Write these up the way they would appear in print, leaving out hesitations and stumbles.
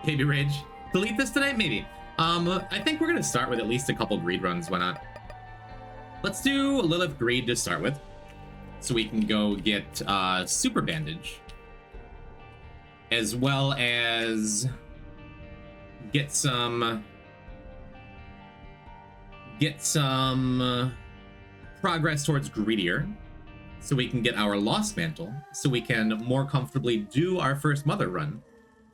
Baby rage. Delete this today? Maybe. I think we're gonna start with at least a couple greed runs. Why not? Let's do Lilith greed to start with, so we can go get super bandage, as well as get some progress towards greedier, so we can get our lost mantle, so we can more comfortably do our first mother run,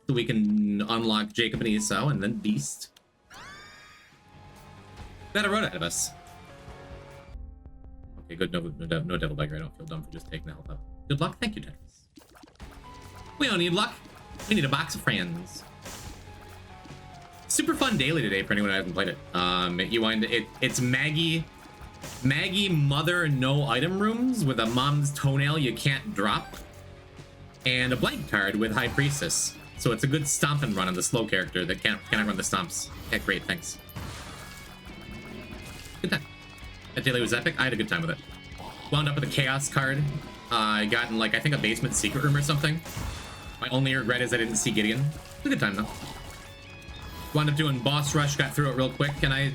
so we can unlock Jacob and Esau and then Beast. Got a road ahead of us. Okay, good. No devil bagger. I don't feel dumb for just taking the health up. Good luck. Thank you, Deathless. We don't need luck. We need a box of friends. Super fun daily today for anyone who hasn't played it. It's Maggy mother no item rooms with a mom's toenail you can't drop, and a blank card with High Priestess. So it's a good stomp and run on the slow character that cannot run the stomps. Yeah, great, thanks. Good time. That daily was epic. I had a good time with it. Wound up with a chaos card. I got in, like, I think a basement secret room or something. My only regret is I didn't see Gideon. It was a good time though. Wound up doing boss rush, got through it real quick, and I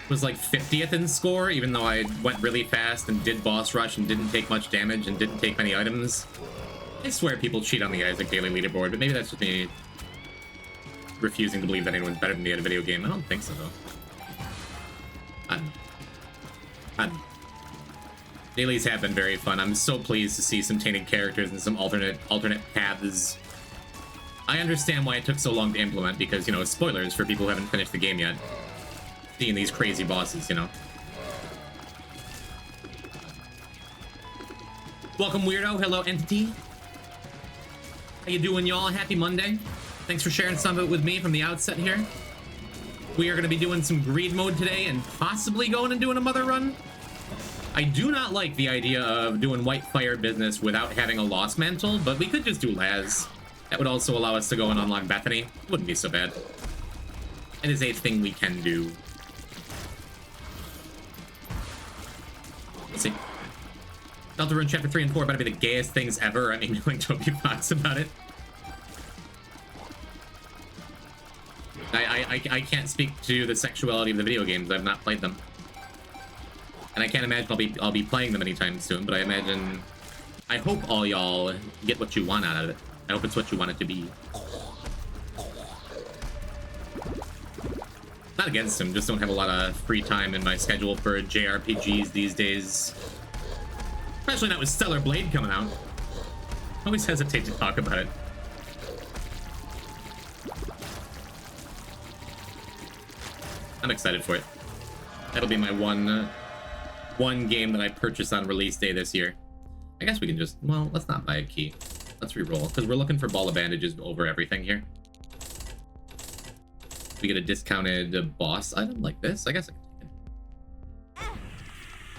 was like 50th in score, even though I went really fast and did boss rush and didn't take much damage and didn't take many items. I swear people cheat on the Isaac daily leaderboard, but maybe that's just me refusing to believe that anyone's better than me at a video game. I don't think so though. Dailies have been very fun. I'm so pleased to see some tainted characters and some alternate paths. I understand why it took so long to implement, because, you know, spoilers for people who haven't finished the game yet. Seeing these crazy bosses, you know. Welcome, Weirdo. Hello, Entity. How you doing, y'all? Happy Monday. Thanks for sharing some of it with me from the outset here. We are going to be doing some greed mode today and possibly going and doing a mother run. I do not like the idea of doing white fire business without having a lost mantle, but we could just do Laz. That would also allow us to go and unlock Bethany. Wouldn't be so bad. It is a thing we can do. Let's see. Deltarune Chapter 3 and 4 about to be the gayest things ever. I mean, doing Toby Fox about it. I can't speak to the sexuality of the video games. I've not played them. And I can't imagine I'll be playing them anytime soon, but I hope all y'all get what you want out of it. I hope it's what you want it to be. Not against him, just don't have a lot of free time in my schedule for JRPGs these days. Especially not with Stellar Blade coming out. I always hesitate to talk about it. I'm excited for it. That'll be my one game that I purchased on release day this year. I guess we can just, well, let's not buy a key. Let's re-roll, because we're looking for ball of bandages over everything here. We get a discounted boss item like this. I guess I can take it.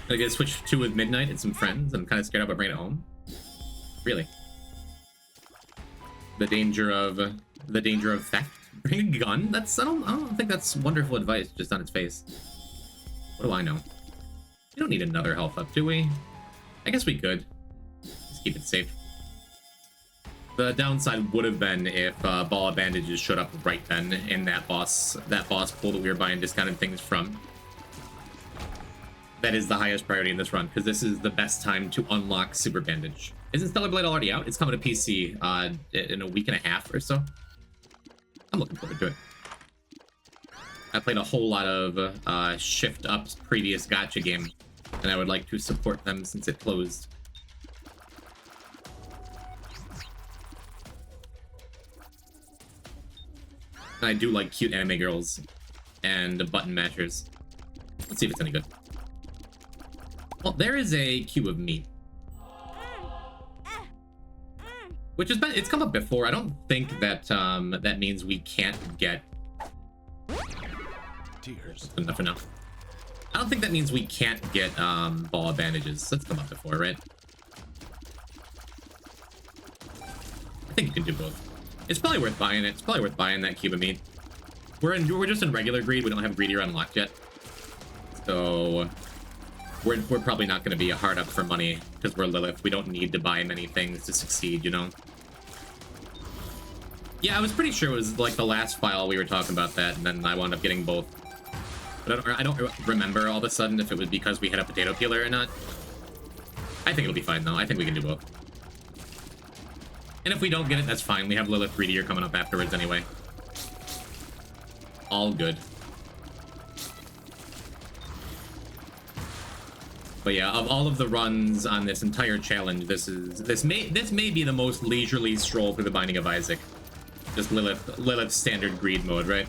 I get to switch to with Midnight and some friends. I'm kind of scared about bringing it home. Really? The danger of theft. Bring a gun? I don't think that's wonderful advice just on its face. What do I know? We don't need another health up, do we? I guess we could. Just keep it safe. The downside would have been if Ball of Bandages showed up right then in that boss pool that we were buying discounted things from. That is the highest priority in this run, because this is the best time to unlock Super Bandage. Isn't Stellar Blade already out? It's coming to PC in a week and a half or so. I'm looking forward to it. I played a whole lot of Shift Up's previous gacha game, and I would like to support them since it closed. And I do like cute anime girls and button mashers. Let's see if it's any good. Well, there is a cube of meat, which has been, it's come up before. I don't think that that means we can't get tears. Enough enough. I don't think that means we can't get ball of bandages. That's come up before, right? I think you can do both. It's probably worth buying it. It's probably worth buying that cube of meat. We're just in regular greed. We don't have greedier unlocked yet, so we're probably not going to be a hard up for money because we're Lilith. We don't need to buy many things to succeed, you know. Yeah, I was pretty sure it was like the last file we were talking about that, and then I wound up getting both. But I don't remember all of a sudden if it was because we had a potato peeler or not. I think it'll be fine though. I think we can do both. And if we don't get it, that's fine. We have Lilith Greedier coming up afterwards anyway. All good. But yeah, of all of the runs on this entire challenge, this may be the most leisurely stroll through the Binding of Isaac. Just Lilith's standard greed mode, right?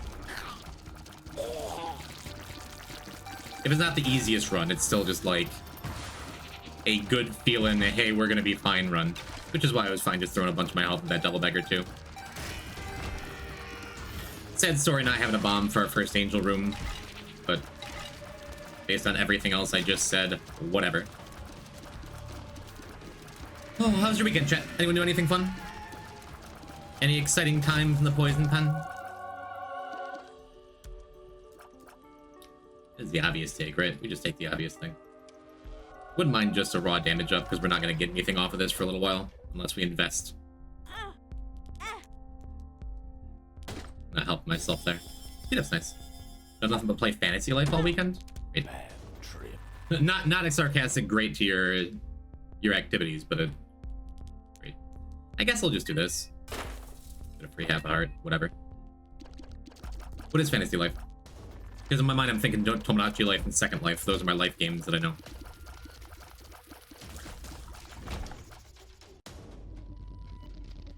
If it's not the easiest run, it's still just like a good feeling, hey, we're gonna be fine run. Which is why I was fine just throwing a bunch of my health at that double beggar too. Sad story not having a bomb for our first angel room, but based on everything else I just said, whatever. Oh, how's your weekend, chat? Anyone do anything fun? Any exciting times in the poison pen? This is the obvious take, right? We just take the obvious thing. Wouldn't mind just a raw damage up, because we're not going to get anything off of this for a little while, unless we invest. Not helping myself there. Yeah, that's nice. Done nothing but play Fantasy Life all weekend? Great. Not a sarcastic great to your activities, but a great. I guess I'll just do this. Get a free half a heart, whatever. What is Fantasy Life? Because in my mind I'm thinking Tomodachi Life and Second Life. Those are my life games that I know.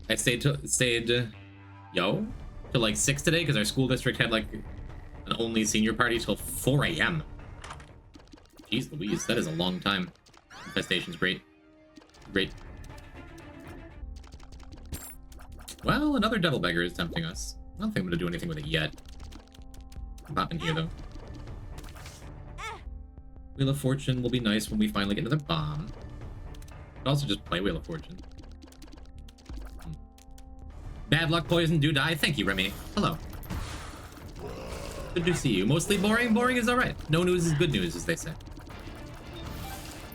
I stayed till like 6 today because our school district had like an only senior party till 4 a.m. Jeez Louise, that is a long time. Infestation's great. Great. Well, another devil beggar is tempting us. I don't think I'm gonna do anything with it yet. Pop in here though. Wheel of Fortune will be nice when we finally get another bomb. But also just play Wheel of Fortune. Bad luck, poison, do die. Thank you, Remy. Hello. Good to see you. Mostly boring. Boring is alright. No news is good news, as they say.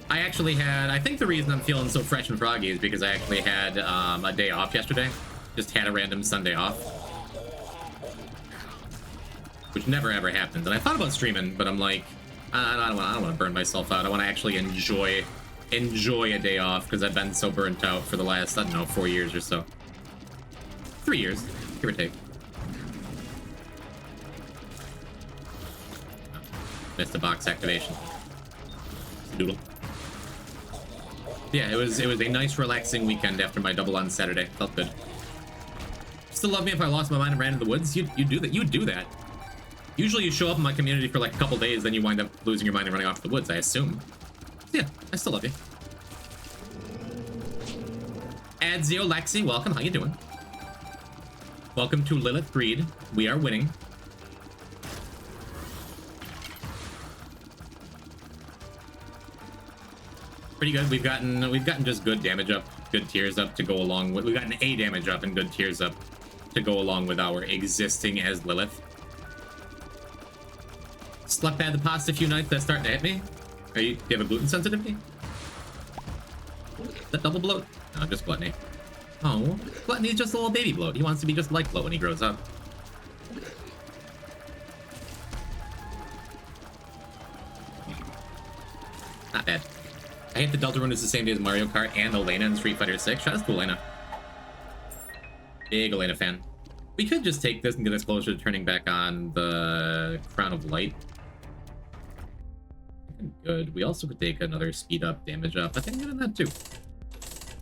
I actually had... I think the reason I'm feeling so fresh and froggy is because I actually had a day off yesterday. Just had a random Sunday off. Which never ever happens. And I thought about streaming, but I'm like, I don't want to burn myself out. I want to actually enjoy a day off because I've been so burnt out for the last, I don't know, 4 years or so. 3 years, give or take. Oh, missed a box activation. Doodle. Yeah, it was a nice, relaxing weekend after my double on Saturday. Felt good. Still love me if I lost my mind and ran in the woods? You do that. You would do that. Usually you show up in my community for like a couple days, then you wind up losing your mind and running off the woods, I assume. Yeah, I still love you. Adzio Lexi, welcome. How you doing? Welcome to Lilith Greed. We are winning. Pretty good. We've gotten just good damage up, good tiers up to go along with. We've gotten A damage up and good tiers up to go along with our existing as Lilith. Slept bad the past few nights. That's starting to hit me. Do you have a gluten sensitivity? Is that double bloat? No, just gluttony. Oh, gluttony's just a little baby bloat. He wants to be just like bloat when he grows up. Not bad. I hate the Delta Rune is the same day as Mario Kart and Elena in Street Fighter 6. Shout out to Elena. Big Elena fan. We could just take this and get us closer to turning back on the Crown of Light. Good. We also could take another speed up, damage up. I think I'm getting that too.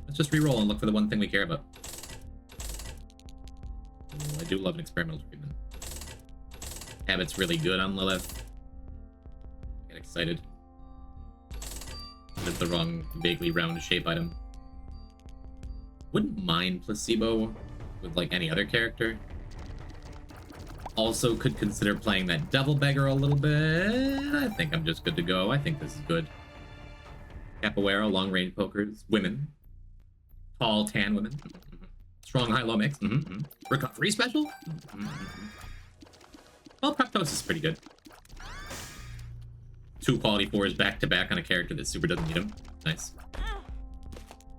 Let's just re-roll and look for the one thing we care about. Ooh, I do love an experimental treatment. Habit's really good on Lilith. Get excited. It's the wrong, vaguely round shape item. Wouldn't mind placebo with like any other character. Also could consider playing that devil beggar a little bit. I think I'm just good to go. I think this is good. Capoeira, long range pokers, women. Tall, tan women. Strong, high-low mix. Recovery special? Well, Preptos is pretty good. 2 quality 4s back-to-back on a character that super doesn't need them. Nice.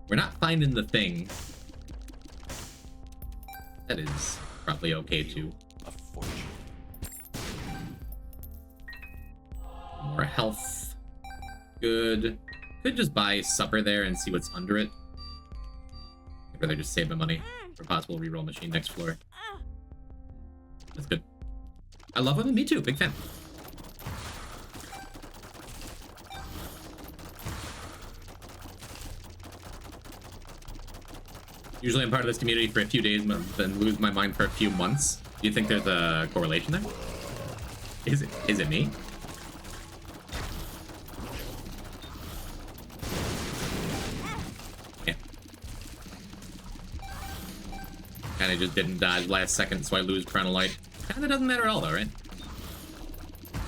We're not finding the thing. That is probably okay too. A fortune. More health. Good. Could just buy supper there and see what's under it. I'd rather just save my money for a possible reroll machine next floor. That's good. I love women. Me too. Big fan. Usually I'm part of this community for a few days, but then lose my mind for a few months. Do you think there's a correlation there? Is it me? Yeah. Kinda just didn't dodge last second, so I lose Chrono Light. Kinda doesn't matter at all though, right?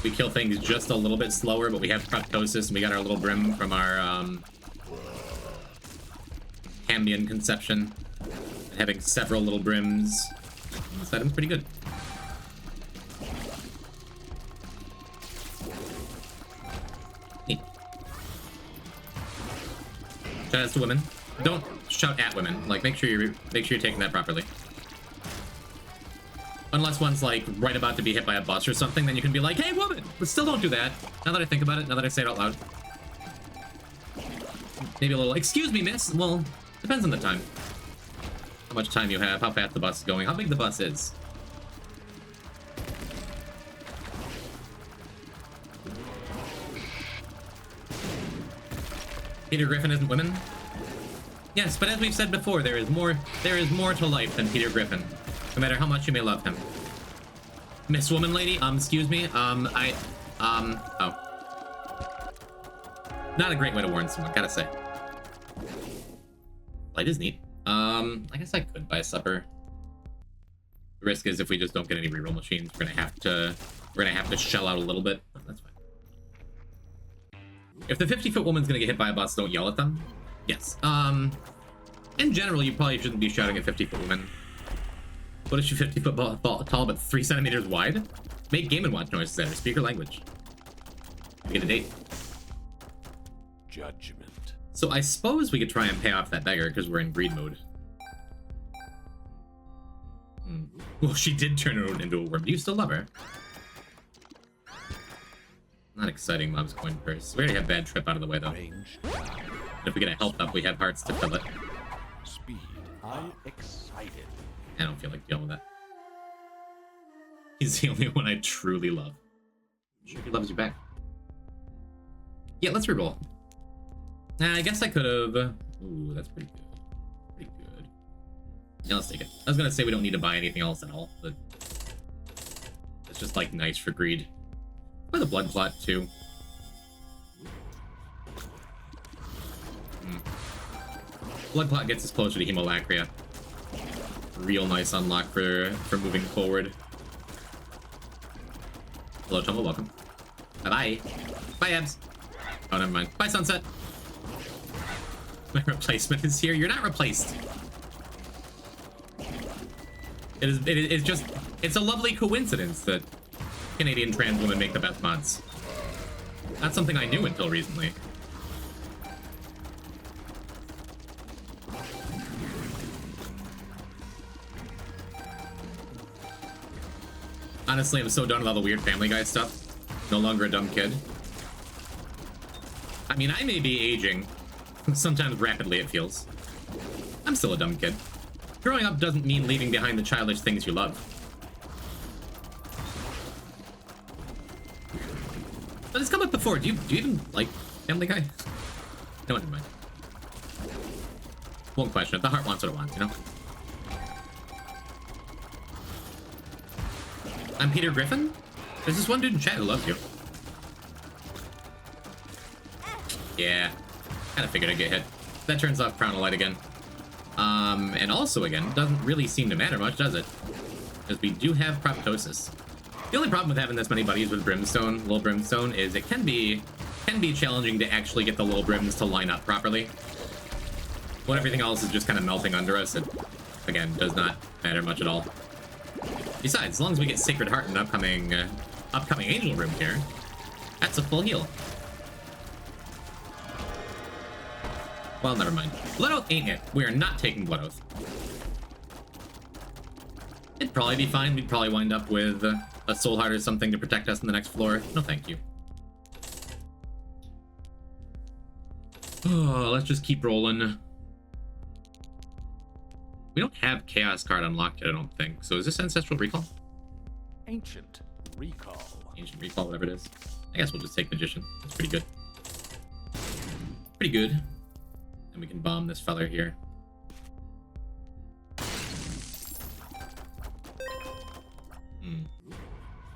We kill things just a little bit slower, but we have proptosis and we got our little brim from our Cambion conception. Having several little brims. This item's pretty good. Neat. Shout outs to women. Don't shout at women. Like, make sure you're taking that properly. Unless one's like right about to be hit by a bus or something, then you can be like, "Hey, woman!" But still, don't do that. Now that I think about it, now that I say it out loud, maybe a little. "Excuse me, miss." Well, depends on the time. How much time you have, how fast the bus is going, how big the bus is. Peter Griffin isn't women? Yes, but as we've said before, there is more to life than Peter Griffin, no matter how much you may love him. Miss Woman Lady, excuse me, oh. Not a great way to warn someone, gotta say. Light is neat. I guess I could buy supper. The risk is if we just don't get any reroll machines, we're gonna have to shell out a little bit. That's fine. If the 50-foot woman's gonna get hit by a bus, don't yell at them. Yes. In general, you probably shouldn't be shouting at 50-foot women. What is she 50-foot tall but 3 centimeters wide? Make Game & Watch noises at her. Speak her language. Get a date. Judgment. So I suppose we could try and pay off that beggar because we're in greed mode. Well, she did turn her into a worm. Do you still love her? Not exciting, Mom's coin purse. We already have bad trip out of the way, though. Range. And if we get a health up, we have hearts to fill it. Speed. I'm excited. I don't feel like dealing with that. He's the only one I truly love. I'm sure he loves you back. Yeah, let's reroll. Nah, I guess I could have. Ooh, that's pretty good. Pretty good. Yeah, let's take it. I was gonna say we don't need to buy anything else at all, but it's just like nice for greed. Buy the blood clot too. Blood clot gets us closer to hemolacria. Real nice unlock for moving forward. Hello, Tumble, welcome. Bye-bye. Bye, Abs. Oh, never mind. Bye, Sunset. My replacement is here. You're not replaced. It's just, it's a lovely coincidence that Canadian trans women make the best mods. That's something I knew until recently. Honestly, I'm so done with all the weird Family Guy stuff. No longer a dumb kid. I mean, I may be aging. Sometimes rapidly, it feels. I'm still a dumb kid. Growing up doesn't mean leaving behind the childish things you love. But it's come up before. Do you even like Family Guy? No, never mind. Won't question it. The heart wants what it wants, you know? I'm Peter Griffin? There's this one dude in chat who loves you. Yeah. Kinda figured I'd get hit. That turns off Crown of Light again. And also again, doesn't really seem to matter much, does it? Because we do have proptosis. The only problem with having this many buddies with Brimstone, Little Brimstone, is it can be challenging to actually get the Little Brims to line up properly. When everything else is just kind of melting under us, it, again, does not matter much at all. Besides, as long as we get Sacred Heart in an upcoming Angel Room here, that's a full heal. Well, never mind. Blood Oath ain't it. We are not taking Blood Oath. It'd probably be fine. We'd probably wind up with a soul heart or something to protect us on the next floor. No, thank you. Oh, let's just keep rolling. We don't have Chaos card unlocked yet, I don't think. So is this Ancestral Recall? Ancient Recall. Ancient Recall, whatever it is. I guess we'll just take Magician. It's pretty good. Pretty good. And we can bomb this feller here.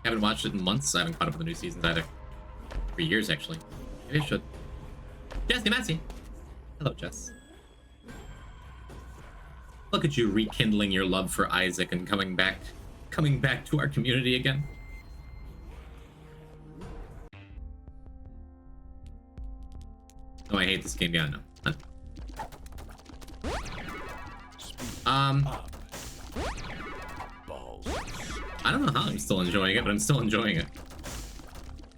Haven't watched it in months. I haven't caught up with the new seasons either. 3 years, actually. Maybe I should. Jesse Massey. Hello, Jess. Look at you rekindling your love for Isaac and coming back to our community again. Oh, I hate this game. Yeah, no. I don't know how I'm still enjoying it, but I'm still enjoying it.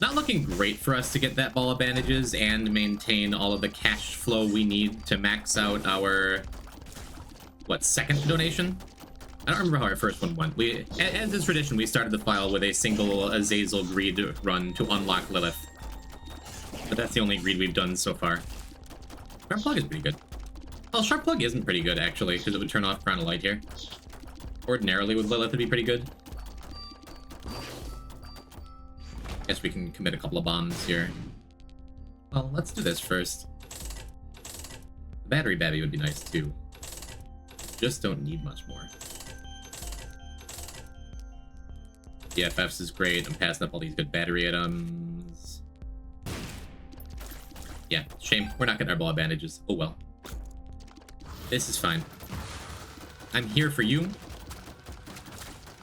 Not looking great for us to get that ball of bandages and maintain all of the cash flow we need to max out our, what, second donation? I don't remember how our first one went. As is tradition, we started the file with a single Azazel greed run to unlock Lilith. But that's the only greed we've done so far. Sharp Plug is pretty good. Well, Sharp Plug isn't pretty good, actually, because it would turn off Crown of Light here. Ordinarily with Lilith, it'd be pretty good. Guess we can commit a couple of bombs here. Well, let's do this first. The Battery Babby would be nice, too. Just don't need much more. DFFs is great. I'm passing up all these good battery items. Yeah, shame. We're not getting our ball of bandages. Oh well. This is fine. I'm here for you.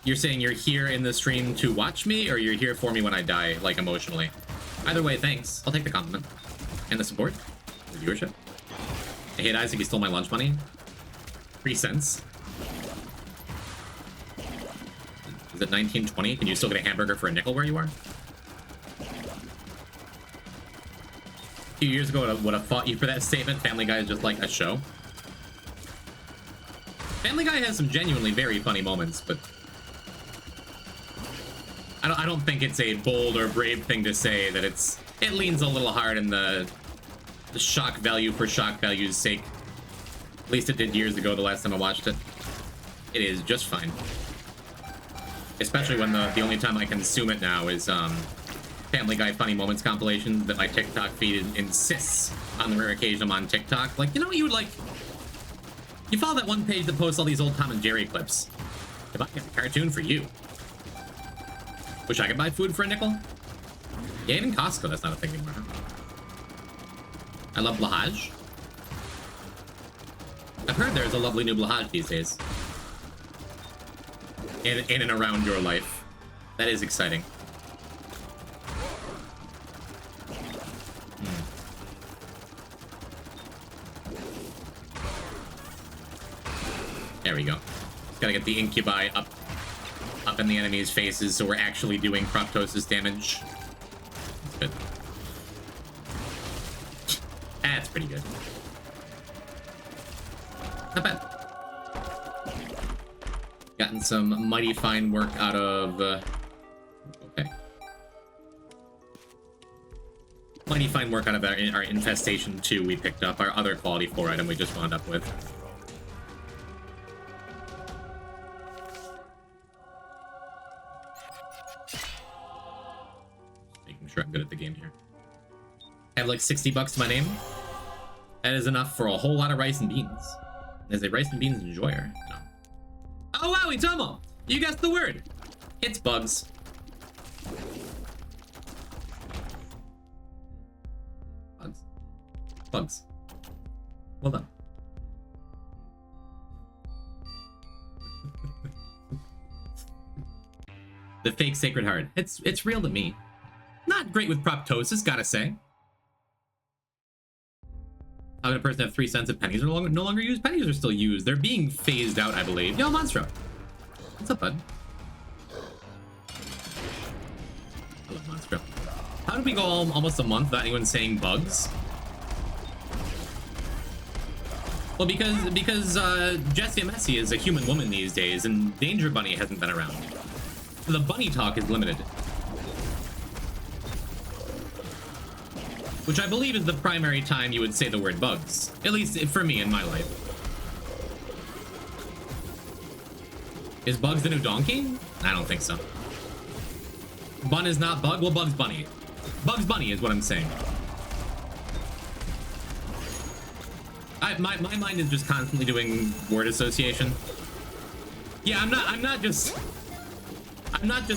You're saying you're here in the stream to watch me, or you're here for me when I die, like, emotionally? Either way, thanks. I'll take the compliment. And the support. The viewership. I hate Isaac, he stole my lunch money. 3 cents. Is it 1920? Can you still get a hamburger for a nickel where you are? A few years ago, I would have fought you for that statement. Family Guy is just like a show. Family Guy has some genuinely very funny moments, but I don't think it's a bold or brave thing to say that it leans a little hard in the shock value for shock value's sake. At least it did years ago, the last time I watched it. It is just fine. Especially when the only time I consume it now is Family Guy funny moments compilations that my TikTok feed insists on the rare occasion I'm on TikTok. Like, you know what you would like? You follow that one page that posts all these old Tom and Jerry clips. If I get a cartoon for you. Wish I could buy food for a nickel? Yeah, even Costco, that's not a thing anymore. Huh? I love Blahaj. I've heard there's a lovely new Blahaj these days. In and around your life. That is exciting. There we go. Just gotta get the incubi up in the enemy's faces so we're actually doing proptosis damage. That's good. That's pretty good. Not bad. Gotten some mighty fine work out of... okay. Mighty fine work out of our Infestation 2 we picked up, our other quality 4 item we just wound up with. Sure, I'm good at the game here. I have like 60 bucks to my name. That is enough for a whole lot of rice and beans. As a rice and beans enjoyer. No. Oh wow, Itomo! You guessed the word. It's bugs. Bugs. Bugs. Well done. The fake Sacred Heart. It's real to me. Not great with proptosis, gotta say. How can a person have 3 cents if pennies are no longer used? Pennies are still used. They're being phased out, I believe. Yo, Monstro. What's up, bud? I love Monstro. How did we go almost a month without anyone saying bugs? Well, because Jessie Messi is a human woman these days, and Danger Bunny hasn't been around. The bunny talk is limited. Which I believe is the primary time you would say the word bugs. At least for me in my life. Is Bugs the new donkey? I don't think so. Bun is not bug? Well, Bugs Bunny. Bugs Bunny is what I'm saying. My mind is just constantly doing word association. Yeah, I'm not just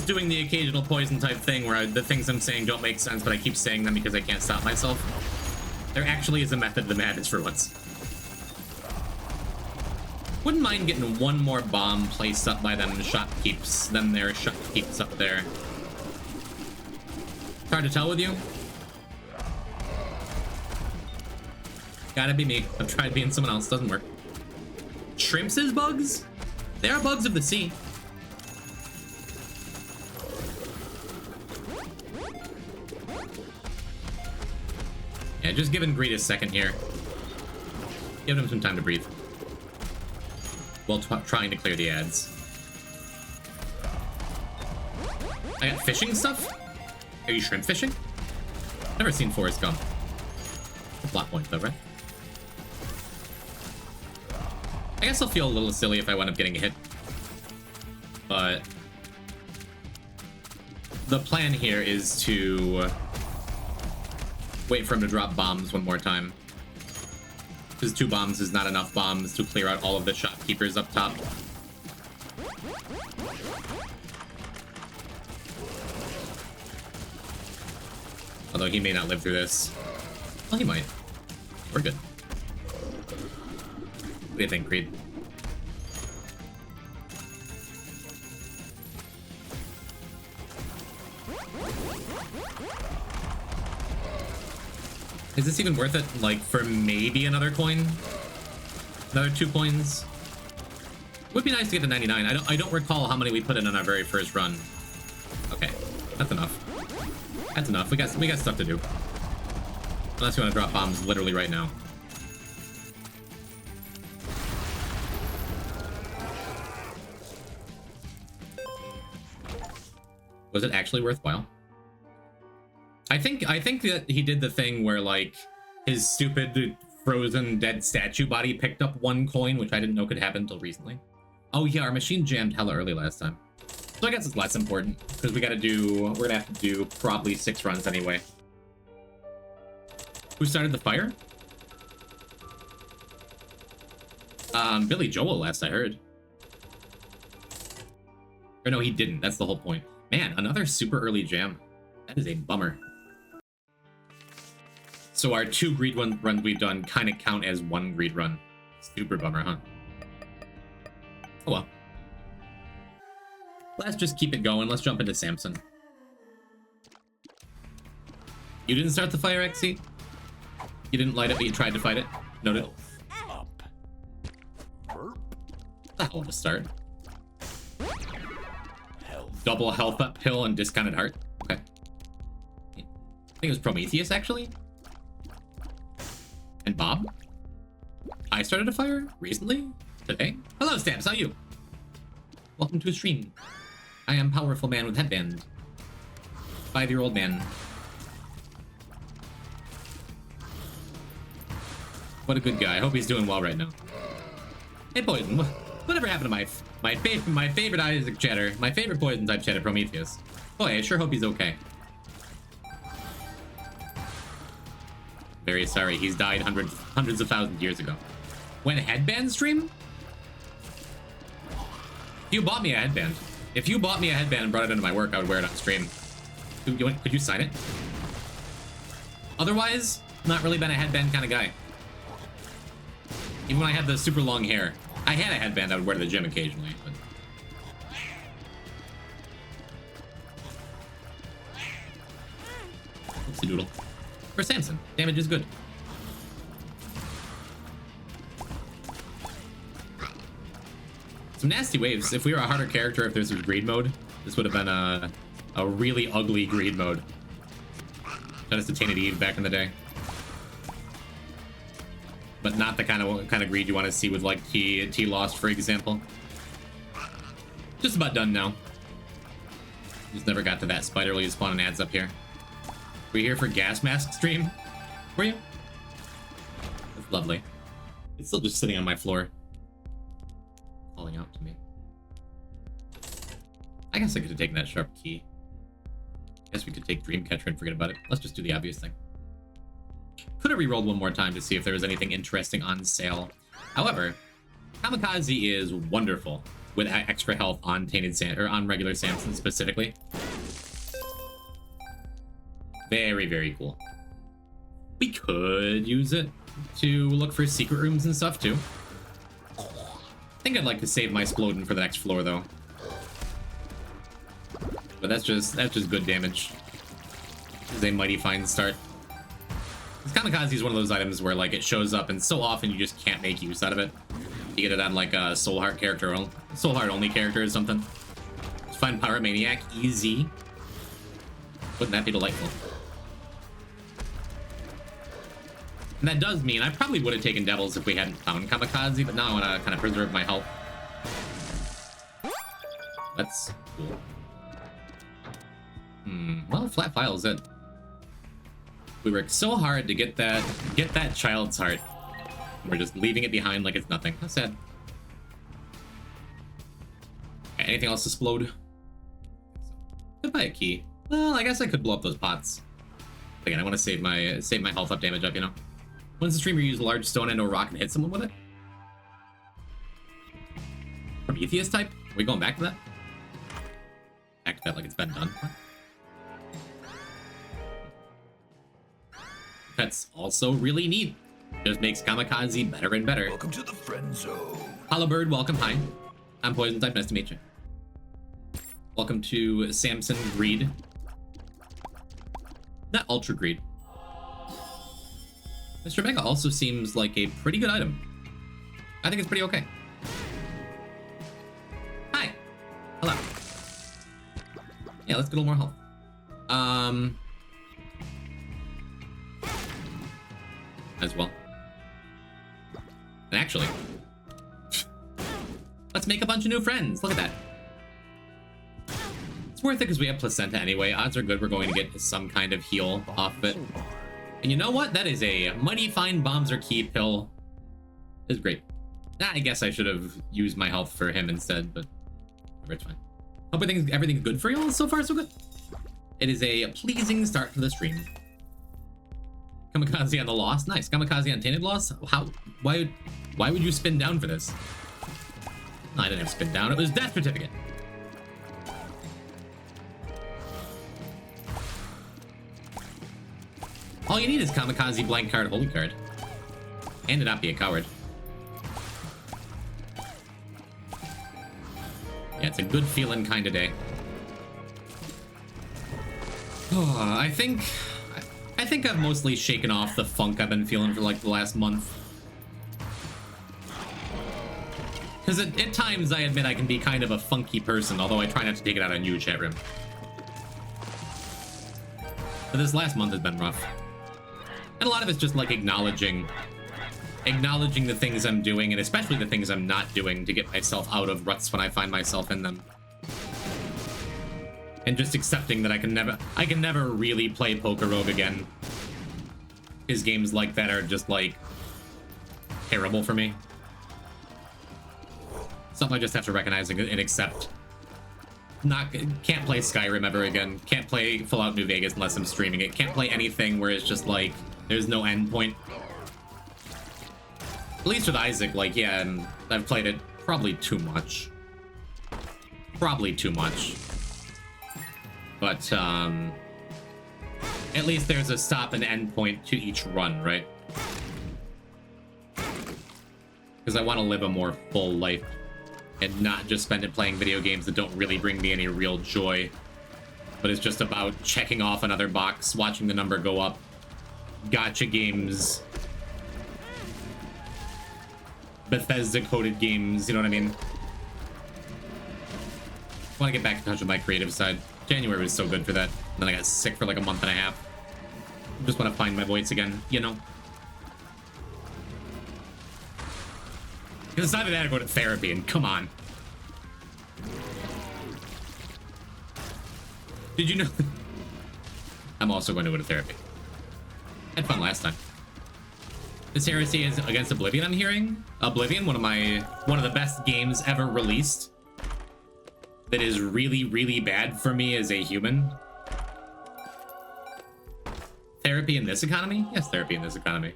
doing the occasional poison type thing where the things I'm saying don't make sense, but I keep saying them because I can't stop myself. There actually is a method to the madness for once. Wouldn't mind getting one more bomb placed up by them shopkeeps. Their shopkeeps up there. It's hard to tell with you. Gotta be me. I've tried being someone else. Doesn't work. Shrimps is bugs? They are bugs of the sea. Yeah, just giving Greed a second here. Give him some time to breathe. While trying to clear the ads. I got fishing stuff? Are you shrimp fishing? Never seen Forrest Gump. A plot point though, right? I guess I'll feel a little silly if I wind up getting a hit. But the plan here is to wait for him to drop bombs one more time. Because 2 bombs is not enough bombs to clear out all of the shopkeepers up top. Although he may not live through this. Well, he might. We're good. What do you think, Creed? Is this even worth it, like, for maybe another coin? Another 2 coins? Would be nice to get to 99. I don't recall how many we put in on our very first run. Okay, that's enough. That's enough. We got stuff to do. Unless you want to drop bombs literally right now. Was it actually worthwhile? I think that he did the thing where, like, his stupid frozen dead statue body picked up 1 coin, which I didn't know could happen until recently. Oh yeah, our machine jammed hella early last time. So I guess it's less important, because we're gonna have to do probably 6 runs anyway. Who started the fire? Billy Joel, last I heard. Or no, he didn't. That's the whole point. Man, another super early jam. That is a bummer. So our 2 greed runs we've done kind of count as 1 greed run. Super bummer, huh? Oh well. Let's just keep it going. Let's jump into Samson. You didn't start the fire, XC? You didn't light it, but you tried to fight it? Noted. Up. Burp. A hell of a start. Health. Double health up hill and discounted heart. Okay. I think it was Prometheus, actually. And Bob? I started a fire recently? Today? Hello, Stabs, how are you? Welcome to a stream. I am powerful man with headband. 5-year-old man. What a good guy. I hope he's doing well right now. Hey, Poison. Whatever happened to my favorite Isaac chatter, my favorite Poison type chatter, Prometheus? Boy, I sure hope he's okay. Very sorry, he's died hundreds of thousands years ago. When headband stream? You bought me a headband. If you bought me a headband and brought it into my work, I would wear it on stream. Could you sign it? Otherwise, not really been a headband kind of guy. Even when I had the super long hair, I had a headband I would wear to the gym occasionally, but... Oopsie doodle. For Samson, damage is good. Some nasty waves. If we were a harder character, if this was greed mode, this would have been a really ugly greed mode. Shout out to Tainted Eve back in the day. but not the kind of greed you want to see with like T Lost, for example. Just about done now. Just never got to that spider while you spawning ads up here. Were you here for gas mask stream? Were you? That's lovely. It's still just sitting on my floor, calling out to me. I guess I could have taken that sharp key. Guess we could take Dreamcatcher and forget about it. Let's just do the obvious thing. Could have re-rolled one more time to see if there was anything interesting on sale. However, Kamikaze is wonderful with extra health on Tainted Sam, or on regular Samson specifically. Very, very cool. We could use it to look for secret rooms and stuff too. I think I'd like to save my Splodin for the next floor though. But that's just good damage. This is a mighty fine start. This Kamikaze is one of those items where like it shows up and so often you just can't make use out of it. You get it on like a Soul Heart character, Soul Heart only character or something. Just find Pyromaniac easy. Wouldn't that be delightful? And that does mean I probably would have taken Devils if we hadn't found Kamikaze, but now I want to kind of preserve my health. That's cool. Well, flat file is it. We worked so hard to get that child's heart. We're just leaving it behind like it's nothing. That's sad. Okay, anything else to explode? Could buy a key. Well, I guess I could blow up those pots. Again, I want to save my health up damage up, you know. When does the streamer use a large stone and or rock and hit someone with it? Prometheus type? Are we going back to that? Back to that like it's been done? What? That's also really neat. Just makes Kamikaze better and better. Welcome to the friend zone. Hello, Bird. Welcome. Hi. I'm Poison Type. Nice to meet you. Welcome to Samson Greed. Not Ultra Greed. Mr. Mega also seems like a pretty good item. I think it's pretty okay. Hi. Hello. Yeah, let's get a little more health. As well. And actually, let's make a bunch of new friends. Look at that. It's worth it because we have placenta anyway. Odds are good we're going to get some kind of heal off of it. And you know what? That is a mighty fine bombs or key pill. It's great. I guess I should have used my health for him instead, but it's fine. Hope everything's good for y'all so far, so good. It is a pleasing start to the stream. Kamikaze on the Lost. Nice. Kamikaze on Tainted Lost. Why would you spin down for this? No, I didn't have spin down. It was Death Certificate. All you need is Kamikaze, blank card, holy card. And to not be a coward. Yeah, it's a good feeling kind of day. Oh, I think I've mostly shaken off the funk I've been feeling for like the last month. Because at times I admit I can be kind of a funky person, although I try not to take it out on you, chat room. But this last month has been rough. And a lot of it's just like acknowledging the things I'm doing, and especially the things I'm not doing to get myself out of ruts when I find myself in them. And just accepting that I can never really play Poker Rogue again. His games like that are just like terrible for me. Something I just have to recognize and accept. Can't play Skyrim ever again. Can't play Fallout New Vegas unless I'm streaming it. Can't play anything where it's just like there's no end point. At least with Isaac, like, yeah, and I've played it probably too much. Probably too much. But, at least there's a stop and end point to each run, right? Because I want to live a more full life and not just spend it playing video games that don't really bring me any real joy. But it's just about checking off another box, watching the number go up, gacha games, Bethesda-coded games, you know what I mean? I want to get back in touch with my creative side. January was so good for that. Then I got sick for like a month and a half. Just want to find my voice again, you know? Because it's either that or go to therapy, and come on. Did you know? I'm also going to go to therapy. Had fun last time. This heresy is against Oblivion, I'm hearing. Oblivion, one of the best games ever released. That is really, really bad for me as a human. Therapy in this economy? Yes, therapy in this economy.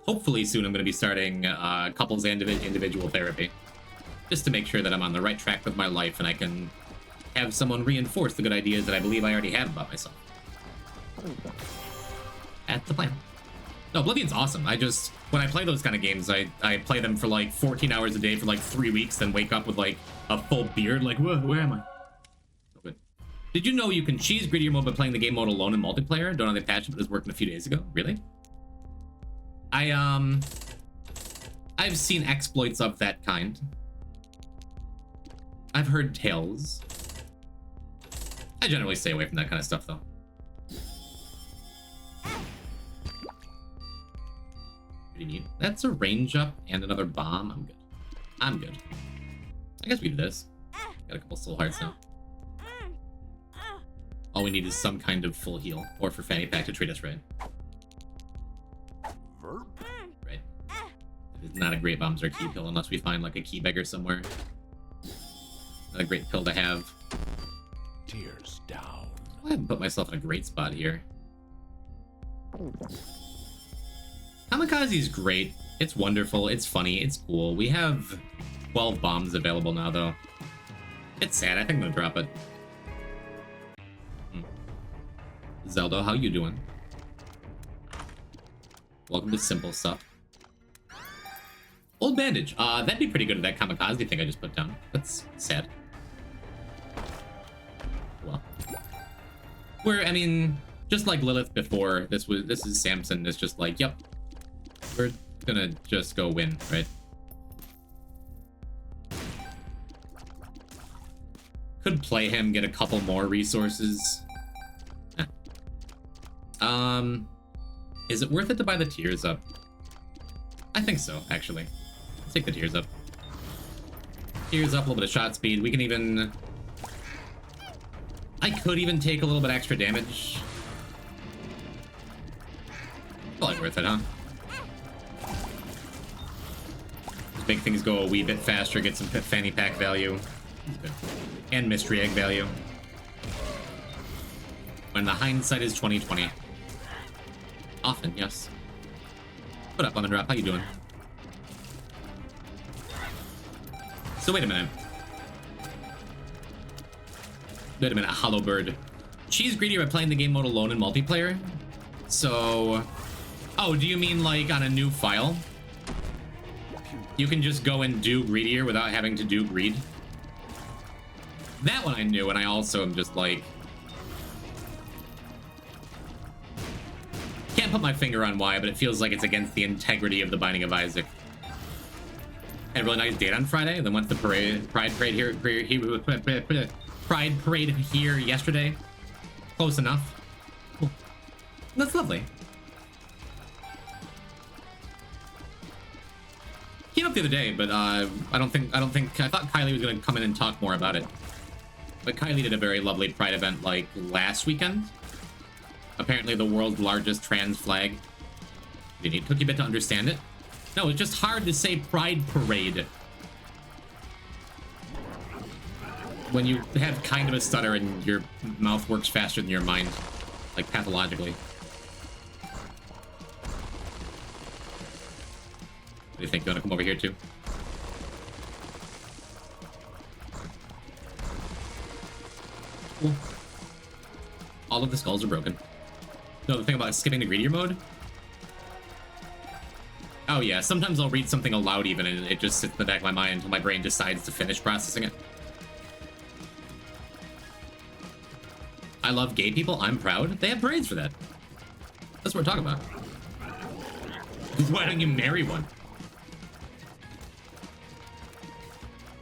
Hopefully soon I'm going to be starting couples and individual therapy. Just to make sure that I'm on the right track with my life and I can have someone reinforce the good ideas that I believe I already have about myself. That's the plan. No, Oblivion's awesome. When I play those kind of games, I play them for like 14 hours a day for like 3 weeks, then wake up with like a full beard, like, whoa, where am I? So good. Did you know you can cheese greedier mode by playing the game mode alone in multiplayer? Don't know they patched it, but it was working a few days ago. Really? I've seen exploits of that kind. I've heard tales. I generally stay away from that kind of stuff, though. Pretty neat. That's a range up and another bomb. I'm good. I'm good. I guess we do this. Got a couple soul hearts now. All we need is some kind of full heal, or for Fanny Pack to treat us right. Right. It is not a great bombs or key pill unless we find like a key beggar somewhere. Not a great pill to have. Tears down. I haven't put myself in a great spot here. Kamikaze's great. It's wonderful. It's funny. It's cool. We have 12 bombs available now, though. It's sad. I think I'm gonna drop it. Zelda, how you doing? Welcome to Simple Stuff. Old bandage. That'd be pretty good at that kamikaze thing I just put down. That's sad. Well, I mean, just like Lilith before, this is Samson. It's just like, yep, we're gonna just go win, right? Could play him, get a couple more resources. Is it worth it to buy the tears up? I think so, actually. Let's take the tears up. Tears up, a little bit of shot speed. We can even... I could even take a little bit extra damage. Probably worth it, huh? Just make things go a wee bit faster, get some fanny pack value. And mystery egg value. When the hindsight is 20/20. Often, yes. What up, Lemon Drop? How you doing? So wait a minute. Wait a minute, Hollow Bird. She's greedier by playing the game mode alone in multiplayer. So... Oh, do you mean like on a new file? You can just go and do greedier without having to do greed? That one I knew, and I also am just like... Can't put my finger on why, but it feels like it's against the integrity of the Binding of Isaac. Had a really nice date on Friday, then went to the Pride Parade here yesterday. Close enough. Cool. That's lovely. Came up the other day, but I thought Kylie was gonna come in and talk more about it. But Kylie did a very lovely Pride event like last weekend. Apparently the world's largest trans flag. You need Cookie Bit to understand it? No, it's just hard to say Pride Parade when you have kind of a stutter and your mouth works faster than your mind, like pathologically. What do you think? You want to come over here too? Cool. All of the skulls are broken. No, the thing about skipping the greedier mode? Oh yeah, sometimes I'll read something aloud even and it just sits in the back of my mind until my brain decides to finish processing it. I love gay people, I'm proud. They have parades for that. That's what we're talking about. Why don't you marry one?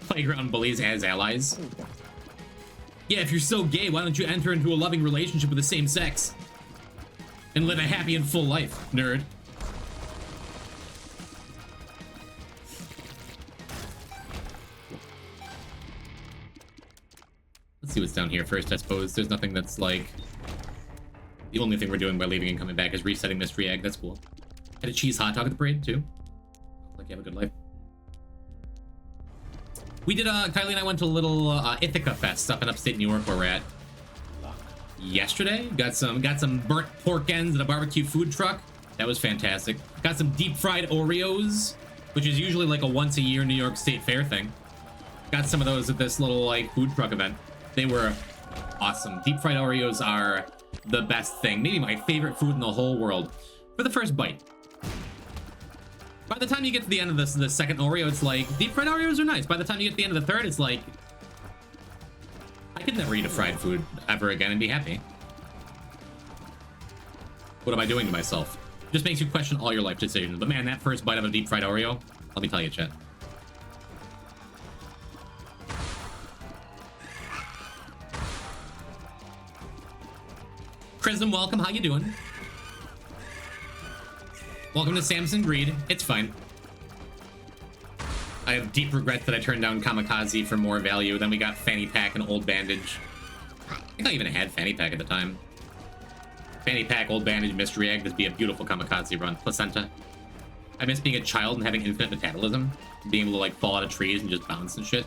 Playground bullies as allies. Yeah, if you're so gay, why don't you enter into a loving relationship with the same sex? And live a happy and full life, nerd. Let's see what's down here first, I suppose. There's nothing that's like... The only thing we're doing by leaving and coming back is resetting Mystery Egg. That's cool. Had a cheese hot dog at the parade, too. Like you have a good life. We did, Kylie and I went to a little Ithaca Fest up in upstate New York where we're at. Yesterday. Got some burnt pork ends at a barbecue food truck. That was fantastic. Got some deep fried Oreos, which is usually like a once a year New York State Fair thing. Got some of those at this little like food truck event. They were awesome. Deep fried Oreos are the best thing. Maybe my favorite food in the whole world. For the first bite. By the time you get to the end of the second Oreo, it's like, deep fried Oreos are nice. By the time you get to the end of the third, it's like, I could never eat a fried food ever again and be happy. What am I doing to myself? Just makes you question all your life decisions. But man, that first bite of a deep fried Oreo, let me tell you, chat. Prism, welcome. How you doing? Welcome to Samson Greed. It's fine. I have deep regret that I turned down Kamikaze for more value. Then we got Fanny Pack and Old Bandage. I think I even had Fanny Pack at the time. Fanny Pack, Old Bandage, Mystery Egg. This would be a beautiful Kamikaze run. Placenta. I miss being a child and having infinite metabolism. Being able to like fall out of trees and just bounce and shit.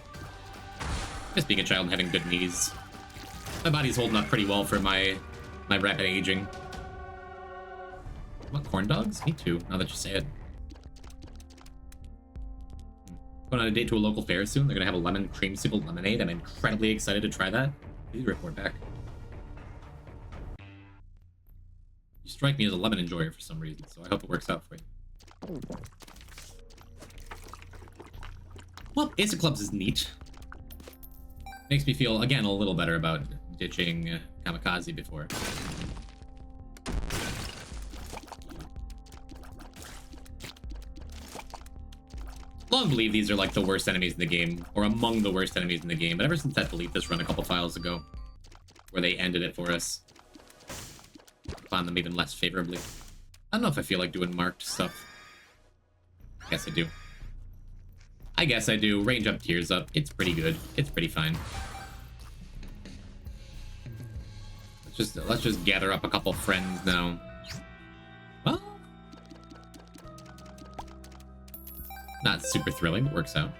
I miss being a child and having good knees. My body's holding up pretty well for my rapid aging. What, corn dogs? Me too, now that you say it. Going on a date to a local fair soon. They're gonna have a lemon creamsicle lemonade. I'm incredibly excited to try that. Please report back. You strike me as a lemon enjoyer for some reason, so I hope it works out for you. Well, Ace of Clubs is neat. Makes me feel, again, a little better about ditching Kamikaze before. Long believe these are like the worst enemies in the game, or among the worst enemies in the game, but ever since that Deathless run a couple files ago, where they ended it for us, I found them even less favorably. I don't know if I feel like doing marked stuff. I guess I do. I guess I do. Range up, tears up. It's pretty good. It's pretty fine. Let's just gather up a couple friends now. Well, not super thrilling, but works out.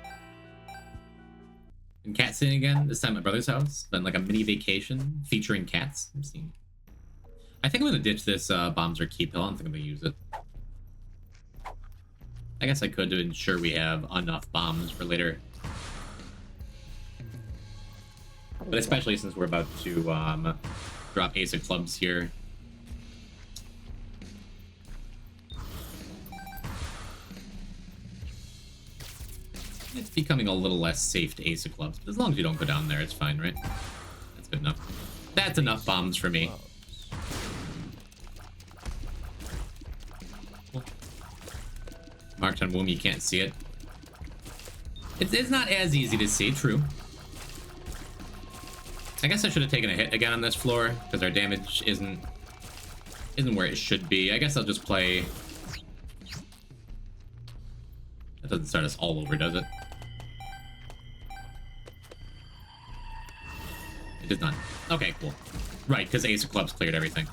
And cat sitting again, this time at my brother's house. Then like a mini vacation featuring cats. I'm seeing. I think I'm gonna ditch this bombs or keep hill. I don't think I'm gonna use it. I guess I could to ensure we have enough bombs for later. But especially since we're about to drop Ace of Clubs here. It's becoming a little less safe to Ace of Clubs, but as long as you don't go down there, it's fine, right? That's good enough. That's enough bombs for me. Marked on womb, you can't see it. It's not as easy to see, true. I guess I should have taken a hit again on this floor, because our damage isn't where it should be. I guess I'll just play... That doesn't start us all over, does it? It does not. Okay, cool. Right, because Ace of Clubs cleared everything.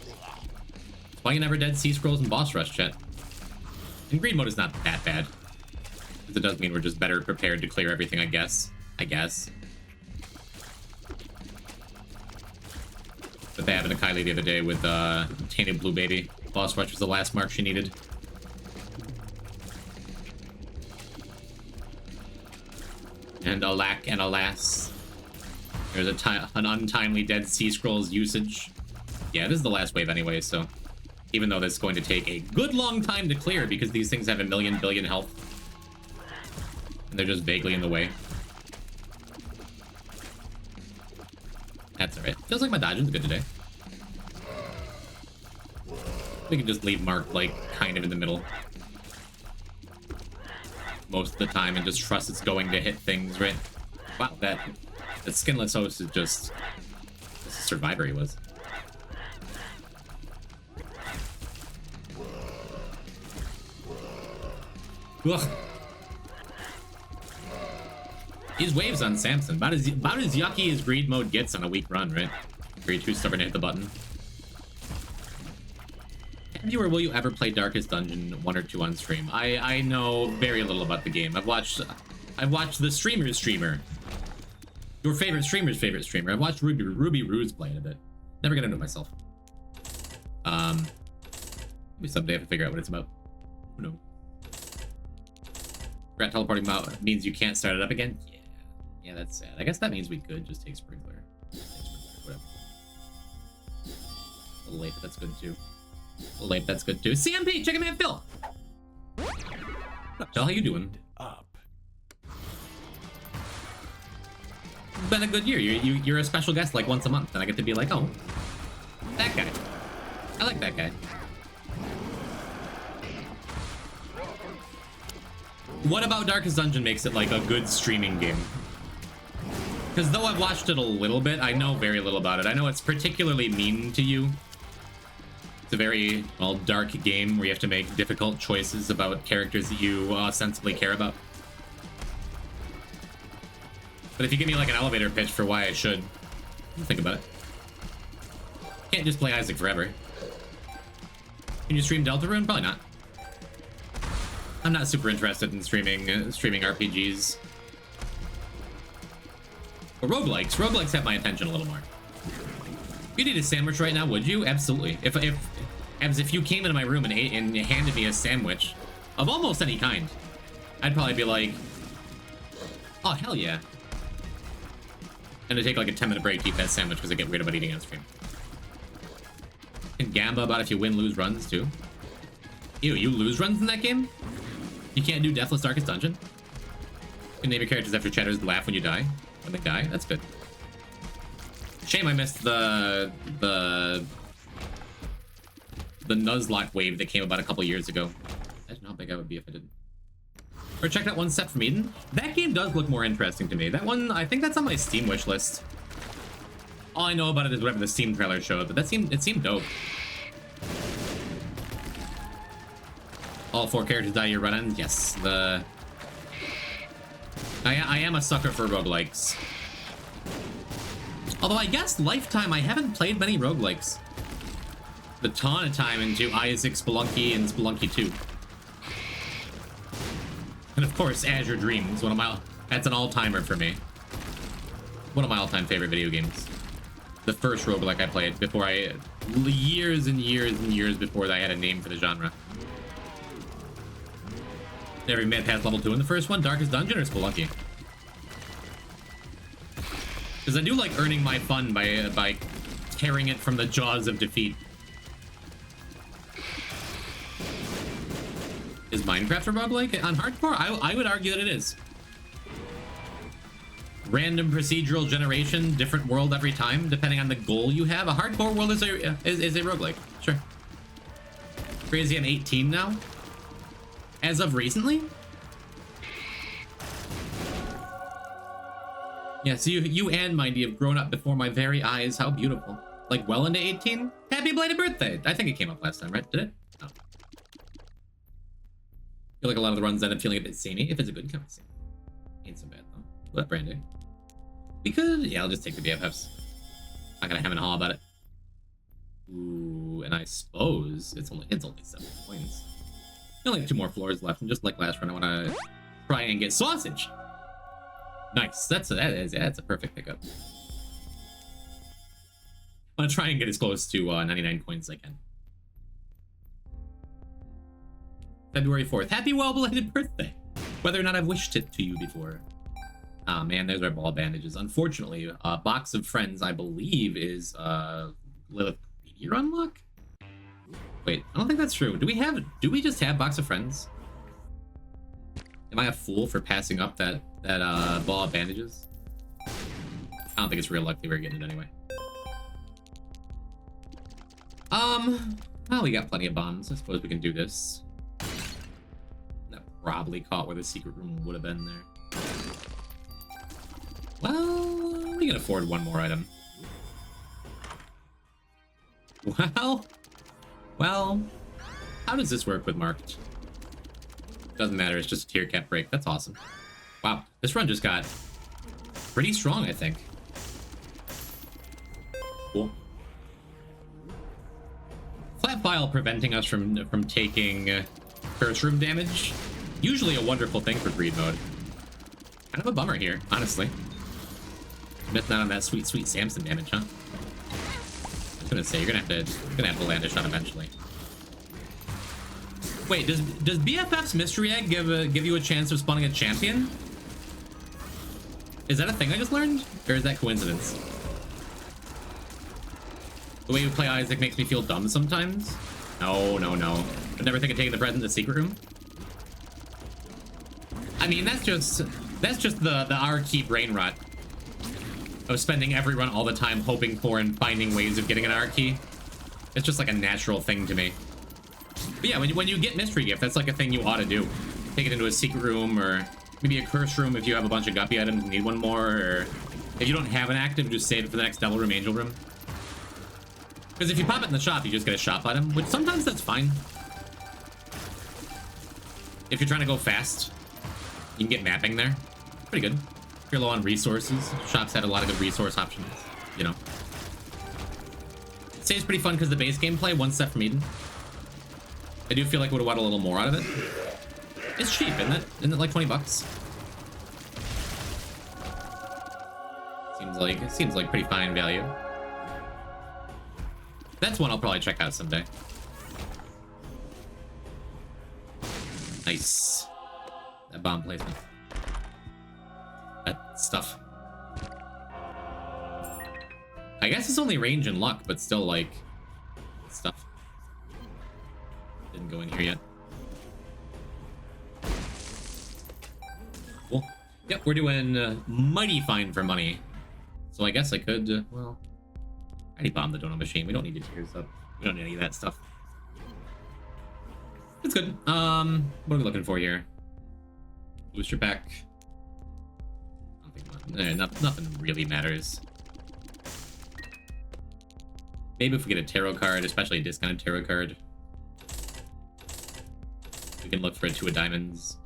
That's why you never dead Sea Scrolls and Boss Rush, chat. And Greed mode is not that bad. Because it does mean we're just better prepared to clear everything, I guess. But that happened to Kylie the other day with Tainted Blue Baby. Boss Rush was the last mark she needed. And alack and alas, there's an untimely Dead Sea Scrolls usage. Yeah, this is the last wave anyway, so even though this is going to take a good long time to clear because these things have a million billion health. And they're just vaguely in the way. That's alright. Feels like my dodging's good today. We can just leave Mark, like, kind of in the middle. Most of the time and just trust it's going to hit things, right? Wow, that skinless host is just... This is Survivor he was. Ugh. These waves on Samson, about as yucky as greed mode gets on a weak run, right? Are you too stubborn to hit the button? Have you or will you ever play Darkest Dungeon 1 or 2 on stream? I know very little about the game. I've watched the streamer's streamer. Your favorite streamer's favorite streamer. I've watched Ruby Ruse play it a bit. Never get into it myself. Maybe someday I have to figure out what it's about. Who knows? Rat teleporting out means you can't start it up again? Yeah. Yeah, that's sad. I guess that means we could just take Sprinkler. Whatever. A little late, but that's good too. A little late, that's good too. CMP, check him out, Phil! Phil, how you doing? Up. It's been a good year. You're a special guest like once a month, and I get to be like, oh, that guy. I like that guy. What about Darkest Dungeon makes it like a good streaming game? Because though I've watched it a little bit, I know very little about it. I know it's particularly mean to you. It's a very, well, dark game where you have to make difficult choices about characters that you ostensibly care about. But if you give me like an elevator pitch for why I should, I'll think about it. Can't just play Isaac forever. Can you stream Deltarune? Probably not. I'm not super interested in streaming RPGs. But roguelikes have my attention a little more. If you need a sandwich right now, would you? Absolutely. If you came into my room and handed me a sandwich of almost any kind, I'd probably be like, oh, hell yeah. And to take like a 10-minute break to eat that sandwich because I get weird about eating on stream. And Gamba about if you win, lose runs too. Ew, you lose runs in that game? You can't do Deathless Darkest Dungeon? You can name your characters after chatters laugh when you die. When they die? That's good. Shame I missed the Nuzlocke wave that came about a couple years ago. Imagine how big I would be if I didn't. Or check that one Step from Eden. That game does look more interesting to me. That one, I think that's on my Steam wish list. All I know about it is whatever the Steam trailer showed, but it seemed dope. All 4 characters die your run-ins? Yes. I am a sucker for roguelikes. Although I guess Lifetime, I haven't played many roguelikes. The ton of time into Isaac, Spelunky, and Spelunky 2. And of course, Azure Dreams, that's an all-timer for me. One of my all-time favorite video games. The first roguelike I played years and years and years before I had a name for the genre. Never made it past level 2 in the first one, Darkest Dungeon or Spelunky? Because I do like earning my fun by tearing it from the jaws of defeat. Is Minecraft a roguelike on hardcore? I would argue that it is. Random procedural generation, different world every time, depending on the goal you have. A hardcore world is a roguelike, sure. Crazy, I'm 18 now. As of recently? Yeah, so you and Mindy have grown up before my very eyes. How beautiful. Like well into 18? Happy belated birthday! I think it came up last time, right? Did it? No. I feel like a lot of the runs end up feeling a bit samey. If it's a good kind of samey. Ain't so bad though. What up, Brandy? We could, yeah, I'll just take the BFFs. Not gonna hem and haw about it. Ooh, and I suppose it's only 7 points. Only 2 more floors left, and just like last run, I want to try and get sausage. Nice. That's a perfect pickup. I want to try and get as close to 99 coins as I can. February 4th. Happy well-belated birthday. Whether or not I've wished it to you before. Ah, man, there's our ball bandages. Unfortunately, Box of Friends, I believe, is Lilith Greedier unlock? Wait, I don't think that's true. Do we just have Box of Friends? Am I a fool for passing up that ball of bandages? I don't think it's real likely we're getting it anyway. Well, we got plenty of bombs. I suppose we can do this. That probably caught where the secret room would have been there. Well, we can afford one more item. Well, how does this work with marked? Doesn't matter, it's just a tier cap break. That's awesome. Wow, this run just got pretty strong, I think. Cool. Flat file preventing us from taking curse room damage. Usually a wonderful thing for greed mode. Kind of a bummer here, honestly. Missing out on that sweet, sweet Samson damage, huh? I was gonna say you're gonna have to land a shot eventually. Wait, does BFF's mystery egg give you a chance of spawning a champion? Is that a thing I just learned, or is that coincidence? The way you play Isaac makes me feel dumb sometimes. No, no, no. I'd never think of taking the present to the secret room. I mean, that's just the R key brain rot of spending every run all the time hoping for and finding ways of getting an R key. It's just like a natural thing to me. But yeah, when you get mystery gift, that's like a thing you ought to do. Take it into a secret room, or maybe a curse room if you have a bunch of guppy items and need one more, or if you don't have an active, just save it for the next devil room, angel room. Because if you pop it in the shop, you just get a shop item, which sometimes that's fine. If you're trying to go fast, you can get mapping there. Pretty good. If you're low on resources, shops had a lot of good resource options, you know. Save's pretty fun because the base gameplay, one step from Eden. I do feel like I would want a little more out of it. It's cheap, isn't it? Isn't it like 20 bucks? Seems like pretty fine value. That's one I'll probably check out someday. Nice. That bomb placement. That stuff. I guess it's only range and luck, but still, like, stuff. Didn't go in here yet. Cool. Yep, we're doing mighty fine for money. So I guess I could, well... I already bombed the donut machine. We don't need to tears up. We don't need any of that stuff. It's good. What are we looking for here? Booster pack. I don't think nothing really matters. Maybe if we get a tarot card, especially a discounted tarot card. We can look for a 2 of diamonds.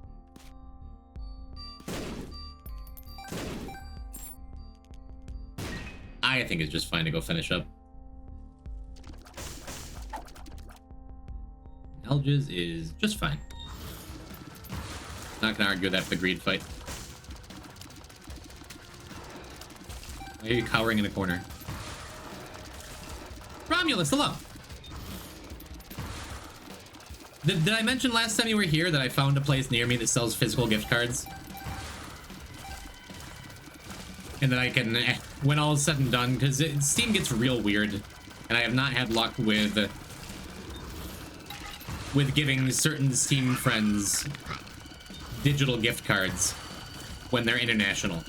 I think it's just fine to go finish up. Alges is just fine. Not gonna argue that for the greed fight. Why are you cowering in a corner? Romulus, hello! Did I mention last time you were here that I found a place near me that sells physical gift cards? And that I can, when all is said and done, because Steam gets real weird, and I have not had luck with giving certain Steam friends digital gift cards when they're international.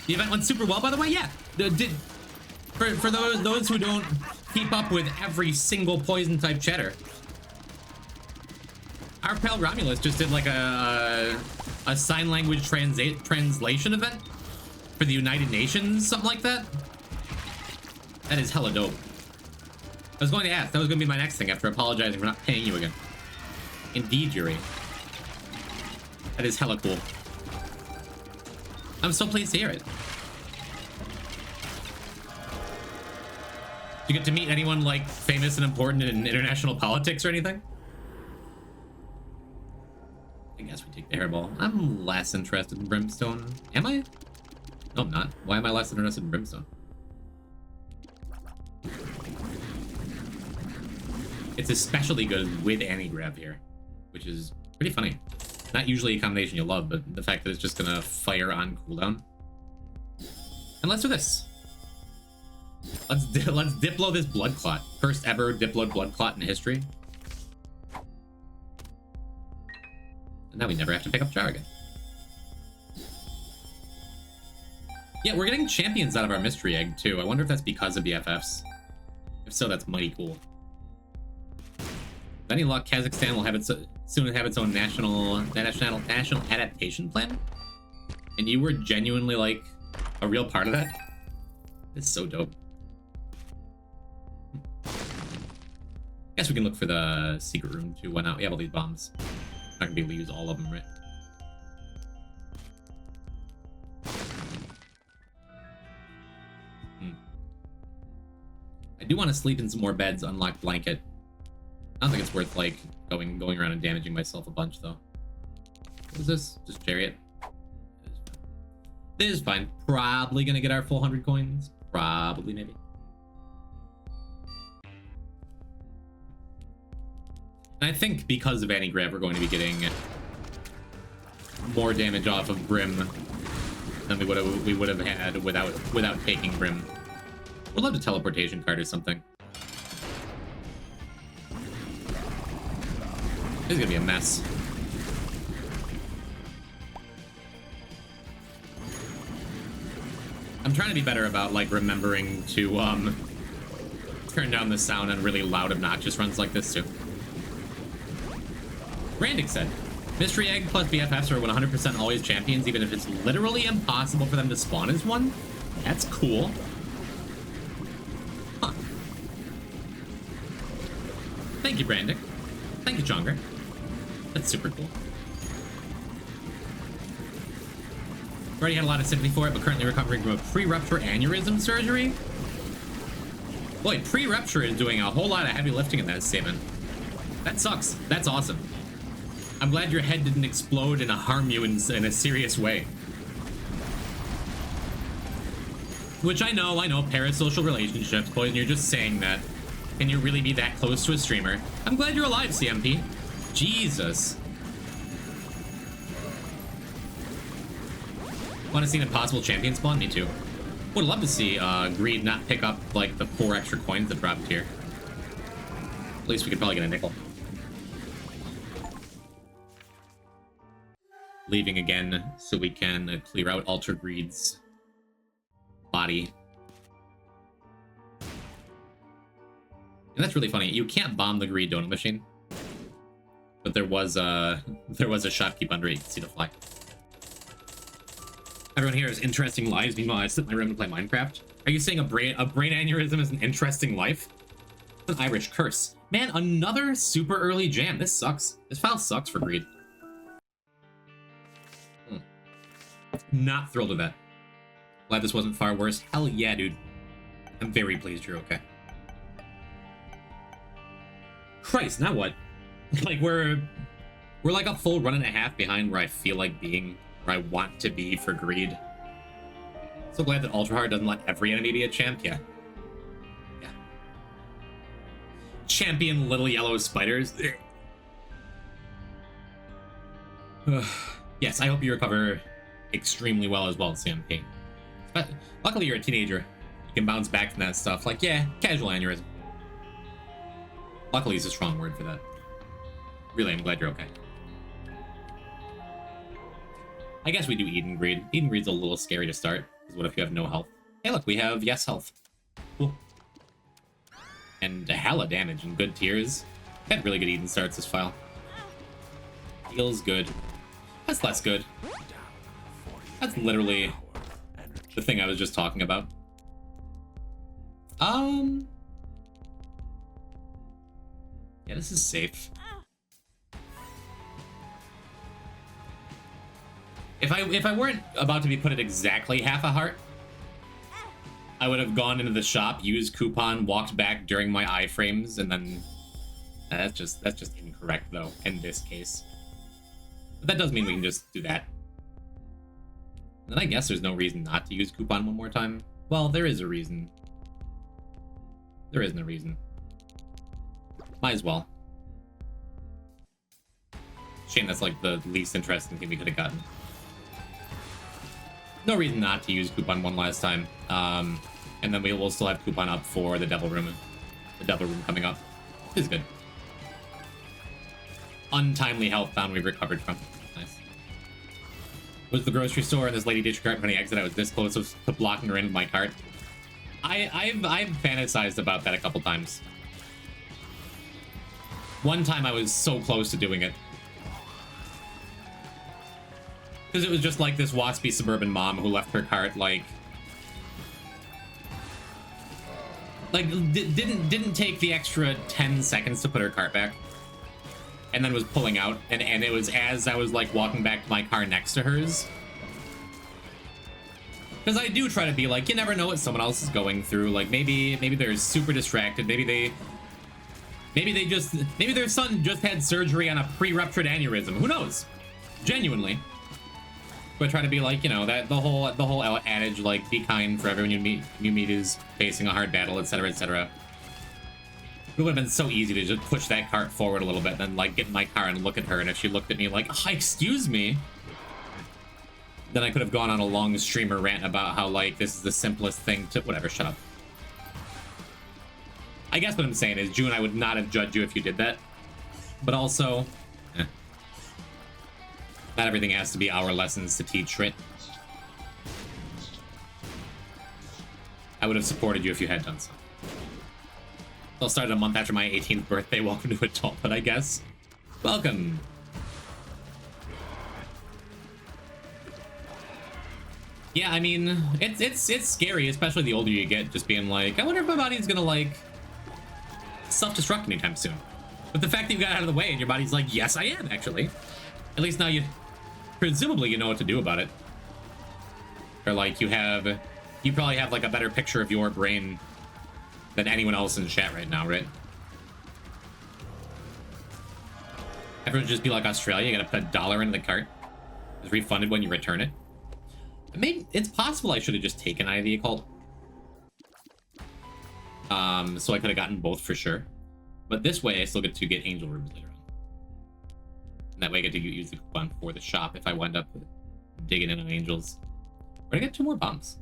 The event went super well, by the way. Yeah, for those who don't keep up with every single poison type chatter, our pal Romulus just did like a sign language translation event for the United Nations, something like that. That is hella dope. I was going to ask, that was going to be my next thing after apologizing for not paying you again. Indeed, Yuri. That is hella cool. I'm so pleased to hear it. Do you get to meet anyone like famous and important in international politics or anything? I guess we take the hairball. I'm less interested in brimstone. Am I? No, I'm not. Why am I less interested in brimstone? It's especially good with anti-grab here, which is pretty funny. Not usually a combination you love, but the fact that it's just gonna fire on cooldown. And let's do this. Let's Diplo this blood clot. First ever Diplo blood clot in history. And now we never have to pick up Jar again. Yeah, we're getting champions out of our mystery egg too. I wonder if that's because of BFFs. If so, that's mighty cool. With any luck, Kazakhstan will have soon have its own national adaptation plan. And you were genuinely like a real part of that. It's so dope. Guess we can look for the secret room too. Why not? We have all these bombs. Not gonna be able to use all of them, right? do want to sleep in some more beds, unlock blanket. I don't think it's worth, like, going around and damaging myself a bunch, though. What is this? Just chariot? This is fine. Probably gonna get our full 100 coins. Probably, maybe. And I think because of anti-grav, we're going to be getting more damage off of Brim than we would have had without taking Brim. We'll have a teleportation card or something. This is gonna be a mess. I'm trying to be better about, like, remembering to turn down the sound on really loud, obnoxious runs like this too. Randic said, Mystery Egg plus BFFs are 100% always champions, even if it's literally impossible for them to spawn as one? That's cool. Huh. Thank you, Brandic. Thank you, Jonger. That's super cool. Already had a lot of sympathy for it, but currently recovering from a pre-rupture aneurysm surgery? Boy, pre-rupture is doing a whole lot of heavy lifting in that statement. That sucks. That's awesome. I'm glad your head didn't explode and harm you in a serious way. Which I know, parasocial relationships, Poison, you're just saying that. Can you really be that close to a streamer? I'm glad you're alive, CMP. Jesus. Want to see an impossible champion spawn? Me too. Would love to see Greed not pick up, like, the 4 extra coins that dropped here. At least we could probably get a nickel. Leaving again so we can clear out Ultra Greed's body. And that's really funny. You can't bomb the Greed donut machine. But there was a shopkeep under it. You can see the flag. Everyone here has interesting lives. Meanwhile, I sit in my room to play Minecraft. Are you saying a brain aneurysm is an interesting life? It's an Irish curse. Man, another super early jam. This sucks. This file sucks for Greed. Not thrilled with that. Glad this wasn't far worse. Hell yeah, dude. I'm very pleased you're okay. Christ, now what? Like, we're like a full run and a half behind where I feel like being, where I want to be for Greed. So glad that Ultra Hard doesn't let every enemy be a champ. Yeah. Yeah. Champion little yellow spiders. Yes, I hope you recover extremely well as well, CMP. But luckily you're a teenager. You can bounce back from that stuff. Like, yeah, casual aneurysm. Luckily is a strong word for that. Really, I'm glad you're okay. I guess we do Eden Greed. Eden Greed's a little scary to start, because what if you have no health? Hey look, we have yes health. Cool. And a hella damage and good tiers. Had really good Eden starts this file. Feels good. That's less good. That's literally the thing I was just talking about. Yeah, this is safe. If I weren't about to be put at exactly half a heart, I would have gone into the shop, used coupon, walked back during my iframes, and then that's just incorrect though in this case. But that does mean we can just do that. And then I guess there's no reason not to use coupon one more time. Well, there is a reason. There isn't a reason. Might as well. Shame that's like the least interesting thing we could have gotten. No reason not to use coupon one last time. And then we will still have coupon up for the Devil Room. The Devil Room coming up. It's good. Untimely health found we've recovered from. Nice. Was the grocery store and this lady ditched her cart when I exit. I was this close to blocking her in with my cart. I've fantasized about that a couple times. One time I was so close to doing it. Because it was just like this waspy suburban mom who left her cart like didn't take the extra 10 seconds to put her cart back, and then was pulling out, and it was as I was like walking back to my car next to hers. Because I do try to be like, you never know what someone else is going through. Like maybe they're super distracted. Maybe their son just had surgery on a pre-ruptured aneurysm. Who knows? Genuinely. But I try to be like, you know, that the whole adage, like, be kind, for everyone you meet is facing a hard battle, etc., etc. It would have been so easy to just push that cart forward a little bit, then like get in my car and look at her, and if she looked at me like, oh, excuse me, then I could have gone on a long streamer rant about how, like, this is the simplest thing to... Whatever, shut up. I guess what I'm saying is, June, I would not have judged you if you did that. But also... Not everything has to be our lessons to teach, right? I would have supported you if you had done so. I'll start a month after my 18th birthday. Welcome to adulthood, I guess. Welcome. Yeah, I mean, it's scary, especially the older you get, just being like, I wonder if my body's gonna, like, self-destruct anytime soon. But the fact that you got out of the way and your body's like, yes, I am, actually. At least now you... Presumably you know what to do about it. Or, like, you probably have, like, a better picture of your brain than anyone else in chat right now, right? Everyone just be like Australia, you gotta put $1 into the cart. It's refunded when you return it. Maybe it's possible I should have just taken Eye of the Occult. So I could have gotten both for sure. But this way I still get to get angel rooms later on. And that way I get to use the coupon for the shop if I wind up digging in on angels. Where did I get 2 more bombs?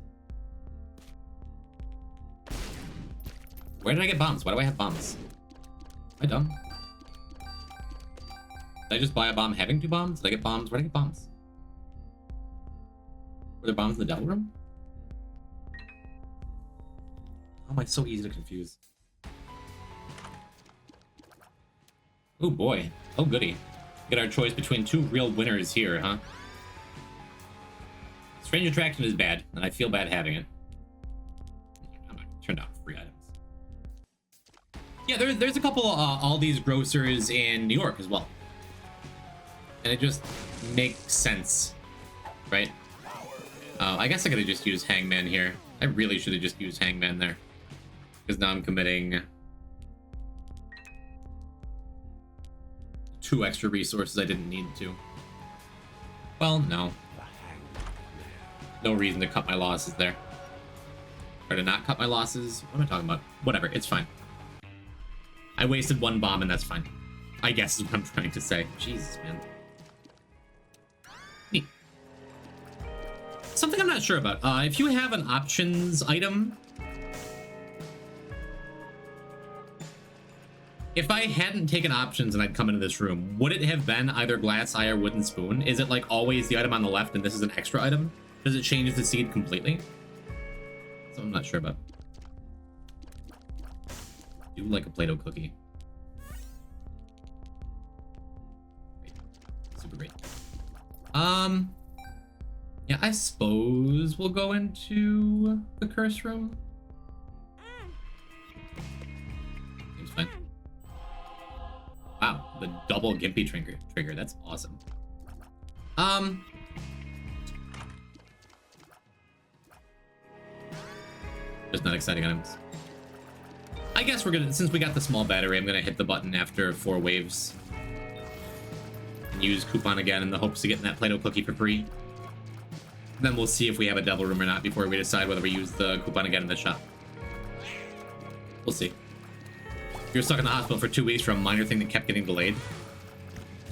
Where did I get bombs? Why do I have bombs? Am I dumb? Did I just buy a bomb having 2 bombs? Did I get bombs? Where did I get bombs? Were there bombs in the devil room? How am I so easy to confuse? Oh boy. Oh goody. Get our choice between 2 real winners here, huh? Strange Attraction is bad, and I feel bad having it. I'm not turned down free items. Yeah, there's a couple Aldi's grocers in New York as well. And it just makes sense, right? I guess I could have just used Hangman here. I really should have just used Hangman there. Because now I'm committing 2 extra resources I didn't need to. Well, no. No reason to cut my losses there. Or to not cut my losses. What am I talking about? Whatever, it's fine. I wasted 1 bomb and that's fine. I guess is what I'm trying to say. Jesus, man. Neat. Something I'm not sure about. If you have an options item... If I hadn't taken options and I'd come into this room, would it have been either glass eye or wooden spoon? Is it like always the item on the left and this is an extra item? Does it change the seed completely? So I'm not sure about. I do like a Play-Doh cookie. Great. Super great. Yeah, I suppose we'll go into the curse room. Seems fine. Wow, the double Gimpy trigger. That's awesome. Just not exciting items. I guess we're gonna, since we got the small battery, I'm gonna hit the button after 4 waves. And use coupon again in the hopes of getting that Play-Doh cookie for free. Then we'll see if we have a devil room or not before we decide whether we use the coupon again in the shop. We'll see. You're stuck in the hospital for 2 weeks for a minor thing that kept getting delayed.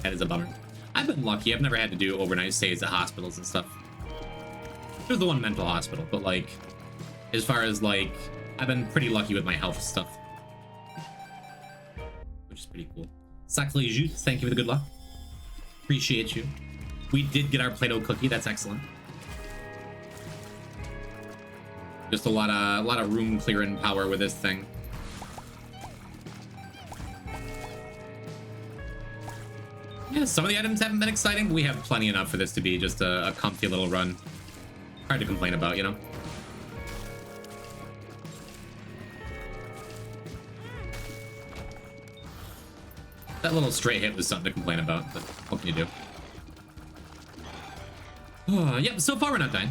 That is a bummer. I've been lucky. I've never had to do overnight stays at hospitals and stuff. There's the one mental hospital, but like, as far as like, I've been pretty lucky with my health stuff. Which is pretty cool. Sacre Jus, thank you for the good luck. Appreciate you. We did get our Play-Doh cookie. That's excellent. Just a lot of room clearing power with this thing. Yeah, some of the items haven't been exciting, but we have plenty enough for this to be just a comfy little run. Hard to complain about, you know? That little straight hit was something to complain about, but what can you do? Yep, so far we're not dying.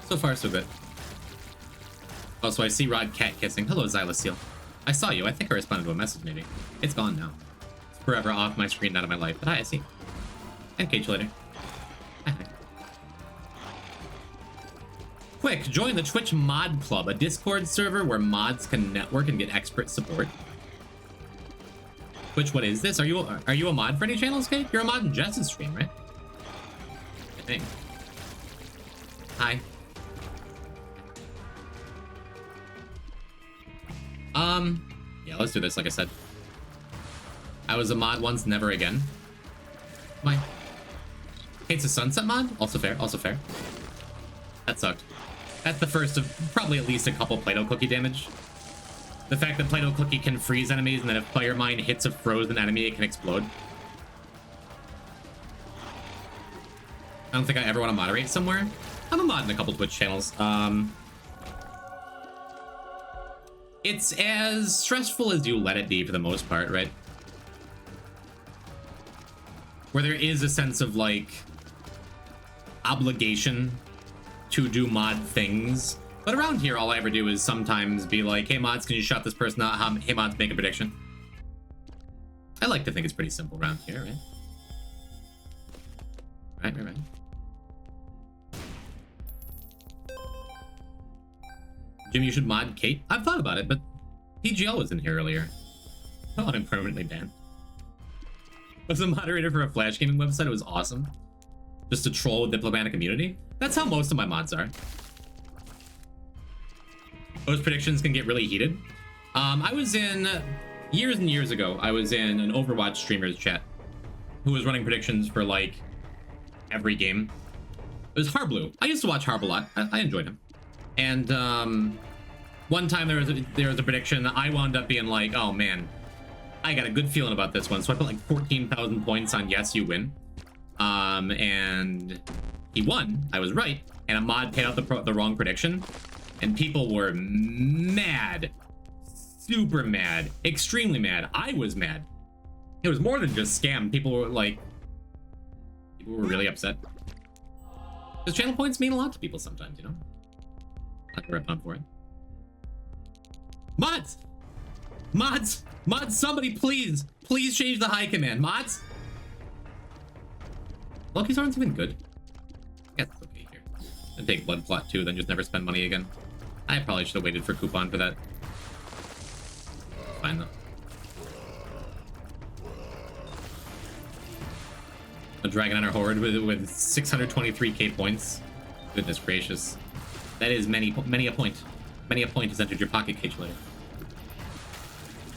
So far, so good. Also, I see Rod cat kissing. Hello, Xyla Seal. I saw you. I think I responded to a message, maybe. It's gone now. It's forever off my screen, out of my life. But hi, I see. And catch you later. Hi. Quick, join the Twitch Mod Club, a Discord server where mods can network and get expert support. Twitch, what is this? Are you a mod for any channels, Kate? You're a mod in Jess's stream, right? I think. Hi. Yeah, let's do this, like I said. I was a mod once, never again. Why? Hates a sunset mod? Also fair, also fair. That sucked. That's the first of probably at least a couple Play-Doh cookie damage. The fact that Play-Doh cookie can freeze enemies, and that if Player Mine hits a frozen enemy, it can explode. I don't think I ever want to moderate somewhere. I'm a mod in a couple Twitch channels. It's as stressful as you let it be for the most part, right? Where there is a sense of, like, obligation to do mod things. But around here, all I ever do is sometimes be like, hey, mods, can you shut this person out? Hey, mods, make a prediction. I like to think it's pretty simple around here, right? Right. Jim, you should mod Kate. I've thought about it, but PGL was in here earlier. I want him permanently banned. Was a moderator for a Flash gaming website. It was awesome. Just to troll diplomatic community. That's how most of my mods are. Those predictions can get really heated. I was in, years and years ago, I was in an Overwatch streamer's chat who was running predictions for, like, every game. It was Harblue. I used to watch Harb a lot. I enjoyed him. And one time there was a prediction. I wound up being like, oh man, I got a good feeling about this one. So I put like 14,000 points on yes, you win. And he won. I was right. And a mod paid out the wrong prediction. And people were mad. Super mad. Extremely mad. I was mad. It was more than just scam. People were really upset. Because channel points mean a lot to people sometimes, you know? I can rip on for it. Mods! Mods! Mods, somebody please! Please change the high command. Mods? Lucky's aren't even good. I guess it's okay here. I'd take Blood Plot too, then just never spend money again. I probably should have waited for coupon for that. Fine though. A Dragon Hunter Horde with 623k points. Goodness gracious. That is many a point. Many a point has entered your pocket, Cage later.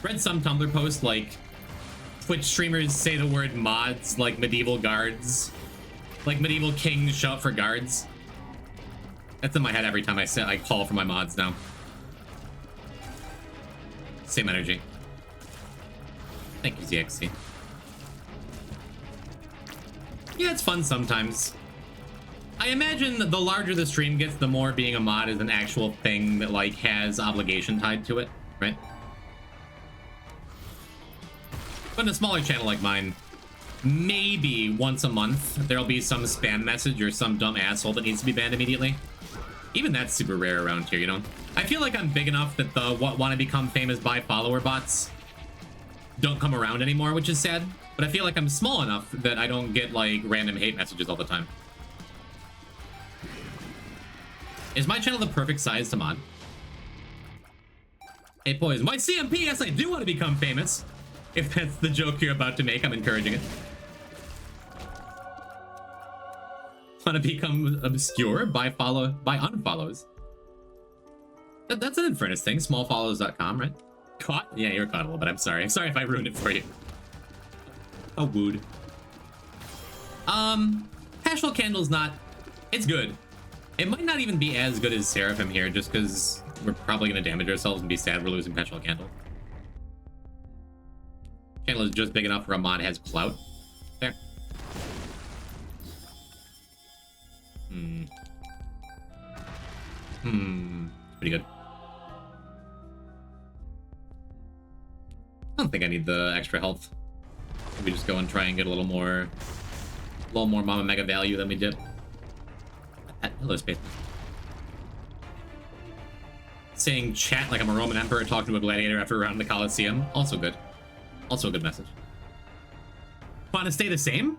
Read some Tumblr posts like Twitch streamers say the word mods like medieval guards. Like medieval kings shout for guards. That's in my head every time I call for my mods now. Same energy. Thank you, ZXC. Yeah, it's fun sometimes. I imagine the larger the stream gets, the more being a mod is an actual thing that, like, has obligation tied to it, right? But in a smaller channel like mine, maybe once a month, there'll be some spam message or some dumb asshole that needs to be banned immediately. Even that's super rare around here, you know? I feel like I'm big enough that the want to become famous by follower bots don't come around anymore, which is sad. But I feel like I'm small enough that I don't get, like, random hate messages all the time. Is my channel the perfect size to mod? Hey, boys, my CMP, yes, I do want to become famous. If that's the joke you're about to make, I'm encouraging it. Want to become obscure by unfollows. That's an Infernus thing, smallfollows.com, right? Caught? Yeah, you're caught a little bit. I'm sorry. I'm sorry if I ruined it for you. Oh, wooed. Pastel Candle's not... It's good. It might not even be as good as Seraphim here, just because we're probably going to damage ourselves and be sad we're losing Pastel Candle. Candle is just big enough where a mod has clout. There. Pretty good. I don't think I need the extra health. Maybe just go and try and get a little more Mama Mega value than we did. Hello, Space. Saying chat like I'm a Roman emperor talking to a gladiator after a round in the Colosseum. Also good. Also a good message. Want to stay the same?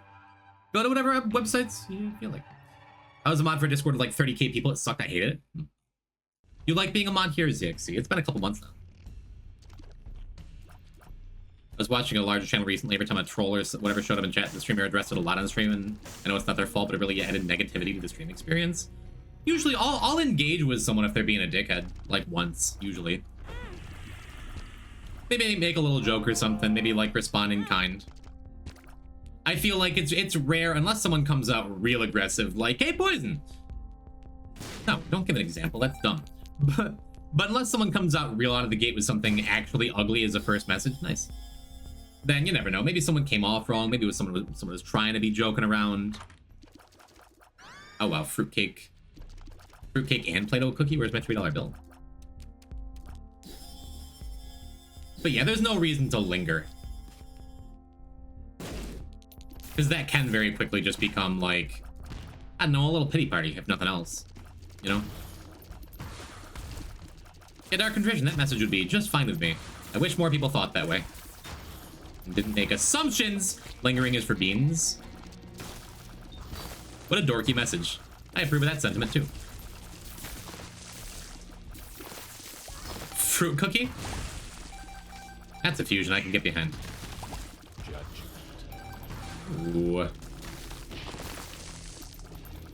Go to whatever websites you feel like. I was a mod for Discord with like 30k people. It sucked. I hated it. You like being a mod here, ZXC? It's been a couple months now. I was watching a larger channel recently. Every time a troll or whatever showed up in chat, the streamer addressed it a lot on the stream, and I know it's not their fault, but it really added negativity to the stream experience. Usually, I'll engage with someone if they're being a dickhead, like once, usually. Maybe make a little joke or something, maybe like respond in kind. I feel like it's rare, unless someone comes out real aggressive, like, hey, poison! No, don't give an example, that's dumb. But unless someone comes out real out of the gate with something actually ugly as a first message, nice. Then you never know, maybe someone came off wrong, maybe it was someone was trying to be joking around. Oh wow, fruitcake. Fruitcake and Play-Doh cookie, where's my $3 bill? But yeah, there's no reason to linger. Because that can very quickly just become like, I don't know, a little pity party, if nothing else. You know? Yeah, Dark Contrition, that message would be just fine with me. I wish more people thought that way. And didn't make assumptions! Lingering is for beans. What a dorky message. I approve of that sentiment too. Fruit cookie? That's a fusion I can get behind. Ooh.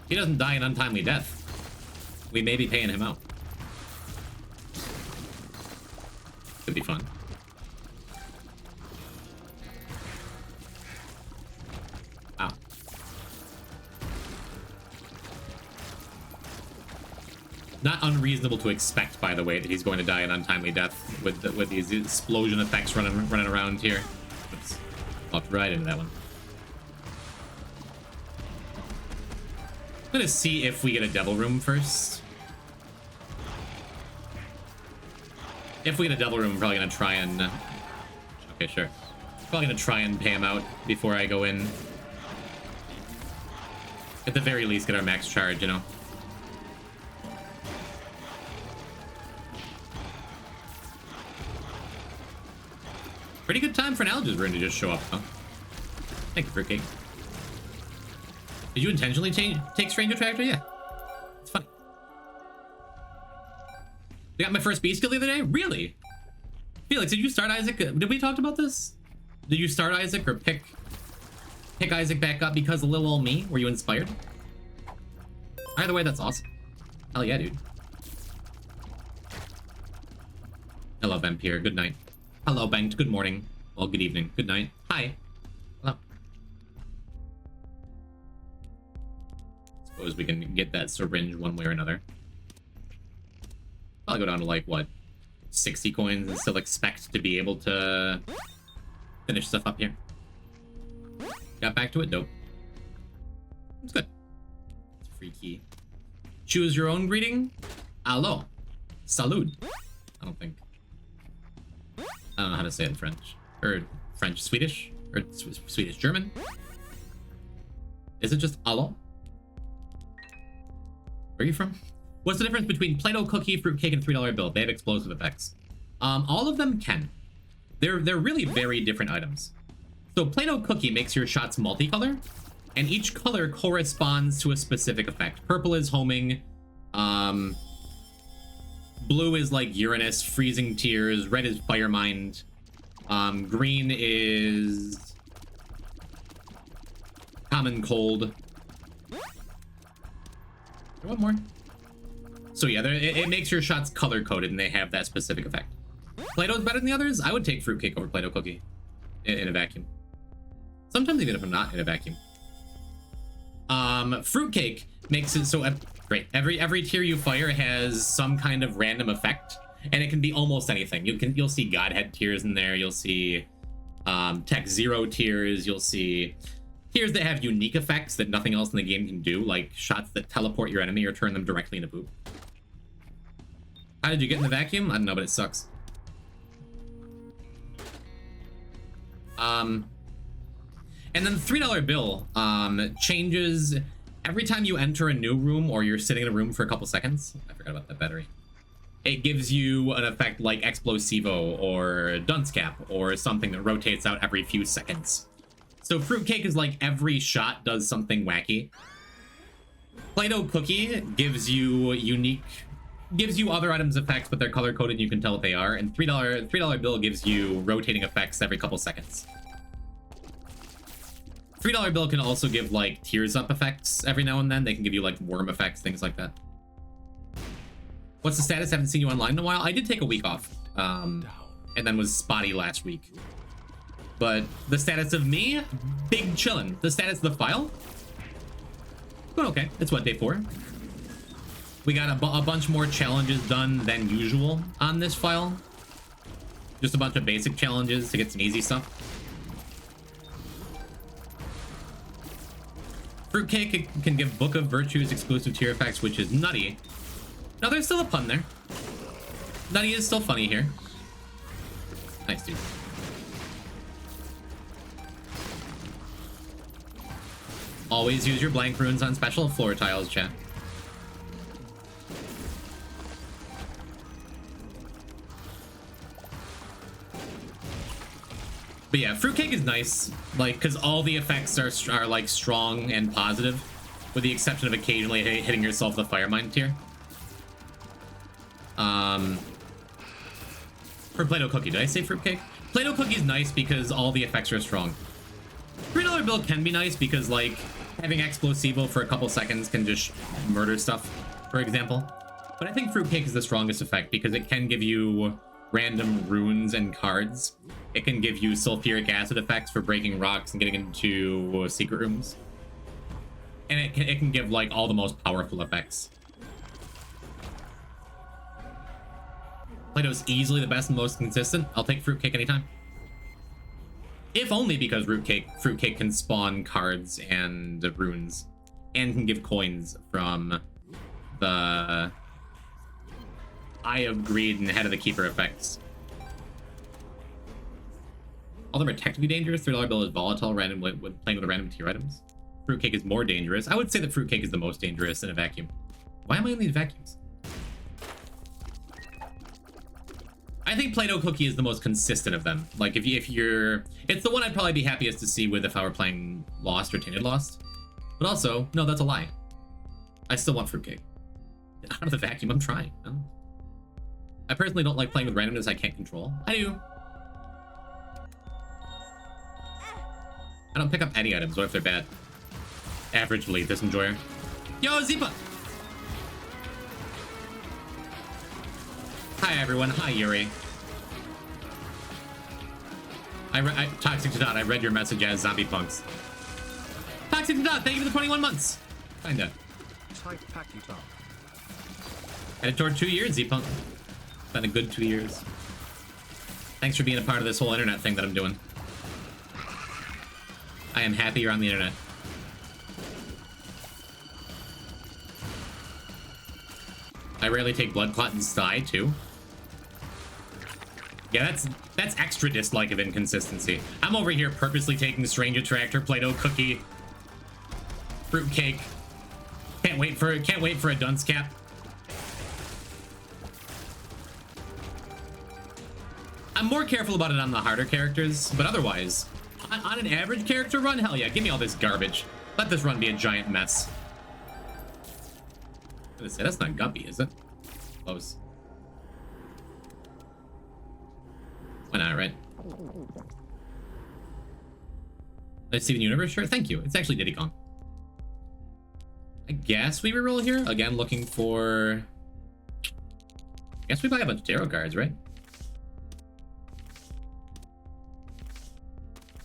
He doesn't die an untimely death. We may be paying him out. Could be fun. Ow. Not unreasonable to expect, by the way, that he's going to die an untimely death with these explosion effects running around here. Oops. Walked right into that one. I'm gonna see if we get a devil room first. If we get a devil room, I'm probably gonna try and... okay, sure. Probably gonna try and pay him out before I go in. At the very least, get our max charge, you know? Pretty good time for an Alga's Rune to just show up, huh? Thank you, Fruitcake. Did you intentionally take Stranger Tractor? Yeah. It's funny. I got my first beast kill the other day? Really? Felix, did you start Isaac? Did we talk about this? Did you start Isaac or pick Isaac back up because of little old me? Were you inspired? Either way, that's awesome. Hell yeah, dude. Hello, Vampire. Good night. Hello, Banked. Good morning. Well, good evening. Good night. Hi. Hello. Suppose we can get that syringe one way or another. I'll go down to like, what, 60 coins and still expect to be able to finish stuff up here. Got back to it? Dope. It's good. It's a free key. Choose your own greeting? Allo. Salud. I don't think. I don't know how to say it in French. Or French, Swedish? Or Swedish, German? Is it just allo? Where are you from? What's the difference between Play-Doh cookie, fruitcake, and $3 bill? They have explosive effects. All of them can. They're really very different items. So Play-Doh cookie makes your shots multicolor, and each color corresponds to a specific effect. Purple is homing. Blue is like Uranus, freezing tears. Red is fire mind. Green is common cold. One more. So yeah, it makes your shots color coded, and they have that specific effect. Play-Doh's better than the others. I would take fruitcake over Play-Doh cookie in a vacuum. Sometimes even if I'm not in a vacuum. Fruitcake makes it so great. Every tier you fire has some kind of random effect, and it can be almost anything. You'll see Godhead tiers in there. You'll see Tech Zero tiers. You'll see tiers that have unique effects that nothing else in the game can do, like shots that teleport your enemy or turn them directly into poop. How did you get in the vacuum? I don't know, but it sucks. And then the $3 bill changes every time you enter a new room or you're sitting in a room for a couple seconds. I forgot about that battery. it gives you an effect like Explosivo or Dunce Cap or something that rotates out every few seconds. So Fruitcake is like every shot does something wacky. Play-Doh Cookie gives you other items effects, but they're color-coded and you can tell what they are. And $3 bill gives you rotating effects every couple seconds. $3 bill can also give like tears up effects every now and then. They can give you like worm effects, things like that. What's the status? Haven't seen you online in a while. I did take a week off, and then was spotty last week. But the status of me, big chillin'. The status of the file, going okay. It's what, day 4? We got a bunch more challenges done than usual on this file. Just a bunch of basic challenges to get some easy stuff. Fruitcake can give Book of Virtues exclusive tier effects, which is nutty. No, there's still a pun there. Nutty is still funny here. Nice, dude. Always use your blank runes on special floor tiles, chat. But yeah, Fruitcake is nice, like, because all the effects are like strong and positive, with the exception of occasionally hitting yourself with a Fire Mine tier. For Play-Doh Cookie, did I say Fruitcake? Play-Doh Cookie is nice because all the effects are strong. $3 bill can be nice because, like, having Explosivo for a couple seconds can just murder stuff, for example. But I think Fruitcake is the strongest effect because it can give you random runes and cards. It can give you sulfuric acid effects for breaking rocks and getting into secret rooms. And it can give, like, all the most powerful effects. Play-Doh's easily the best and most consistent. I'll take Fruitcake anytime. If only because Fruitcake can spawn cards and runes, and can give coins from the Eye of Greed and Head of the Keeper effects. All of them are technically dangerous. $3 bill is volatile random when playing with random tier items. Fruitcake is more dangerous. I would say that Fruitcake is the most dangerous in a vacuum. Why am I in these vacuums? I think Play-Doh Cookie is the most consistent of them. Like, if you're... It's the one I'd probably be happiest to see with if I were playing Lost or Tainted Lost. But also, no, that's a lie. I still want Fruitcake. Out of the vacuum, I'm trying. No. I personally don't like playing with randomness I can't control. I do. I don't pick up any items, what if they're bad? Average Lilith enjoyer. Yo, Zipa! Hi, everyone. Hi, Yuri. Toxic to Dot, I read your message as Zombie Punks. Toxic to Dot, thank you for the 21 months. Kinda. Tight pack you up. Headed toward 2 years, Z-Punk. Been a good 2 years. Thanks for being a part of this whole internet thing that I'm doing. I am happy you're on the internet. I rarely take Blood Clot and Sty, too. Yeah, that's extra dislike of inconsistency. I'm over here purposely taking Strange Attractor, Play-Doh Cookie, Fruitcake. Can't wait for a Dunce Cap. I'm more careful about it on the harder characters, but otherwise, on an average character run, hell yeah, give me all this garbage. Let this run be a giant mess. I was gonna say, that's not Guppy, is it? Close. Why not, right? Let's see the universe shirt. Thank you. It's actually Diddy Kong. I guess we reroll here. Again, looking for... I guess we buy a bunch of tarot cards, right?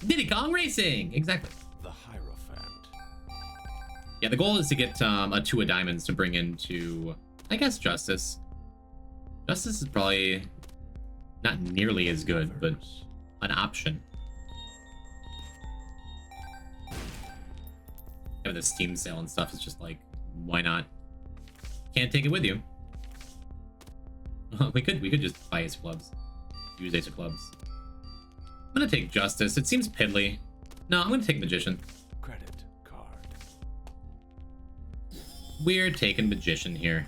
Diddy Kong Racing! Exactly. The Hierophant. Yeah, the goal is to get a 2 of diamonds to bring into, I guess, Justice. Justice is probably not nearly as good, but an option. Yeah, the Steam sale and stuff is just like, why not? Can't take it with you. we could just buy Ace of Clubs. Use Ace of Clubs. I'm gonna take Justice. It seems piddly. No, I'm gonna take Magician. Credit card. We're taking Magician here.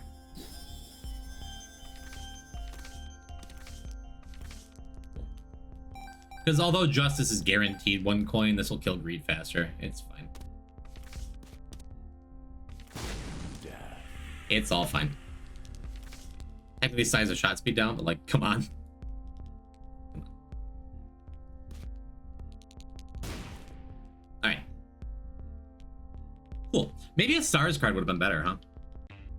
Because although justice is guaranteed 1 coin, this will kill greed faster. It's fine. It's all fine. Technically size of shot speed down, but like, come on. Alright. Cool. Maybe a stars card would have been better, huh?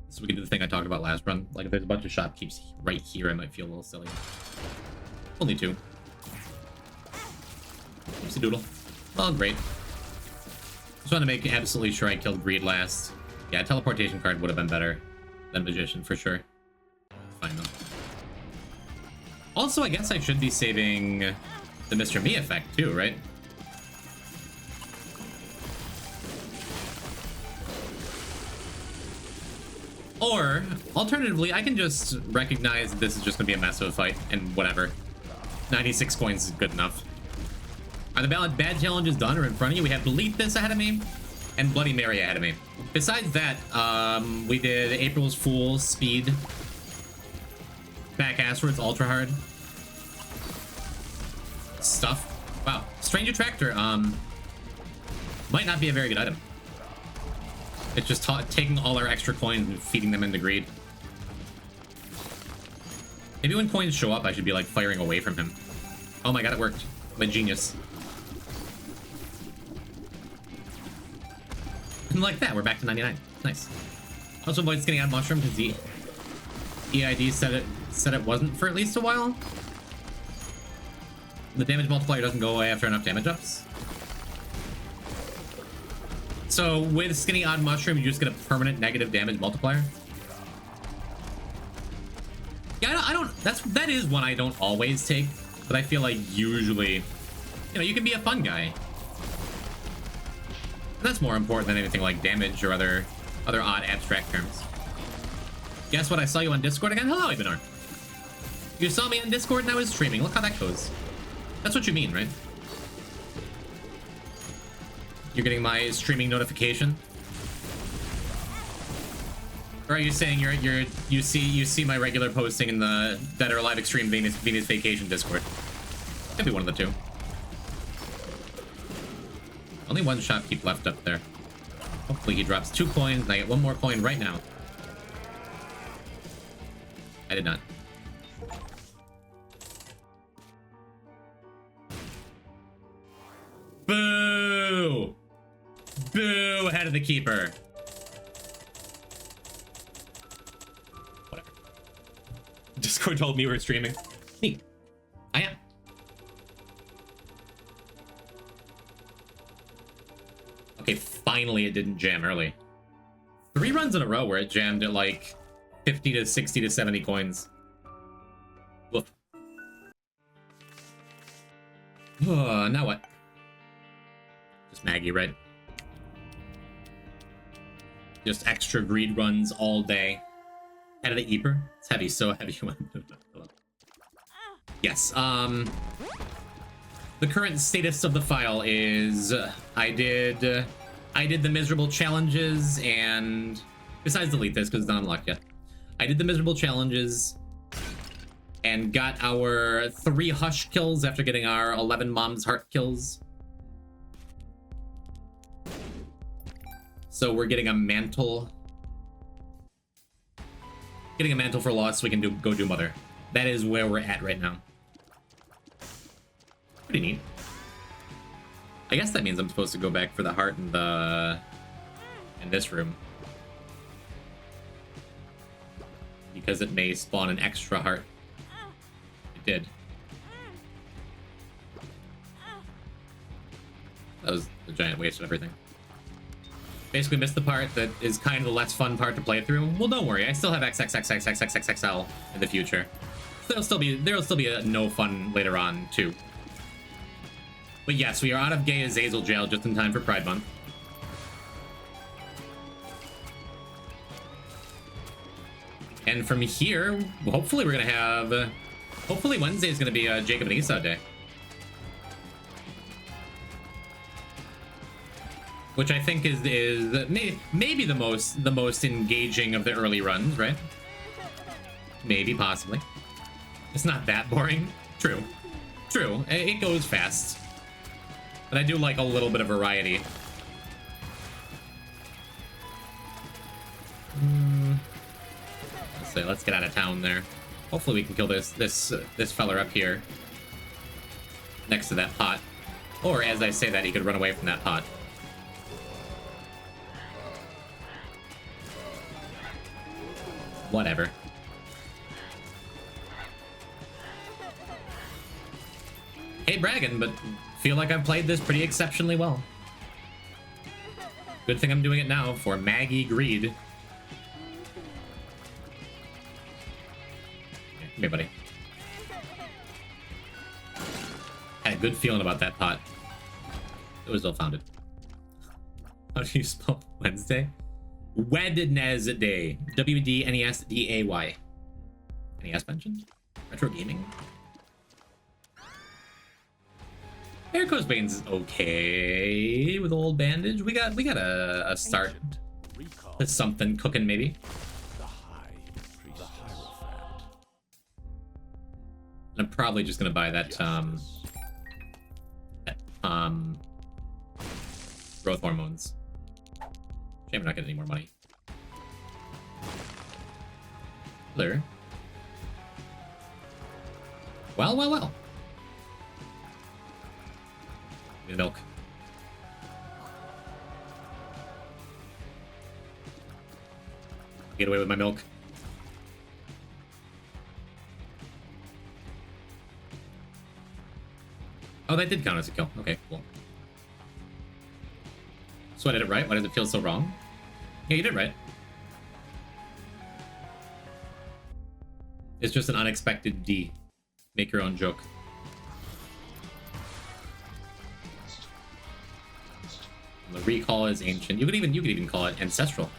So we can do the thing I talked about last run. Like if there's a bunch of shopkeepers right here, I might feel a little silly. Only 2. Oopsie doodle. Oh, great. Just want to make absolutely sure I killed greed last. Yeah, teleportation card would have been better than magician for sure. Fine though. Also, I guess I should be saving the Mr. Me effect too, right? Or, alternatively, I can just recognize that this is just going to be a mess of a fight, and whatever. 96 coins is good enough. Are the bad challenges done or in front of you? We have Deathless ahead of me, and Bloody Mary ahead of me. Besides that, we did April's Fool, Speed, Back Asswards, Ultra Hard. Stuff. Wow. Strange Attractor, might not be a very good item. It's just taking all our extra coins and feeding them into greed. Maybe when coins show up, I should be like firing away from him. Oh my god, it worked. I'm a genius. And like that, we're back to 99. Nice. Also avoids getting out of mushroom because the EID said it wasn't for at least a while. The damage multiplier doesn't go away after enough damage ups. So with Skinny Odd Mushroom, you just get a permanent negative damage multiplier. Yeah, I don't. That is one I don't always take, but I feel like usually, you know, you can be a fun guy. And that's more important than anything like damage or other odd abstract terms. Guess what? I saw you on Discord again. Hello, Ivanor. You saw me on Discord and I was streaming. Look how that goes. That's what you mean, right? You're getting my streaming notification? Or are you saying you see my regular posting in the Dead or Alive Extreme Venus Vacation Discord? Could be one of the two. Only one shopkeep left up there. Hopefully he drops 2 coins and I get 1 more coin right now. I did not. Boo! Boo! Ahead of the keeper. Whatever. Discord told me we were streaming. Neat. I am. Okay, finally it didn't jam early. 3 runs in a row where it jammed at like 50 to 60 to 70 coins. Woof. Now what? Just Maggie, right? Just extra greed runs all day. Head of the Eeper. It's heavy, so heavy. Yes, the current status of the file is I did the miserable challenges, and besides delete this because it's not unlocked yet. I did the miserable challenges and got our 3 hush kills after getting our 11 mom's heart kills. So we're getting a mantle. Getting a mantle for loss so we can go do mother. That is where we're at right now. Pretty neat. I guess that means I'm supposed to go back for the heart in this room. Because it may spawn an extra heart. It did. That was a giant waste of everything. Basically missed the part that is kind of the less fun part to play through. Well, don't worry, I still have XXXXXXXL in the future. There'll still be a no fun later on too. But yes, we are out of Gay Azazel jail just in time for Pride Month. And from here, hopefully we're gonna have. Hopefully Wednesday is gonna be a Jacob and Esau day. Which I think is maybe the most engaging of the early runs, right? Maybe, possibly. It's not that boring. True. True, it goes fast. But I do like a little bit of variety. Let's get out of town there. Hopefully we can kill this feller up here. Next to that pot. Or as I say that, he could run away from that pot. Whatever. Hey, bragging, but feel like I've played this pretty exceptionally well. Good thing I'm doing it now for Maggy Greed. Come here, buddy. Had a good feeling about that pot. It was well founded. How do you spell Wednesday? Wednesday. WDNESDAY. NES mentioned? Retro gaming? Varicose veins is okay with old bandage. We got a start to something cooking maybe. I'm probably just gonna buy that growth hormones. Shame I'm not getting any more money. There. Well. Give me the milk. Get away with my milk. Oh, that did count as a kill. Okay, cool. So I did it right? Why does it feel so wrong? Yeah, you did right. It's just an unexpected D. Make your own joke. The recall is ancient. You could even call it ancestral.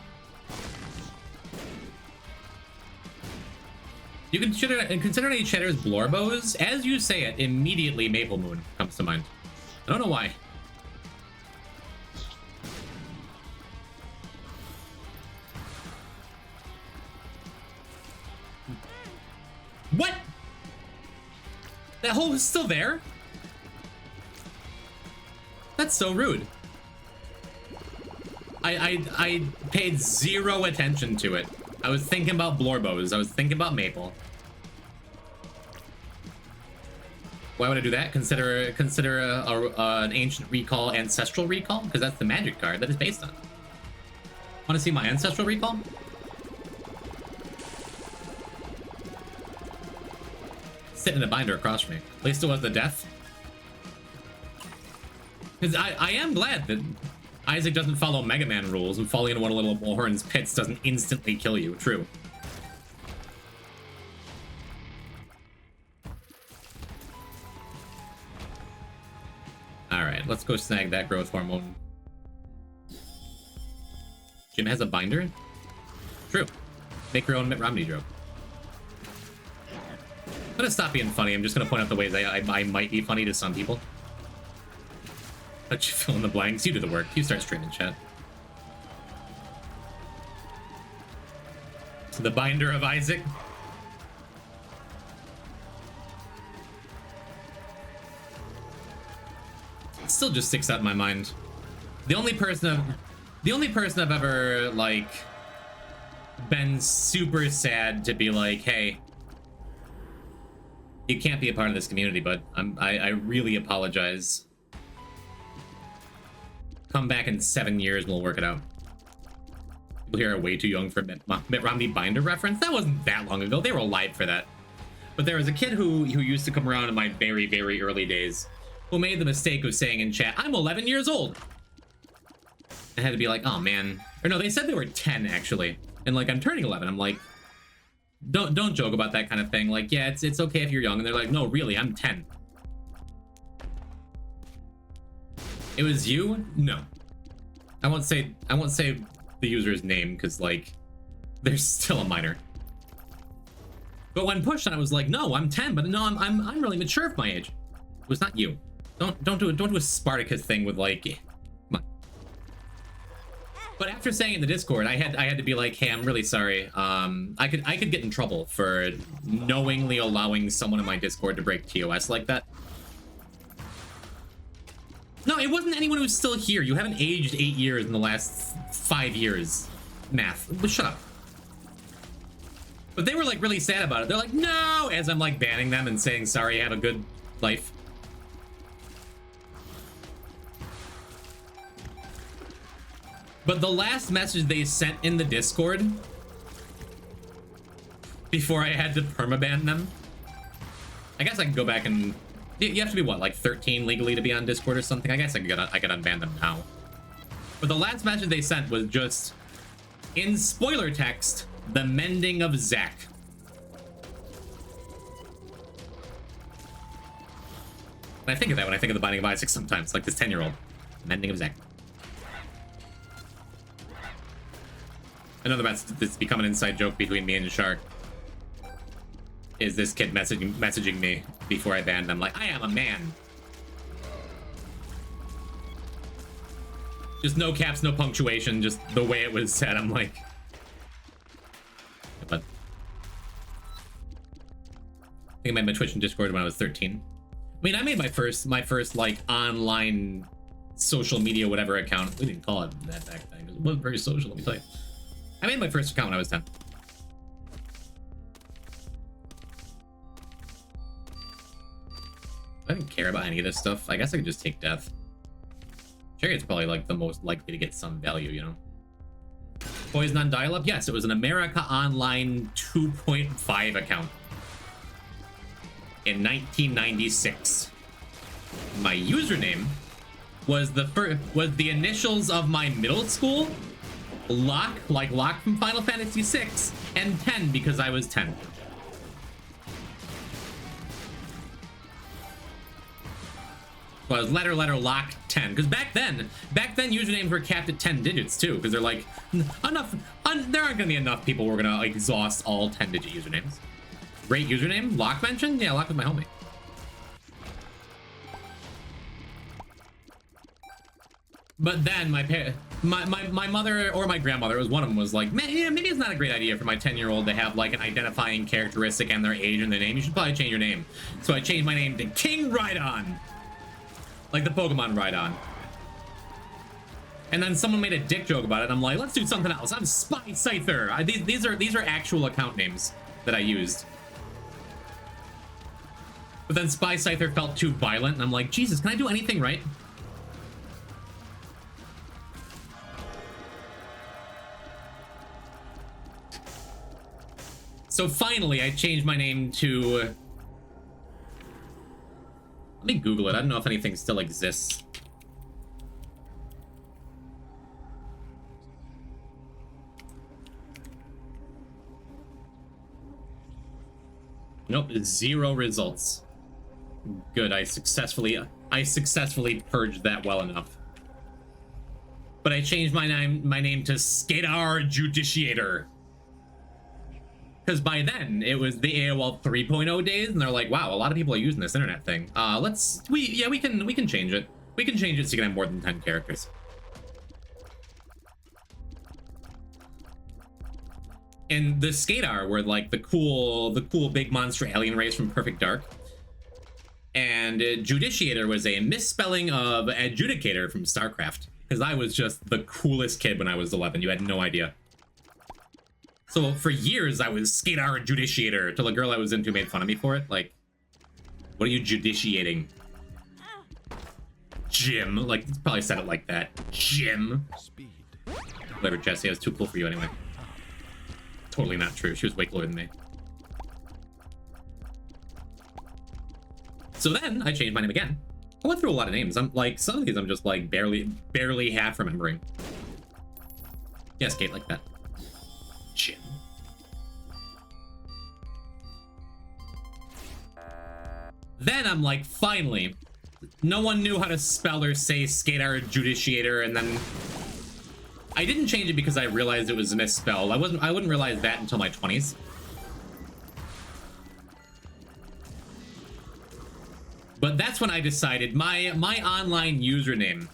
You can consider any Cheddar's Blorbos. As you say it, immediately Maple Moon comes to mind. I don't know why. What? That hole is still there? That's so rude. I paid zero attention to it. I was thinking about Blorbos. I was thinking about Maple. Why would I do that? Consider an ancient recall ancestral recall? Because that's the magic card that it's based on. Want to see my ancestral recall? Sitting in a binder across from me. At least it was the death. Because I am glad that Isaac doesn't follow Mega Man rules, and falling into one of Little Bullhorn's pits doesn't instantly kill you. True. Alright, let's go snag that growth hormone. Jim has a binder? True. Make your own Mitt Romney joke. I'm gonna stop being funny. I'm just gonna point out the ways I might be funny to some people. Let you fill in the blanks. You do the work. You start streaming, chat. So the binder of Isaac. It still just sticks out in my mind. The only person I've ever like been super sad to be like, hey, you can't be a part of this community, but I really apologize. Come back in 7 years and we'll work it out. People here are way too young for Mitt Romney binder reference. That wasn't that long ago. They were alive for that. But there was a kid who used to come around in my very, very early days who made the mistake of saying in chat, I'm 11 years old. I had to be like, oh man. Or no, they said they were 10 actually. And like, I'm turning 11. I'm like, don't joke about that kind of thing. Like, yeah, it's okay if you're young. And they're like, no, really, I'm 10. It was you? No. I won't say the user's name because like they're still a minor. But when pushed on, I was like, no, I'm 10, but no, I'm really mature for my age. It was not you. Don't do a Spartacus thing with like, come on. But after saying it in the Discord, I had to be like, hey, I'm really sorry. I could get in trouble for knowingly allowing someone in my Discord to break TOS like that. No, it wasn't anyone who's still here. You haven't aged 8 years in the last 5 years. Math. But shut up. But they were like really sad about it. They're like, no, as I'm like banning them and saying, sorry, have a good life. But the last message they sent in the Discord before I had to permaban them, I guess I could go back and you have to be what, like 13 legally to be on Discord or something? I guess I could unban them now. But the last message they sent was just in spoiler text, the mending of Zach. And I think of that when I think of the Binding of Isaac sometimes, like this 10-year-old. Mending of Zach. I know that's become an inside joke between me and Shark. Is this kid messaging me before I banned them like, I am a man. Just no caps, no punctuation, just the way it was said. I'm like, but I think I made my Twitch and Discord when I was 13. I mean, I made my first like online social media whatever account. We didn't call it that back then. It wasn't very social, let me tell you. I made my first account when I was 10. I didn't care about any of this stuff. I guess I could just take death. Chariot's probably like the most likely to get some value, you know? Poison on dial-up? Yes, it was an America Online 2.5 account in 1996. My username was the initials of my middle school, Locke, like Locke from Final Fantasy VI, and 10 because I was 10. Well, it was letter Locke 10, because back then usernames were capped at 10 digits too, because they're like there aren't gonna be enough people who are gonna exhaust all 10-digit usernames. Great username, Locke mentioned? Yeah, Locke was my homie. But then my mother or my grandmother, it was one of them, was like, man, yeah, maybe it's not a great idea for my 10-year-old to have like an identifying characteristic and their age and their name. You should probably change your name. So I changed my name to King Rhydon. Like the Pokemon Rhydon. And then someone made a dick joke about it. I'm like, let's do something else. I'm Spy Scyther. These are actual account names that I used. But then Spy Scyther felt too violent, and I'm like, Jesus, can I do anything right? So finally, I changed my name to... Let me Google it. I don't know if anything still exists. Nope, 0 results. Good, I successfully purged that well enough. But I changed my name to Skedar Judiciator. Because by then, it was the AOL 3.0 days, and they're like, wow, a lot of people are using this internet thing. We can change it. We can change it so you can have more than 10 characters. And the Skedar were like the cool big monster alien race from Perfect Dark. And Judiciator was a misspelling of Adjudicator from StarCraft. Because I was just the coolest kid when I was 11. You had no idea. So for years, I was Skedar Judiciator till a girl I was into made fun of me for it. Like, what are you judiciating? Jim. Like, it's probably said it like that. Jim. Speed. Whatever, Jesse. I was too cool for you anyway. Totally not true. She was way cooler than me. So then I changed my name again. I went through a lot of names. I'm like, some of these I'm just like barely half remembering. Yes, Kate, like that. Jim. Then I'm like, finally, no one knew how to spell or say Skedar Judiciator, and then I didn't change it because I realized it was misspelled. I wouldn't realize that until my 20s. But that's when I decided my online username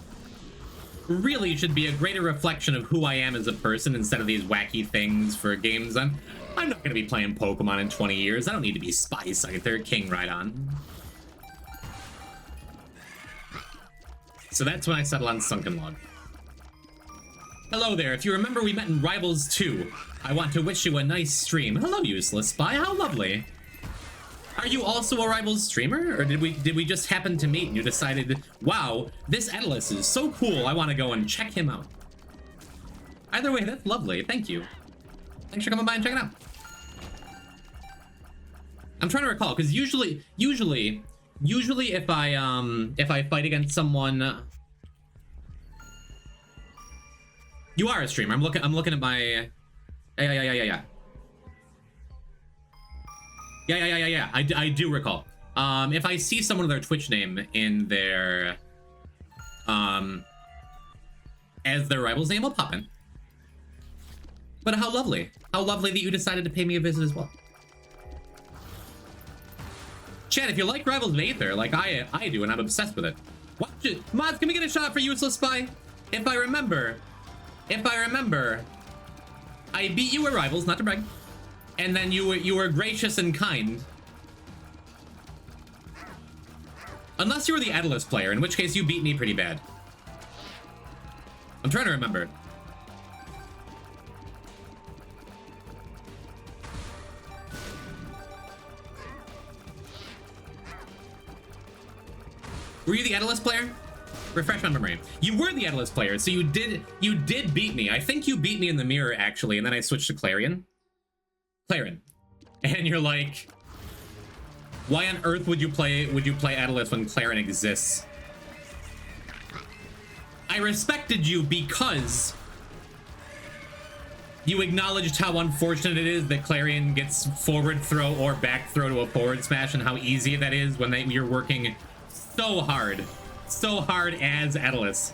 really should be a greater reflection of who I am as a person instead of these wacky things for games. I'm not going to be playing Pokemon in 20 years. I don't need to be Spy Scyther, King Rhydon. So that's when I settled on Sunken Log. Hello there. If you remember, we met in Rivals 2. I want to wish you a nice stream. Hello, useless spy. How lovely. Are you also a Rivals streamer, or did we just happen to meet and you decided, wow, this Deathless is so cool, I want to go and check him out? Either way, that's lovely. Thank you. Thanks for coming by and checking out. I'm trying to recall, because usually if I fight against someone, you are a streamer. I'm looking at my, yeah. I do recall. If I see someone with their Twitch name in their, as their rival's name, I'll pop in. But how lovely that you decided to pay me a visit as well. Chat, if you like Rivals of Aether, like I do, and I'm obsessed with it, watch it. Mods, can we get a shot for Useless Spy? If I remember, I beat you at Rivals, not to brag, and then you were gracious and kind. Unless you were the Deathless player, in which case you beat me pretty bad. I'm trying to remember. Were you the Deathless player? Refresh my memory. You were the Deathless player, so you did beat me. I think you beat me in the mirror, actually, and then I switched to Clarion. And you're like, why on earth would you play Deathless when Clarion exists? I respected you because you acknowledged how unfortunate it is that Clarion gets forward throw or back throw to a forward smash, and how easy that is when you're working so hard as Deathless.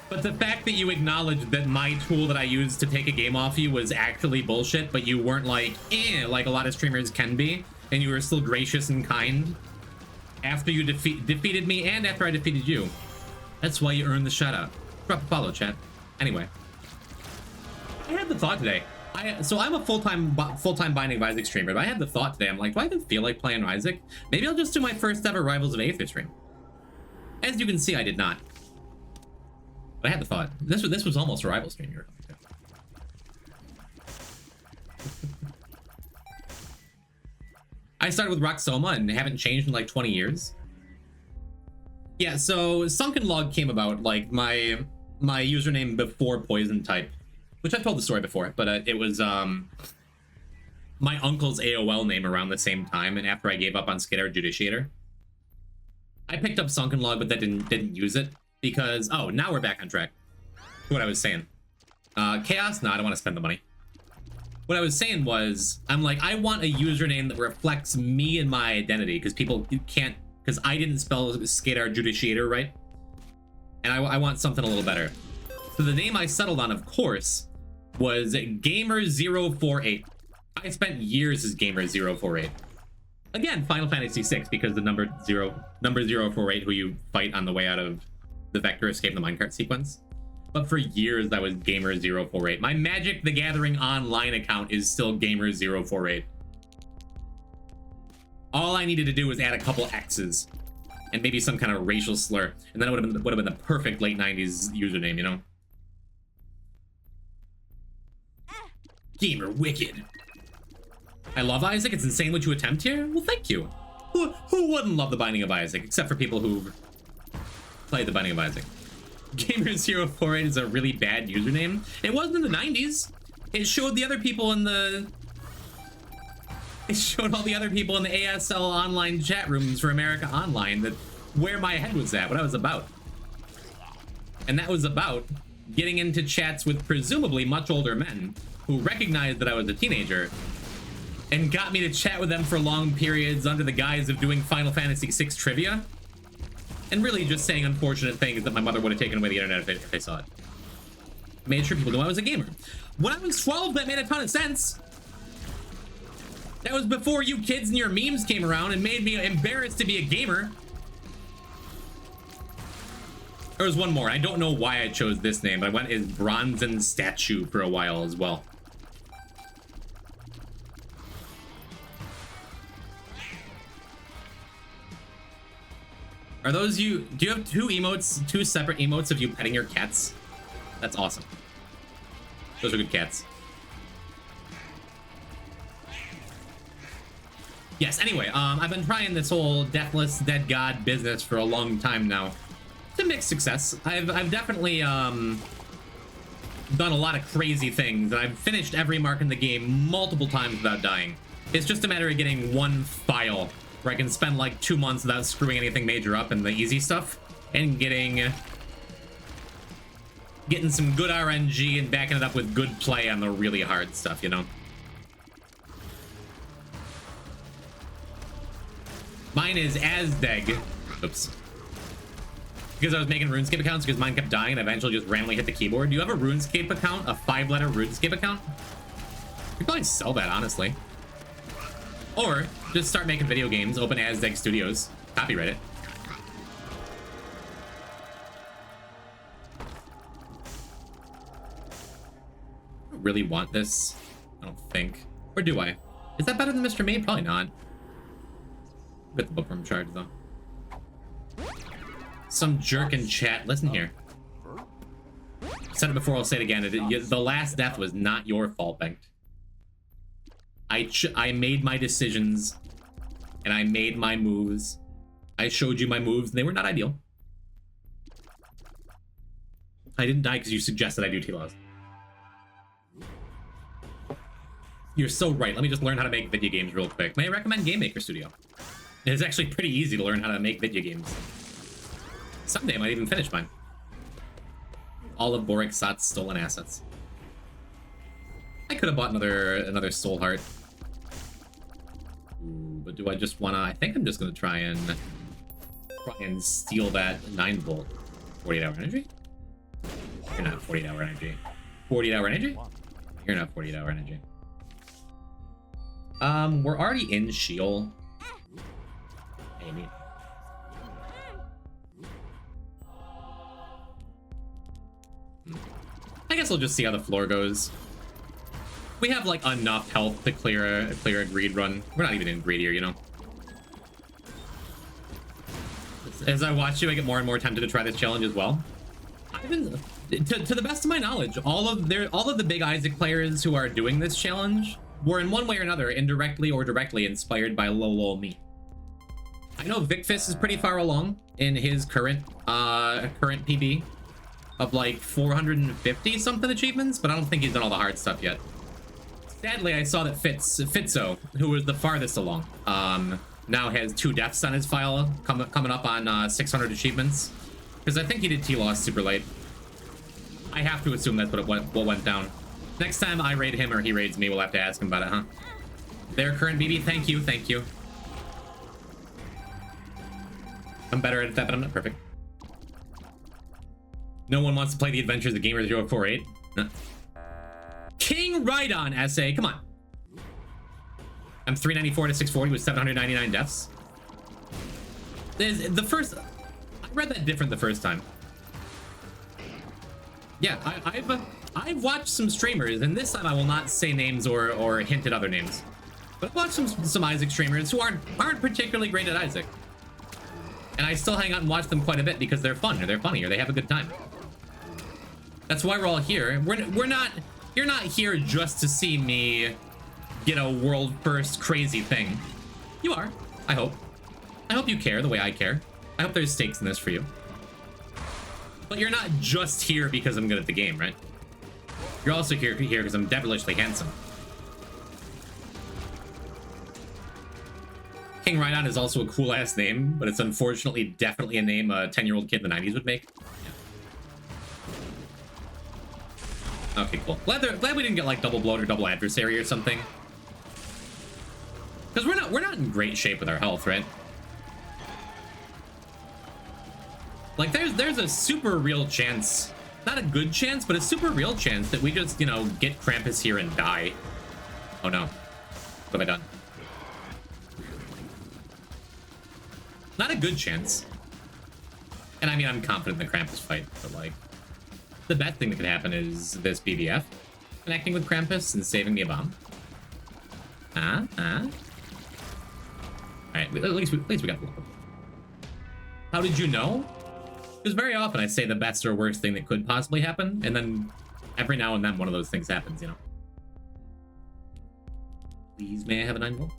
But the fact that you acknowledged that my tool that I used to take a game off you was actually bullshit, but you weren't like, like a lot of streamers can be, and you were still gracious and kind after you defeated me and after I defeated you. That's why you earned the shout out. Drop a follow, chat. Anyway, I had the thought today. So I'm a full-time Binding of Isaac streamer, but I had the thought today. I'm like, do I even feel like playing Isaac? Maybe I'll just do my first ever Rivals of Aether stream. As you can see, I did not. But I had the thought. This was almost a rival stream you were talking to. I started with Roxoma and haven't changed in like 20 years. Yeah, so Sunken Log came about, like my username before Poison Type, which I've told the story before, but it was my uncle's AOL name around the same time, and after I gave up on Skidar Judiciator, I picked up Sunken Log, but that didn't use it because, oh, now we're back on track. What I was saying. Chaos? No, I don't want to spend the money. What I was saying was, I'm like, I want a username that reflects me and my identity, because people can't, because I didn't spell Skidar Judiciator right. And I want something a little better. So the name I settled on, of course, was Gamer048. I spent years as Gamer048. Again, Final Fantasy VI, because the number 048, who you fight on the way out of the Vector Escape, the minecart sequence. But for years, that was Gamer048. My Magic the Gathering online account is still Gamer048. All I needed to do was add a couple X's and maybe some kind of racial slur, and then it would have been the perfect late 90s username, you know? Gamer Wicked. I love Isaac. It's insane what you attempt here. Well, thank you. Who wouldn't love the Binding of Isaac, except for people who play the Binding of Isaac? Gamer048 is a really bad username. It wasn't in the 90s. It showed the other people in the... It showed all the other people in the ASL online chat rooms for America Online that where my head was at, what I was about. And that was about getting into chats with presumably much older men who recognized that I was a teenager and got me to chat with them for long periods under the guise of doing Final Fantasy VI trivia. And really just saying unfortunate things that my mother would have taken away the internet if they saw it. Made sure people knew I was a gamer. When I was 12, that made a ton of sense. That was before you kids and your memes came around and made me embarrassed to be a gamer. There was one more. I don't know why I chose this name, but I went as Bronzen Statue for a while as well. Are those you? Do you have two emotes, two separate emotes of you petting your cats? That's awesome. Those are good cats. Yes, anyway, I've been trying this whole Deathless Dead God business for a long time now. It's a mixed success. I've definitely done a lot of crazy things. I've finished every mark in the game multiple times without dying. It's just a matter of getting one file where I can spend like 2 months without screwing anything major up in the easy stuff, and getting some good RNG and backing it up with good play on the really hard stuff, you know? Mine is Azdeg. Oops. Because I was making RuneScape accounts because mine kept dying and I eventually just randomly hit the keyboard. Do you have a RuneScape account? A 5-letter RuneScape account? You could probably sell that, honestly. Or just start making video games, open Azdeg Studios, copyright it. I don't really want this. I don't think. Or do I? Is that better than Mr. Me? Probably not. Get the bookworm charge though. Some jerk in chat. Listen here. I said it before, I'll say it again. The last death was not your fault, Banked. I made my decisions and I made my moves. I showed you my moves and they were not ideal. I didn't die because you suggested I do T-Laws. You're so right. Let me just learn how to make video games real quick. May I recommend Game Maker Studio? It's actually pretty easy to learn how to make video games. Someday I might even finish mine. All of Boric Sot's stolen assets. I could have bought another soul heart. Ooh, but do I just wanna? I think I'm just gonna try and steal that 9-volt 48-hour energy. You're not 48-hour energy. 48-hour energy? You're not 48-hour energy. We're already in Sheol. Amy. I guess we'll just see how the floor goes. We have like enough health to clear a greed run. We're not even in greedier, you know. As I watch you, I get more and more tempted to try this challenge as well. I've been, to the best of my knowledge, all of the big Isaac players who are doing this challenge were in one way or another, indirectly or directly, inspired by Lolo Me. I know Vicfist is pretty far along in his current PB of like 450 something achievements, but I don't think he's done all the hard stuff yet. Sadly, I saw that Fitzo, who was the farthest along, now has 2 deaths on his file, coming up on 600 achievements, because I think he did T-Loss super late. I have to assume that's what went down. Next time I raid him or he raids me, we'll have to ask him about it, huh? Their current BB, thank you, thank you. I'm better at that, but I'm not perfect. No one wants to play the Adventures of Gamer 048. No. King Rhydon essay, come on. I'm 394 to 640 with 799 deaths. The first, I read that different the first time. Yeah, I've watched some streamers, and this time I will not say names or hint at other names. But I've watched some Isaac streamers who aren't particularly great at Isaac. And I still hang out and watch them quite a bit because they're fun, or they're funny, or they have a good time. That's why we're all here. You're not here just to see me get a world first crazy thing. You are, I hope. I hope you care the way I care. I hope there's stakes in this for you. But you're not just here because I'm good at the game, right? You're also here because I'm devilishly handsome. King Rhydon is also a cool ass name, but it's unfortunately definitely a name a 10-year-old kid in the 90s would make. Yeah. Okay, cool. Glad we didn't get like double bloat or double adversary or something. Because we're not in great shape with our health, right? Like there's a super real chance, not a good chance, but a super real chance that we just, you know, get Krampus here and die. Oh no. What have I done? Not a good chance. And I mean, I'm confident in the Krampus fight, but like, the best thing that could happen is this BBF connecting with Krampus and saving me a bomb. Alright, at least we got the level. How did you know? Because very often I say the best or worst thing that could possibly happen, and then every now and then one of those things happens, you know? Please, may I have a 9 volt?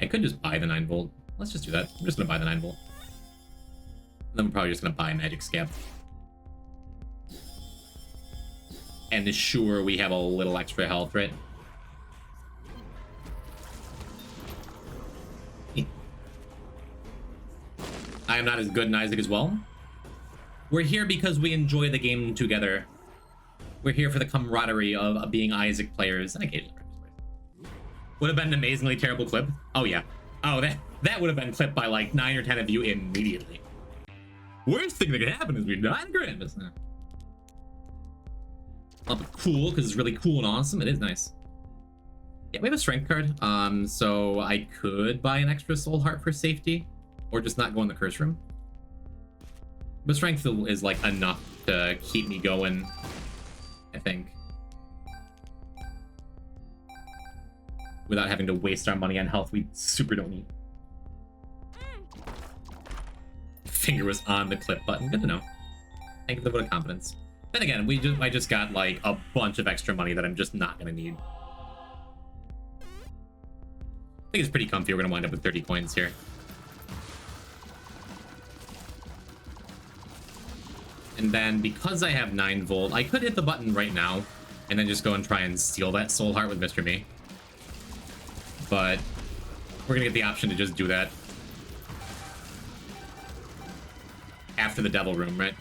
I could just buy the 9 volt. Let's just do that. I'm just gonna buy the 9 volt. And then we're probably just gonna buy a magic scab. And sure, we have a little extra health, right? I am not as good in Isaac as well. We're here because we enjoy the game together. We're here for the camaraderie of being Isaac players. And occasionally would have been an amazingly terrible clip. Oh yeah. Oh, that would have been clipped by like 9 or 10 of you immediately. Worst thing that could happen is we die in Grampus. Oh, but cool, because it's really cool and awesome. It is nice. Yeah, we have a strength card. So I could buy an extra soul heart for safety, or just not go in the curse room. But strength is like enough to keep me going, I think, without having to waste our money on health we super don't need. Finger was on the clip button. Good to know. Thank you for the vote of confidence. Then again, I just got like a bunch of extra money that I'm just not gonna need. I think it's pretty comfy. We're gonna wind up with 30 coins here. And then because I have 9 volt, I could hit the button right now and then just go and try and steal that soul heart with Mr. Me. But we're gonna get the option to just do that after the devil room, right?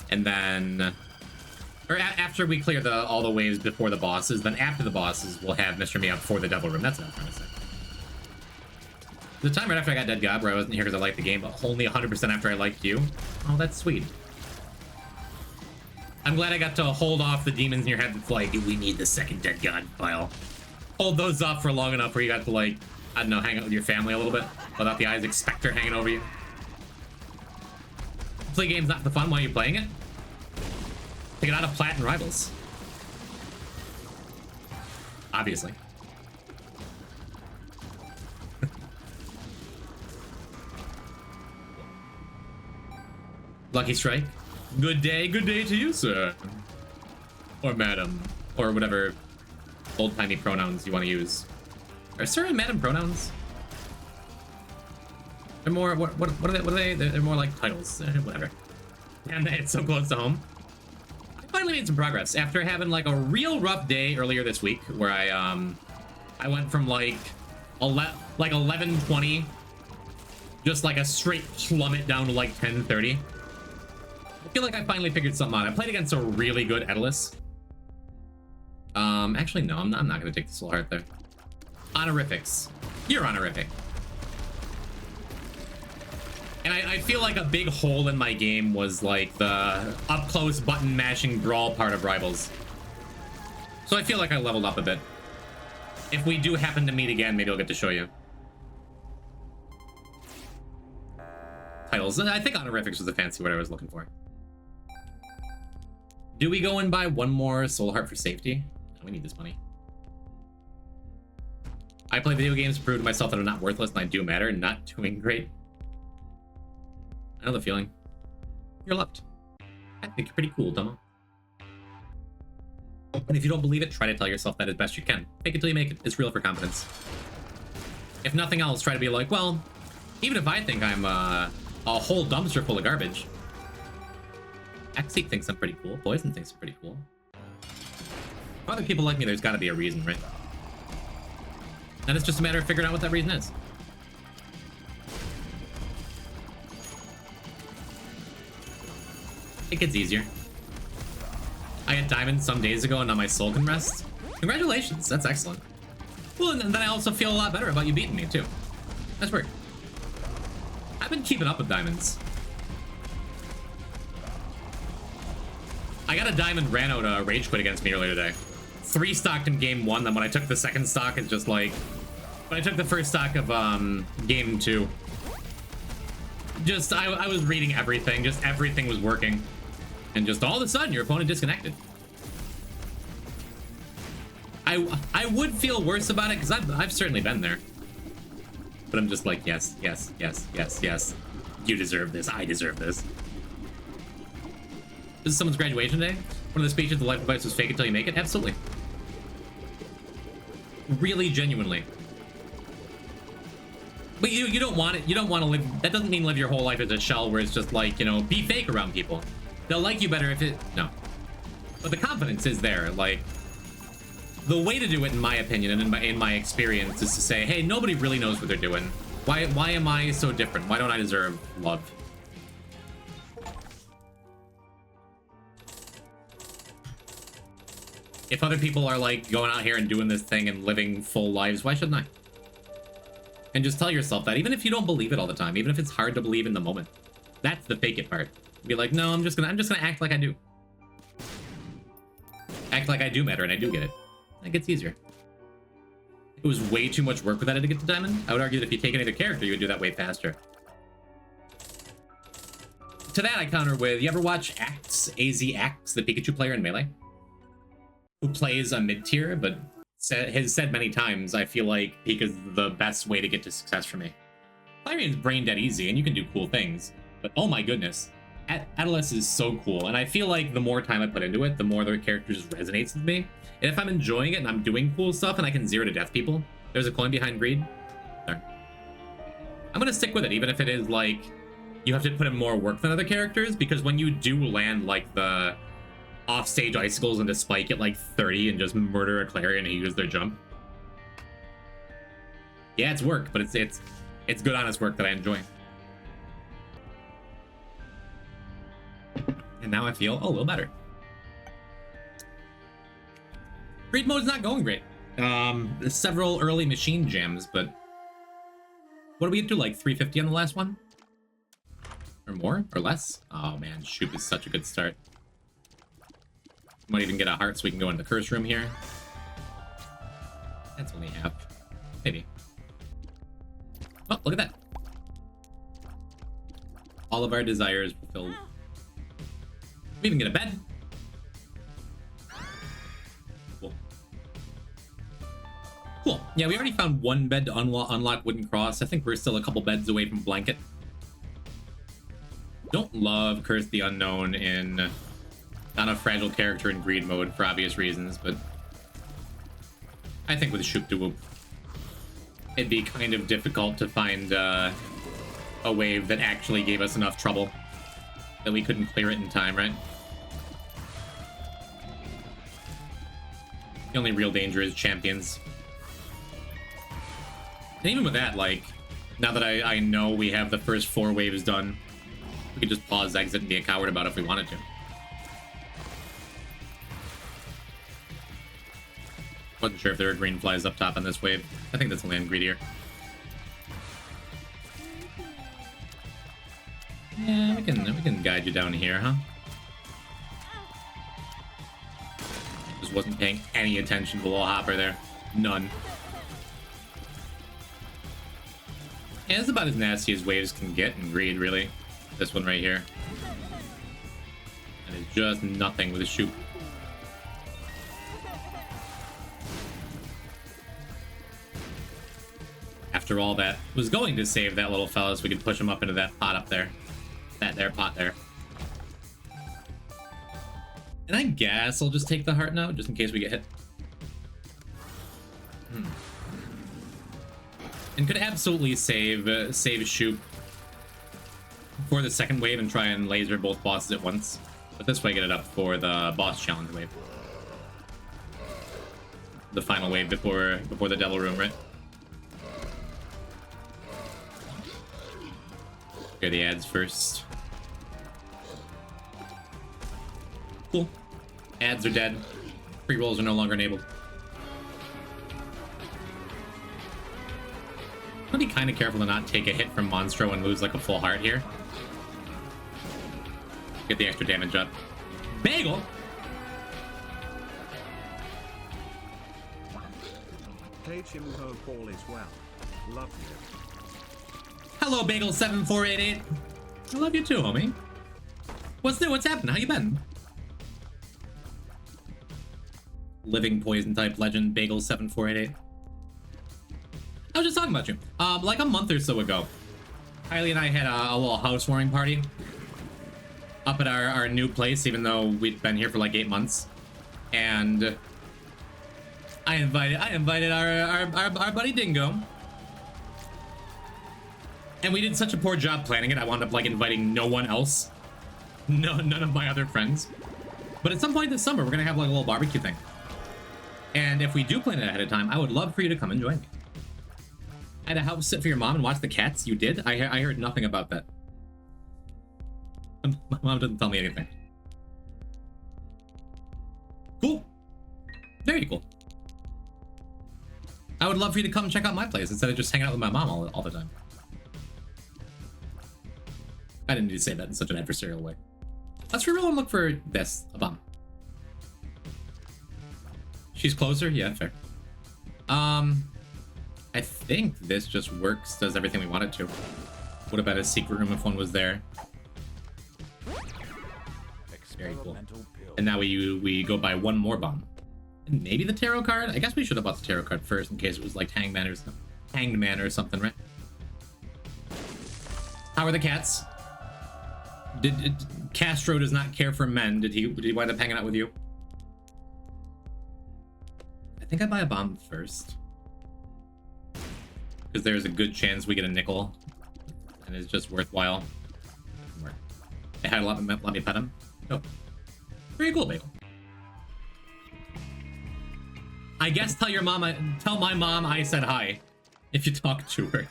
And then, or after we clear all the waves before the bosses, then after the bosses, we'll have Mr. Me up for the devil room. That's what I'm trying to say. The time right after I got Dead God, where I wasn't here because I liked the game, but only 100% after I liked you. Oh, that's sweet. I'm glad I got to hold off the demons in your head that's like, we need the second Dead God file. Hold those off for long enough where you got to, like, I don't know, hang out with your family a little bit without the Isaac Spectre hanging over you. Play games not for fun while you're playing it. Take it out of Plat and Rivals. Obviously. Lucky Strike. Good day to you, sir. Or madam. Or whatever old-timey pronouns you want to use. Are sir and madam pronouns? They're more, what are they? They're more like titles. Whatever. And it's so close to home. I finally made some progress after having like a real rough day earlier this week where I went from like 11:20, just like a straight plummet down to like 10:30. I feel like I finally figured something out. I played against a really good Deathless. Actually no, I'm not gonna take the soul heart there. Honorifics. You're honorific. And I feel like a big hole in my game was like the up-close button mashing brawl part of Rivals. So I feel like I leveled up a bit. If we do happen to meet again, maybe I'll get to show you. Titles. I think honorifics was the fancy word I was looking for. Do we go and buy one more soul heart for safety? We need this money. I play video games to prove to myself that I'm not worthless and I do matter and not doing great. I know the feeling. You're left. I think you're pretty cool, Dumbo. And if you don't believe it, try to tell yourself that as best you can. Fake it till you make it. It's real for confidence. If nothing else, try to be like, well, even if I think I'm a whole dumpster full of garbage, Exeat thinks I'm pretty cool. Poison thinks I'm pretty cool. For other people like me, there's got to be a reason, right? And it's just a matter of figuring out what that reason is. It gets easier. I had diamonds some days ago and now my soul can rest. Congratulations, that's excellent. Well, and then I also feel a lot better about you beating me too. Nice work. I've been keeping up with diamonds. I got a diamond Rano to rage quit against me earlier today. 3 stocked in game 1, then when I took the second stock, it's just like... When I took the first stock of game 2, just, I was reading everything, just everything was working. And just all of a sudden, your opponent disconnected. I would feel worse about it because I've certainly been there. But I'm just like, yes, yes, yes, yes, yes. You deserve this. I deserve this. This is someone's graduation day. One of the speeches, the life advice was fake until you make it. Absolutely. Really, genuinely. But you don't want it. You don't want to live. That doesn't mean live your whole life as a shell where it's just like, you know, be fake around people. They'll like you better if it. No. But the confidence is there. Like, the way to do it, in my opinion and in my experience, is to say, hey, nobody really knows what they're doing. Why am I so different? Why don't I deserve love? If other people are like going out here and doing this thing and living full lives, why shouldn't I? And just tell yourself that, even if you don't believe it all the time, even if it's hard to believe in the moment. That's the fake it part. Be like, no, I'm just gonna act like I do. Act like I do matter and I do get it. It gets easier. It was way too much work with that to get to diamond. I would argue that if you take any other character, you would do that way faster. To that I counter with, you ever watch Axe, AZ Axe, the Pikachu player in Melee? Who plays a mid-tier, but has said many times, I feel like Pika's the best way to get to success for me. Flyrian's brain dead easy, and you can do cool things. But oh my goodness, Deathless is so cool, and I feel like the more time I put into it, the more the character just resonates with me. And if I'm enjoying it and I'm doing cool stuff and I can 0 to death people, there's a coin behind greed. There. I'm gonna stick with it, even if it is like you have to put in more work than other characters, because when you do land like the offstage icicles into spike at like 30 and just murder a Clarion and use their jump. Yeah, it's work, but it's good honest work that I enjoy. And now I feel a little better. Greed mode's not going great. There's several early machine jams, but what do we get to, like 350 on the last one? Or more? Or less? Oh man, Shoop is such a good start. Might even get a heart so we can go into the curse room here. That's only half. Maybe. Oh, look at that. All of our desires fulfilled. We even get a bed. Cool. Cool. Yeah, we already found one bed to unlock Wooden Cross. I think we're still a couple beds away from Blanket. Don't love Curse the Unknown in on a fragile character in greed mode for obvious reasons, but I think with Shoop de Whoop, it'd be kind of difficult to find a wave that actually gave us enough trouble that we couldn't clear it in time, right? The only real danger is champions. And even with that, like, now that I know we have the first 4 waves done, we could just pause, exit, and be a coward about it if we wanted to. Wasn't sure if there were green flies up top on this wave. I think that's only on greedier. Yeah, we can guide you down here, huh? Just wasn't paying any attention to the little hopper there. None. Yeah, it's about as nasty as waves can get in greed, really. This one right here. And it's just nothing with a Shoop. After all that, was going to save that little fella so we could push him up into that pot up there. That there pot there. And I guess I'll just take the heart now, just in case we get hit. And could absolutely save Shoop for the second wave and try and laser both bosses at once. But this way get it up for the boss challenge wave. The final wave before the devil room, right? Get the ads first. Cool. Ads are dead. Free rolls are no longer enabled. I'm gonna be kind of careful to not take a hit from Monstro and lose like a full heart here. Get the extra damage up. Bagel! H-Imho Paul is well. Love you. Hello, Bagel7488. I love you too, homie. What's new? What's happening? How you been? living poison type legend bagel 7488. I was just talking about you. Like a month or so ago, Kylie and I had a little housewarming party up at our new place, even though we'd been here for like 8 months. And I invited our buddy Dingo. And we did such a poor job planning it, I wound up like inviting no one else. None of my other friends. But at some point this summer, we're gonna have like a little barbecue thing. And if we do plan it ahead of time, I would love for you to come and join me. I had to help sit for your mom and watch the cats. You did? I heard nothing about that. My mom doesn't tell me anything. Cool. Very cool. I would love for you to come check out my place instead of just hanging out with my mom all the time. I didn't need to say that in such an adversarial way. Let's for real and look for this, a bomb. She's closer? Yeah, fair. I think this just works, does everything we want it to. What about a secret room if one was there? Very cool. And now we go buy one more bomb. And maybe the tarot card? I guess we should have bought the tarot card first in case it was like Hanged Man or something, right? How are the cats? Castro does not care for men. Did he wind up hanging out with you? I think I buy a bomb first. Because there's a good chance we get a nickel. And it's just worthwhile. I had a lot let me pet him. Oh. Very cool, Bagel. I guess tell my mom I said hi. If you talk to her.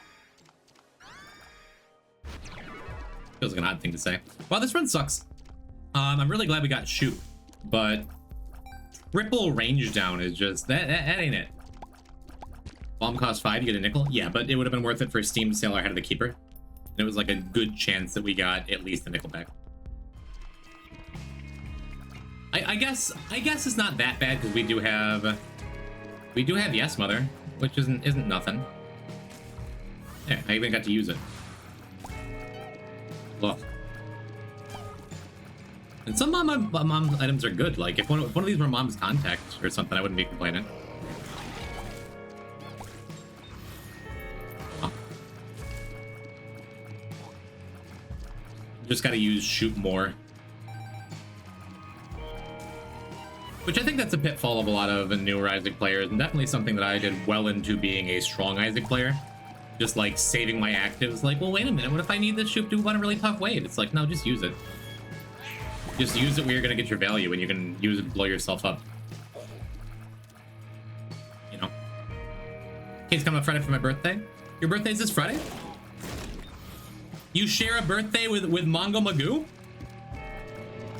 Feels like an odd thing to say. Wow, this run sucks. I'm really glad we got shoot, but triple range down is just that ain't it. Bomb cost 5, you get a nickel. Yeah, but it would have been worth it for Steam to sail ahead of the keeper. And it was like a good chance that we got at least a nickel back. I guess it's not that bad because we do have Yes Mother, which isn't nothing. Yeah, I even got to use it. Look. And some mom items are good. Like if one of these were mom's contact or something, I wouldn't be complaining. Oh. Just gotta use shoot more. Which I think that's a pitfall of a lot of newer Isaac players, and definitely something that I did well into being a strong Isaac player. Just like saving my actives, like, well, wait a minute, what if I need this shoot to run a really tough wave? It's like, no, just use it. Just use it where you're gonna get your value, and you can use it to blow yourself up. You know? Kate's coming up Friday for my birthday. Your birthday's this Friday? You share a birthday with Mongo Magoo?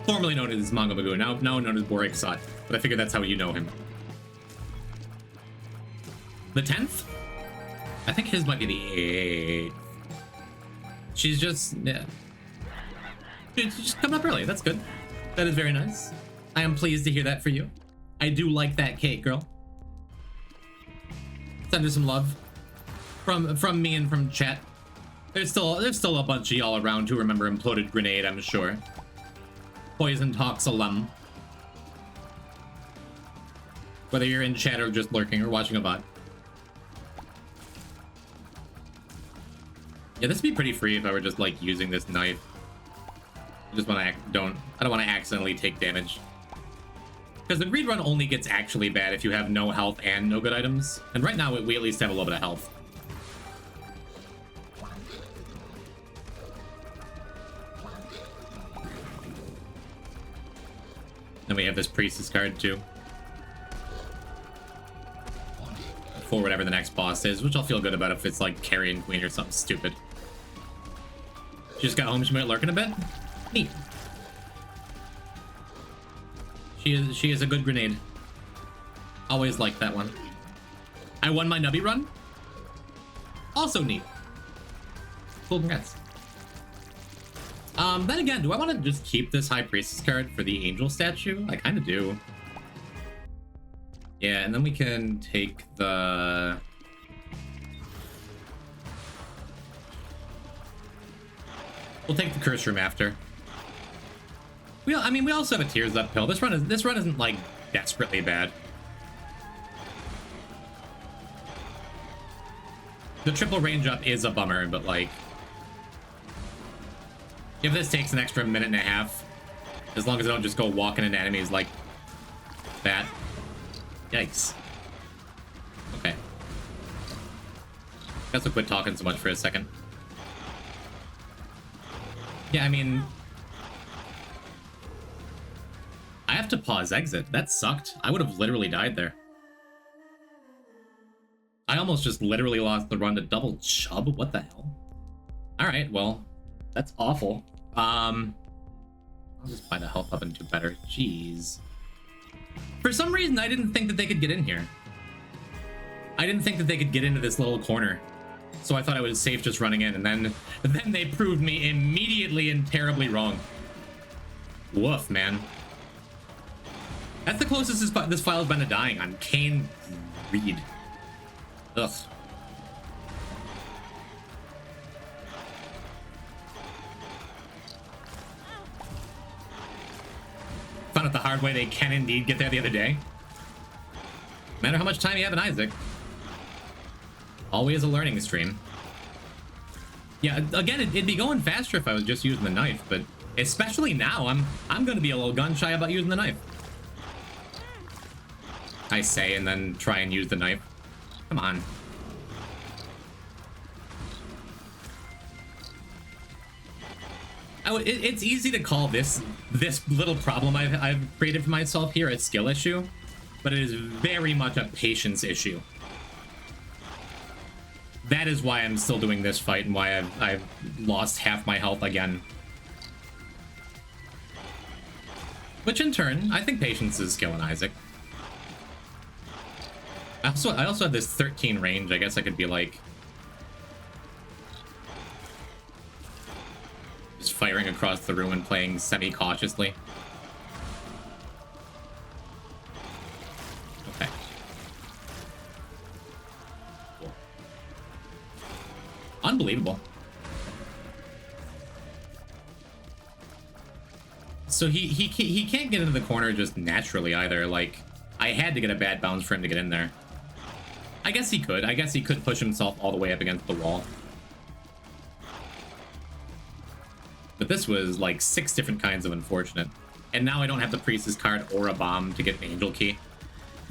Formerly known as Mongo Magoo, now known as Borik Sot, but I figured that's how you know him. The 10th? I think his might be the 8th. She's just, yeah. She's just coming up early, that's good. That is very nice. I am pleased to hear that for you. I do like that cake, girl. Send her some love. From me and from chat. There's still a bunch of y'all around who remember Imploded Grenade, I'm sure. Poison Talks alum. Whether you're in chat or just lurking or watching a VOD. Yeah, this would be pretty free if I were just like using this knife. I just want to I don't want to accidentally take damage. Because the greed run only gets actually bad if you have no health and no good items. And right now we at least have a little bit of health. Then we have this priestess card too. For whatever the next boss is, which I'll feel good about if it's like Carrion Queen or something stupid. She just got home, she might lurking a bit. Neat. She is a good grenade. Always liked that one. I won my Nubby run. Also neat. Cool, congrats. Then again, do I want to just keep this High Priestess card for the Angel statue? I kind of do. Yeah, and then we can take the... We'll take the Curse Room after. I mean, we also have a Tears Up pill. This run isn't like desperately bad. The triple range up is a bummer, but like, if this takes an extra minute and a half, as long as I don't just go walking into enemies like that. Yikes. Okay. Guess I'll quit talking so much for a second. Yeah, I mean, I have to pause exit. That sucked. I would have literally died there. I almost just literally lost the run to double chub. What the hell? All right, well, that's awful. I'll just buy the health up and do better. Jeez. For some reason, I didn't think that they could get in here. I didn't think that they could get into this little corner. So I thought I was safe just running in, and then they proved me immediately and terribly wrong. Woof, man. That's the closest this file has been to dying on Cain Reed. Ugh. Found out the hard way they can indeed get there the other day. No matter how much time you have in Isaac. Always a learning stream. Yeah, again, it'd be going faster if I was just using the knife, but especially now, I'm gonna be a little gun shy about using the knife. I say and then try and use the knife. Come on. It's easy to call this little problem I've created for myself here a skill issue, but it is very much a patience issue. That is why I'm still doing this fight and why I've lost half my health again. Which in turn, I think patience is skill in Isaac. I also have this 13 range. I guess I could be like just firing across the room and playing semi-cautiously. Okay. Cool. Unbelievable. So he can't get into the corner just naturally either. Like, I had to get a bad bounce for him to get in there. I guess he could. I guess he could push himself all the way up against the wall. But this was like 6 different kinds of unfortunate. And now I don't have the priestess card or a bomb to get an angel key.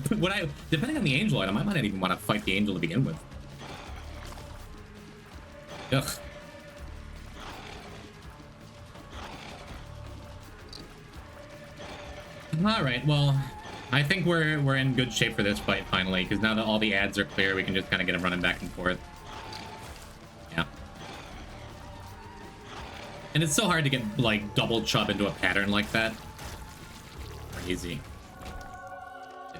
But depending on the angel item, I might not even want to fight the angel to begin with. Ugh. Alright, well, I think we're in good shape for this fight finally, because now that all the ads are clear, we can just kind of get them running back and forth. Yeah. And it's so hard to get, like, double chub into a pattern like that. Crazy.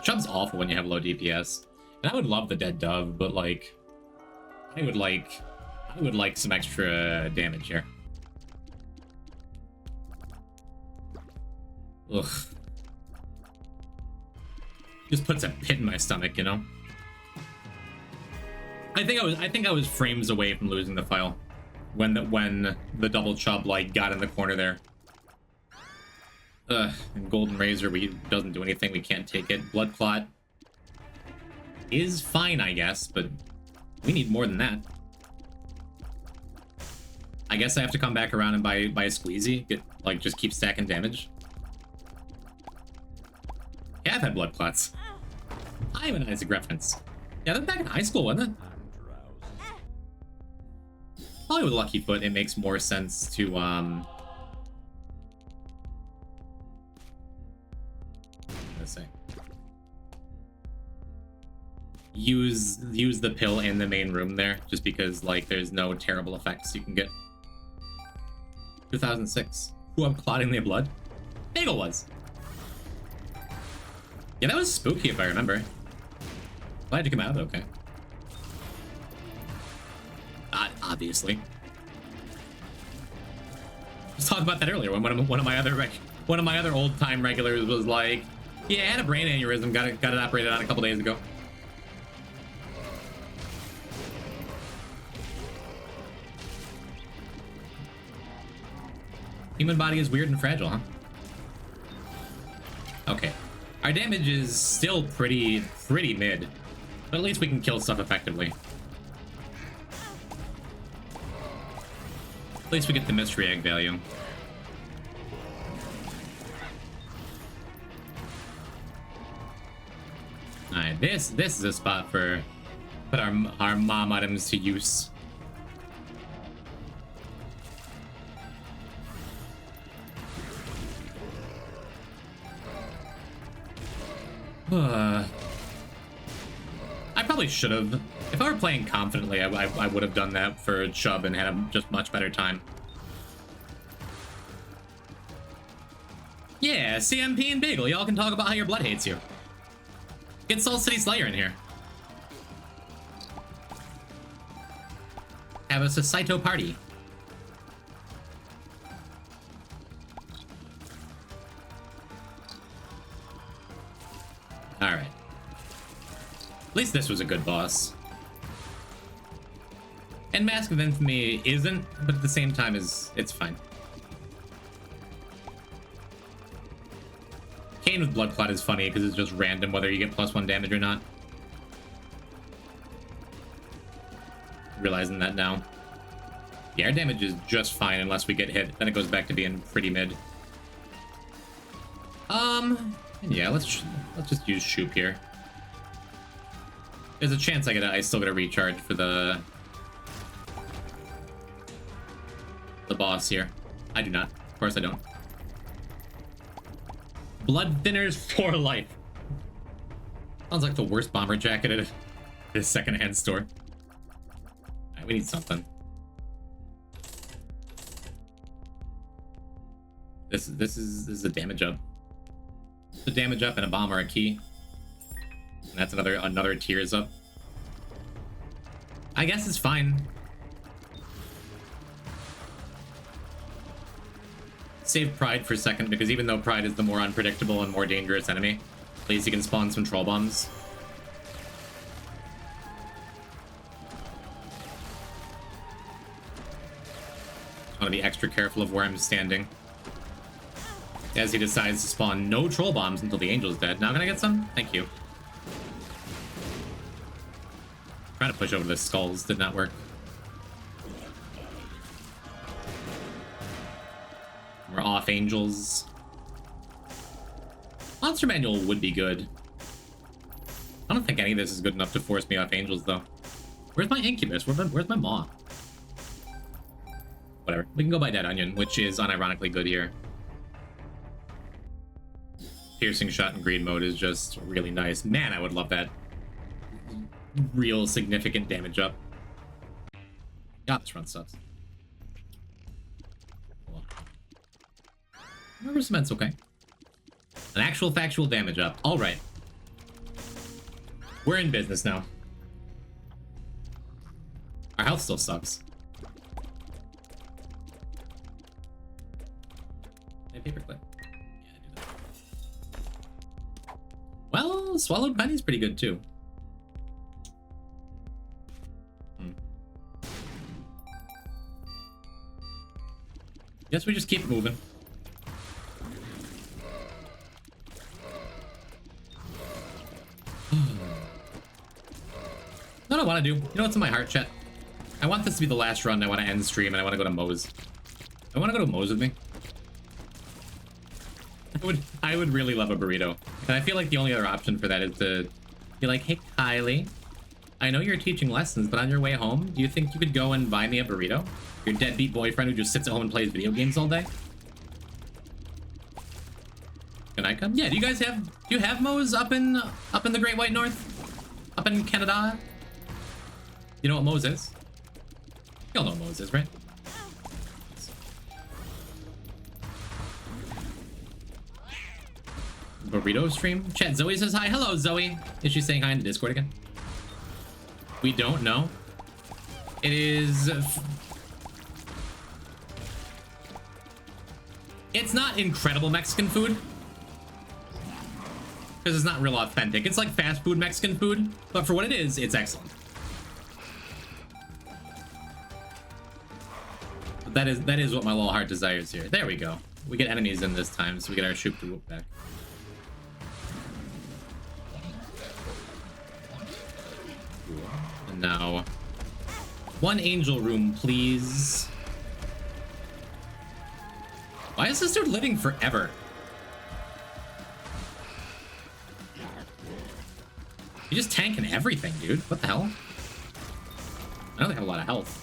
Chub's awful when you have low DPS. And I would love the dead dove, but, like, I would like some extra damage here. Ugh. Just puts a pit in my stomach, you know. I think I was frames away from losing the file when the double chub like got in the corner there. And golden razor doesn't do anything. We can't take it. Blood clot is fine, I guess, but we need more than that. I guess I have to come back around and buy a squeezy. Just keep stacking damage. Yeah, I've had blood clots. I have an Isaac reference. Yeah, that's back in high school, wasn't it? Probably with Lucky Foot, it makes more sense to let's say use the pill in the main room there, just because like there's no terrible effects you can get. 2006. Ooh, I'm clotting their blood. Bagel was. Yeah, that was spooky if I remember. Glad you came out of it okay. Obviously. I was talking about that earlier when one of my other old time regulars was like, "Yeah, I had a brain aneurysm, got it operated on a couple days ago." Human body is weird and fragile, huh? Okay. Our damage is still pretty mid, but at least we can kill stuff effectively. least we get the mystery egg value. Alright, this is a spot for put our mom items to use. I probably should have. If I were playing confidently, I would have done that for Chubb and had a just much better time. Yeah, CMP and Bagel, y'all can talk about how your blood hates you. Get Soul City Slayer in here. Have a Saito party. Alright. At least this was a good boss. And Mask of Infamy isn't, but at the same time it's fine. Cain with Blood Clot is funny because it's just random whether you get +1 damage or not. Realizing that now. Yeah, our damage is just fine unless we get hit. Then it goes back to being pretty mid. Yeah, let's just use Shoop here. There's a chance I still get a recharge for the boss here. I do not. Of course I don't. Blood thinners for life. Sounds like the worst bomber jacket at this secondhand store. Alright, we need something. This is a damage up. The damage up and a bomb or a key. And that's another tears up. I guess it's fine. Save Pride for a second, because even though Pride is the more unpredictable and more dangerous enemy, at least you can spawn some troll bombs. I want to be extra careful of where I'm standing. As he decides to spawn no troll bombs until the angel's dead. Now can I get some? Thank you. Trying to push over the skulls did not work. We're off angels. Monster Manual would be good. I don't think any of this is good enough to force me off angels, though. Where's my Incubus? Where's my Maw? Whatever. We can go by Dead Onion, which is unironically good here. Piercing Shot in Greed mode is just really nice. Man, I would love that. Real significant damage up. God, this run sucks. River Cement's okay. An actual factual damage up. All right. We're in business now. Our health still sucks. Paperclip. Yeah, I do that. Well, Swallowed Penny's pretty good too. Guess we just keep moving. What I want to do, you know what's in my heart, chat? I want this to be the last run. I want to end the stream and I want to go to Moe's. I want to go to Moe's with me. I would really love a burrito. And I feel like the only other option for that is to be like, hey, Kylie, I know you're teaching lessons, but on your way home, do you think you could go and buy me a burrito? Your deadbeat boyfriend who just sits at home and plays video games all day? Can I come? Yeah, do you have Moe's up in the Great White North? Up in Canada? You know what Moe's is? Y'all know what Moe's is, right? Burrito stream? Chat, Zoe says hi. Hello, Zoe. Is she saying hi in the Discord again? We don't know. It is... It's not incredible Mexican food. Because it's not real authentic. It's like fast food Mexican food. But for what it is, it's excellent. But that is what my little heart desires here. There we go. We get enemies in this time, so we get our shoop to whoop back. And now, one angel room, please. Why is this dude living forever? You're just tanking everything, dude. What the hell? I don't have a lot of health.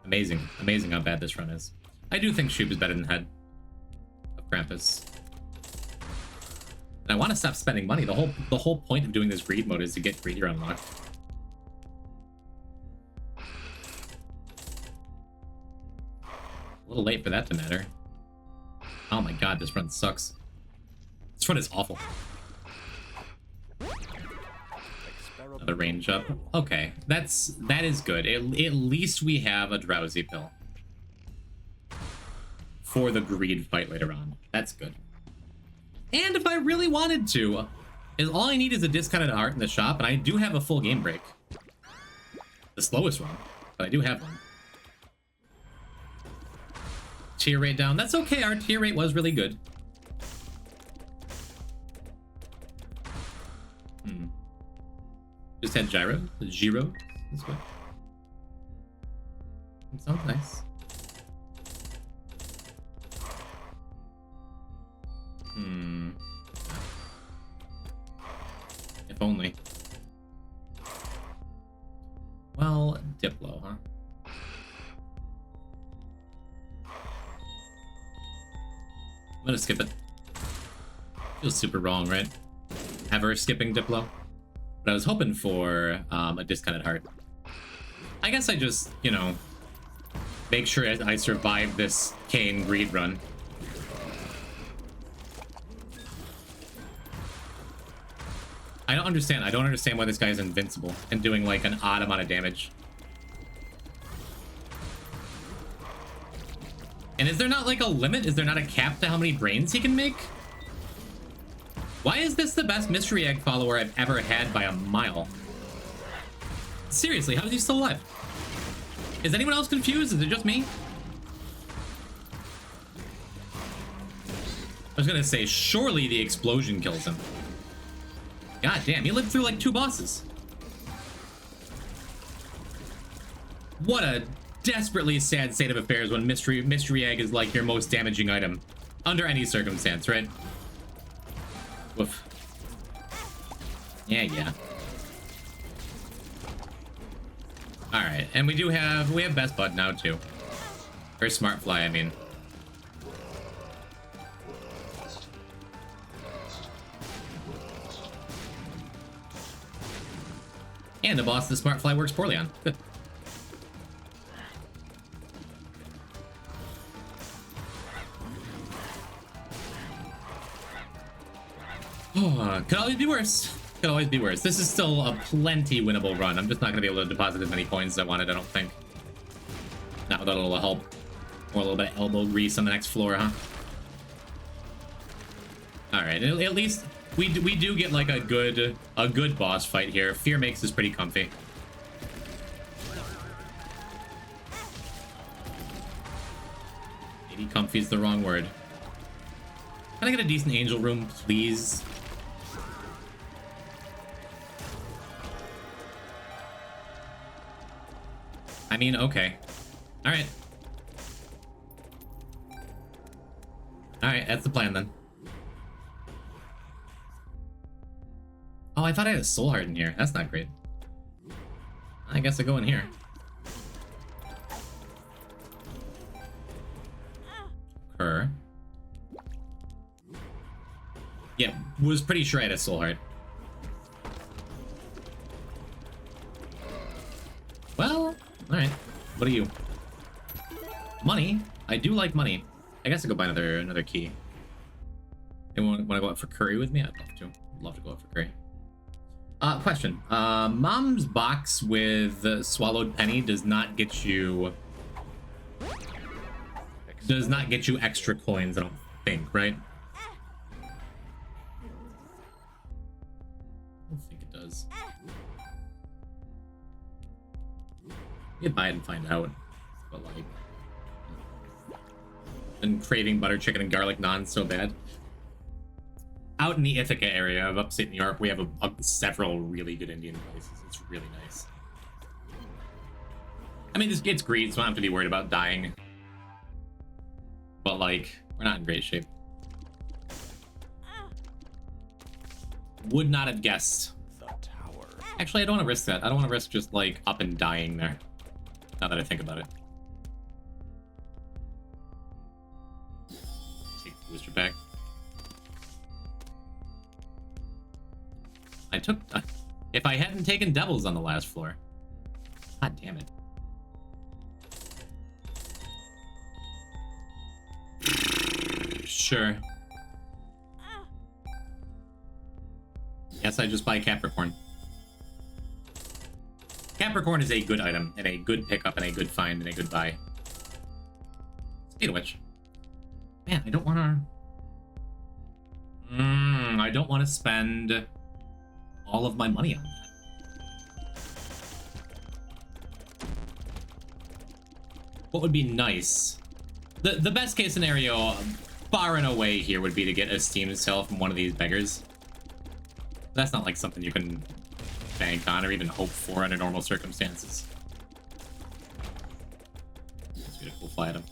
Amazing. Amazing how bad this run is. I do think Shub is better than Head of Krampus. And I want to stop spending money. The whole point of doing this greed mode is to get greedier unlocked. A little late for that to matter. Oh my god, this run sucks. This run is awful. Another range up. Okay, that is good. At least we have a drowsy pill for the greed fight later on. That's good. And if I really wanted to, all I need is a discounted heart in the shop, and I do have a full game break. The slowest one, but I do have one. Tier rate down. That's okay. Our tier rate was really good. Just had gyro. Gyro. This way. It sounds nice. If only. Well, Diplo, huh? I'm gonna skip it. Feels super wrong, right? Ever skipping Diplo? But I was hoping for a discounted heart. I guess I just, you know, make sure I survive this Cain greed run. I don't understand. I don't understand why this guy is invincible and doing like an odd amount of damage. And is there not like a limit? Is there not a cap to how many brains he can make? Why is this the best mystery egg follower I've ever had by a mile? Seriously, how is he still alive? Is anyone else confused? Is it just me? I was gonna say, surely the explosion kills him. God damn, he lived through like 2 bosses. What a desperately sad state of affairs when mystery egg is like your most damaging item under any circumstance, right? Woof. Yeah. All right, and we have Best Bud now too, or Smart Fly, I mean. And the boss the Smart Fly works poorly on. Good. Oh, could always be worse. Could always be worse. This is still a plenty winnable run. I'm just not going to be able to deposit as many coins as I wanted, I don't think. Not without a little help. Or a little bit of elbow grease on the next floor, huh? Alright, at least we do get like a good boss fight here. Fear makes this pretty comfy. Maybe comfy is the wrong word. Can I get a decent angel room, please? I mean, okay. Alright. Alright, that's the plan then. Oh, I thought I had a soul heart in here. That's not great. I guess I go in here. Her. Yeah, was pretty sure I had a soul heart. Well, alright. What are you? Money? I do like money. I guess I'll go buy another key. Anyone want to go out for curry with me? I'd love to. I'd love to go out for curry. Question. Mom's box with swallowed penny does not get you extra coins, I don't think, right? I don't think it does. You can buy it and find out. But like, been craving butter chicken and garlic naan so bad. Out in the Ithaca area of upstate New York, we have several really good Indian places. It's really nice. I mean, it's greed, so I don't have to be worried about dying. But, like, we're not in great shape. Would not have guessed. The tower. Actually, I don't want to risk that. I don't want to risk just, like, up and dying there. Now that I think about it. Take the booster pack. I took... if I hadn't taken devils on the last floor. God damn it. Sure. Yes, I just buy Capricorn. Capricorn is a good item, and a good pickup, and a good find, and a good buy. Speed of which. Man, I don't want to... I don't want to spend all of my money on that. What would be nice? The best case scenario, far and away here, would be to get a Steam sale from one of these beggars. That's not like something you can bank on or even hope for under normal circumstances. Let's get a cool fly item.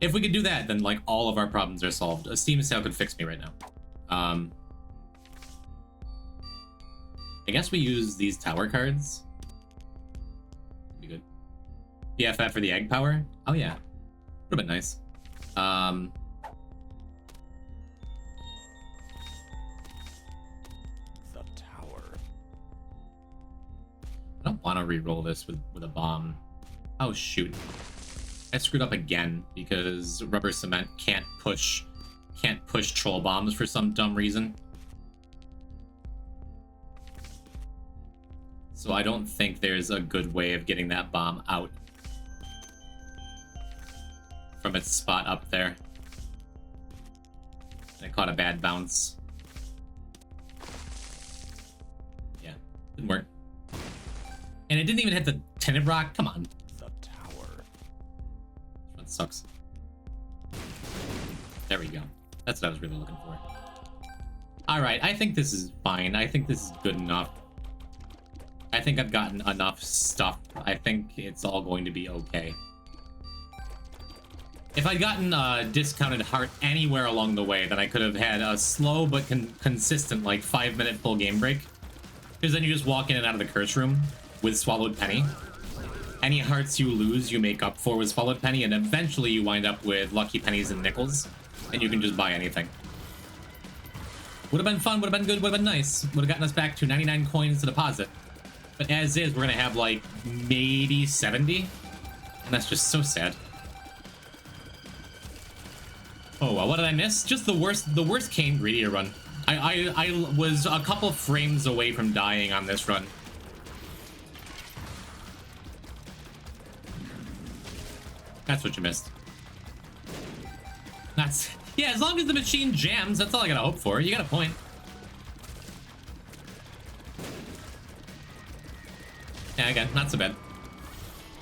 If we could do that, then like all of our problems are solved. A Steam sale could fix me right now. I guess we use these tower cards. Be good. PFF for the egg power. Oh yeah, would have been nice. The tower. I don't want to re-roll this with a bomb. Oh shoot. I screwed up again because rubber cement can't push troll bombs for some dumb reason. So I don't think there's a good way of getting that bomb out from its spot up there. And it caught a bad bounce. Yeah, didn't work. And it didn't even hit the tinted rock. Come on. The tower. That sucks. There we go. That's what I was really looking for. Alright, I think this is fine. I think this is good enough. I think I've gotten enough stuff. I think it's all going to be okay. If I'd gotten a discounted heart anywhere along the way, then I could have had a slow but consistent, like, 5-minute full game break. Because then you just walk in and out of the curse room with Swallowed Penny. Any hearts you lose, you make up for with Swallowed Penny, and eventually you wind up with lucky pennies and nickels, and you can just buy anything. Would have been fun, would have been good, would have been nice. Would have gotten us back to 99 coins to deposit. But as is, we're gonna have, like, maybe 70, and that's just so sad. Oh, what did I miss? Just the worst Cain greedier run. I was a couple frames away from dying on this run. That's what you missed. That's... yeah, as long as the machine jams, that's all I gotta hope for. You got a point. Yeah, again, not so bad.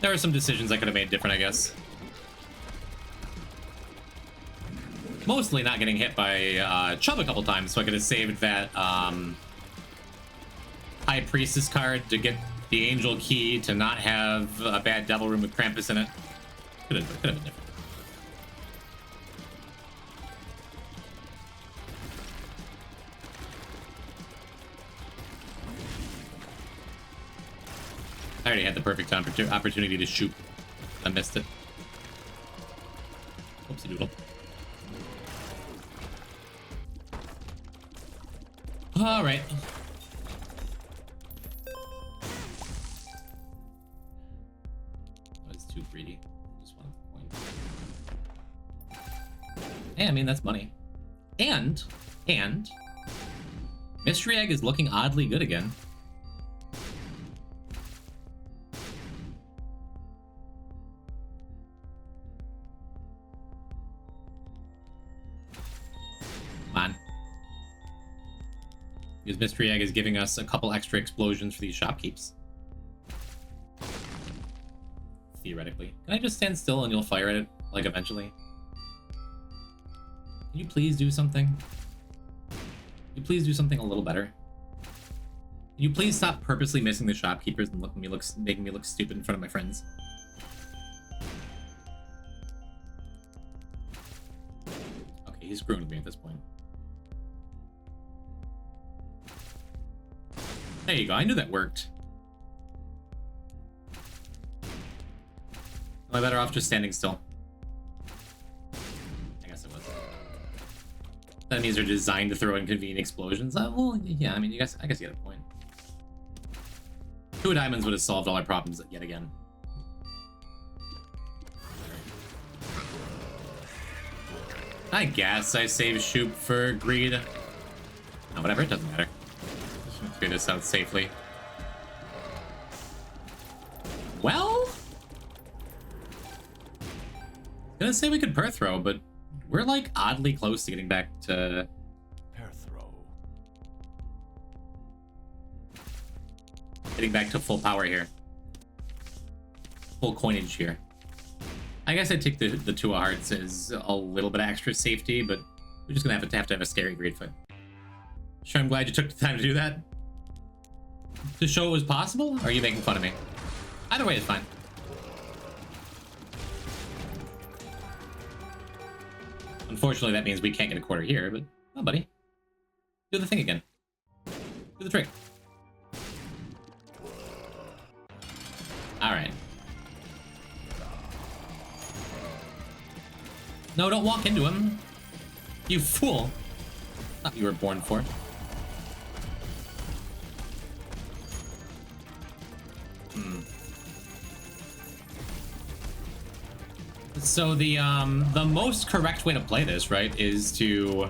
There are some decisions I could have made different, I guess. Mostly not getting hit by Chubb a couple times, so I could have saved that High Priestess card to get the Angel Key to not have a bad Devil Room with Krampus in it. Could have been different. I already had the perfect opportunity to shoot. I missed it. Oopsie doodle. All right. That was too greedy. Just wanted the coin. Hey, I mean, that's money. And Mystery Egg is looking oddly good again. Because Mystery Egg is giving us a couple extra explosions for these shopkeeps. Theoretically. Can I just stand still and you'll fire at it, like, eventually? Can you please do something? Can you please do something a little better? Can you please stop purposely missing the shopkeepers and making me look stupid in front of my friends? Okay, he's screwing with me at this point. There you go. I knew that worked. Am I better off just standing still? I guess it was. Enemies are designed to throw inconvenient explosions. Well, yeah, I mean, I guess you get a point. 2 diamonds would have solved all our problems yet again. I guess I save Shoop for greed. No, whatever, it doesn't matter. Let's figure this out safely. Well, I was gonna say we could per throw, but we're like oddly close to getting back to Pair throw. full power here. Full coinage here. I guess I'd take the 2 of hearts as a little bit of extra safety, but we're just gonna have to have a scary greed fight. Sure, I'm glad you took the time to do that. To show it was possible? Or are you making fun of me? Either way is fine. Unfortunately, that means we can't get a quarter here, but... Oh, buddy. Do the thing again. Do the trick. Alright. No, don't walk into him. You fool. Thought you were born for it. So the most correct way to play this, right, is to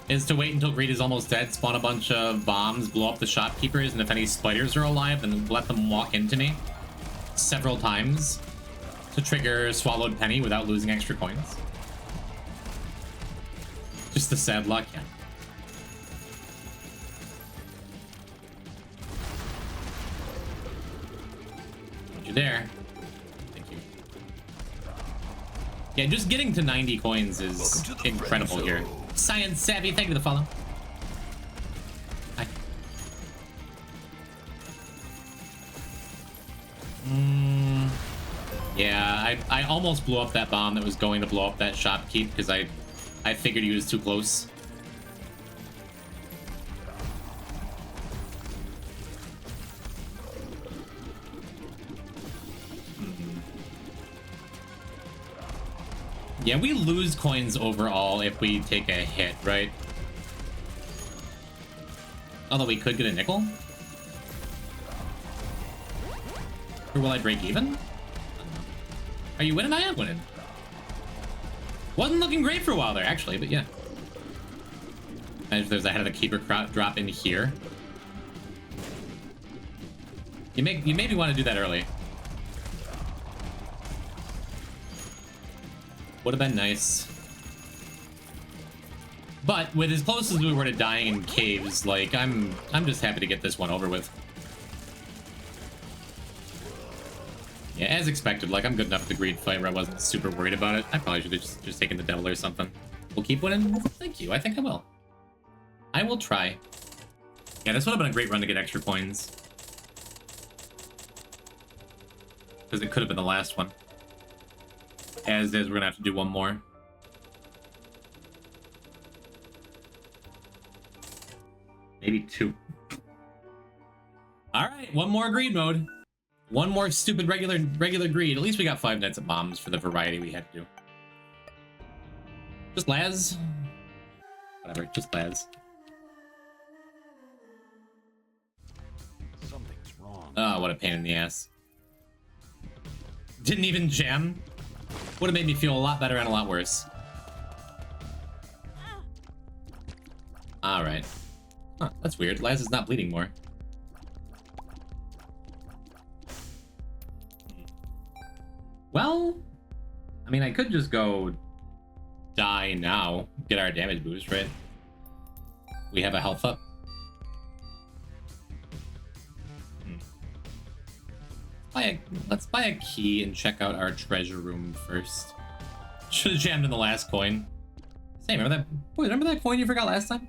wait until greed is almost dead, spawn a bunch of bombs, blow up the shopkeepers, and if any spiders are alive, then let them walk into me several times to trigger Swallowed Penny without losing extra coins. Just the sad luck, yeah. Don't you dare. Thank you. Yeah, just getting to 90 coins is incredible here. Science Savvy, thank you for the follow. Hi. Yeah, I almost blew up that bomb that was going to blow up that shopkeep because I figured he was too close. Yeah, we lose coins overall if we take a hit, right? Although we could get a nickel. Or will I break even? Are you winning? I am winning. Wasn't looking great for a while there, actually, but yeah. And if there's a head of the keeper drop in here. You maybe want to do that early. Would have been nice. But with as close as we were to dying in caves, like I'm just happy to get this one over with. Yeah, as expected, like I'm good enough at the greed fight where I wasn't super worried about it. I probably should have just taken the devil or something. We'll keep winning. Thank you. I think I will. I will try. Yeah, this would have been a great run to get extra coins. Because it could have been the last one. As is, we're gonna have to do one more. Maybe 2. All right, one more greed mode. One more stupid regular greed. At least we got 5 nights of bombs for the variety we had to do. Just Laz. Whatever, just Laz. Something's wrong. Oh, what a pain in the ass. Didn't even jam. Would have made me feel a lot better and a lot worse. Alright. Huh, that's weird. Laz is not bleeding more. Well, I mean, I could just go die now, get our damage boost, right? We have a health up. Let's buy a key and check out our treasure room first. Should have jammed in the last coin. Hey, remember that? Boy, remember that coin you forgot last time?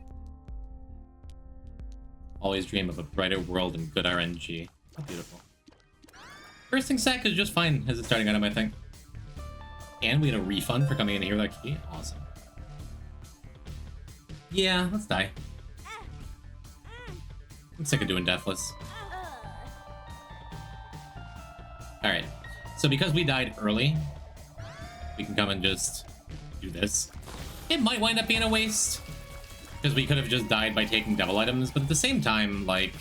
Always dream of a brighter world and good RNG. How beautiful. Bursting sack is just fine as a starting item, I think. And we had a refund for coming in here with that key. Awesome. Yeah, let's die. I'm sick of doing Deathless. Alright, so because we died early, we can come and just do this. It might wind up being a waste, because we could have just died by taking devil items, but at the same time, like,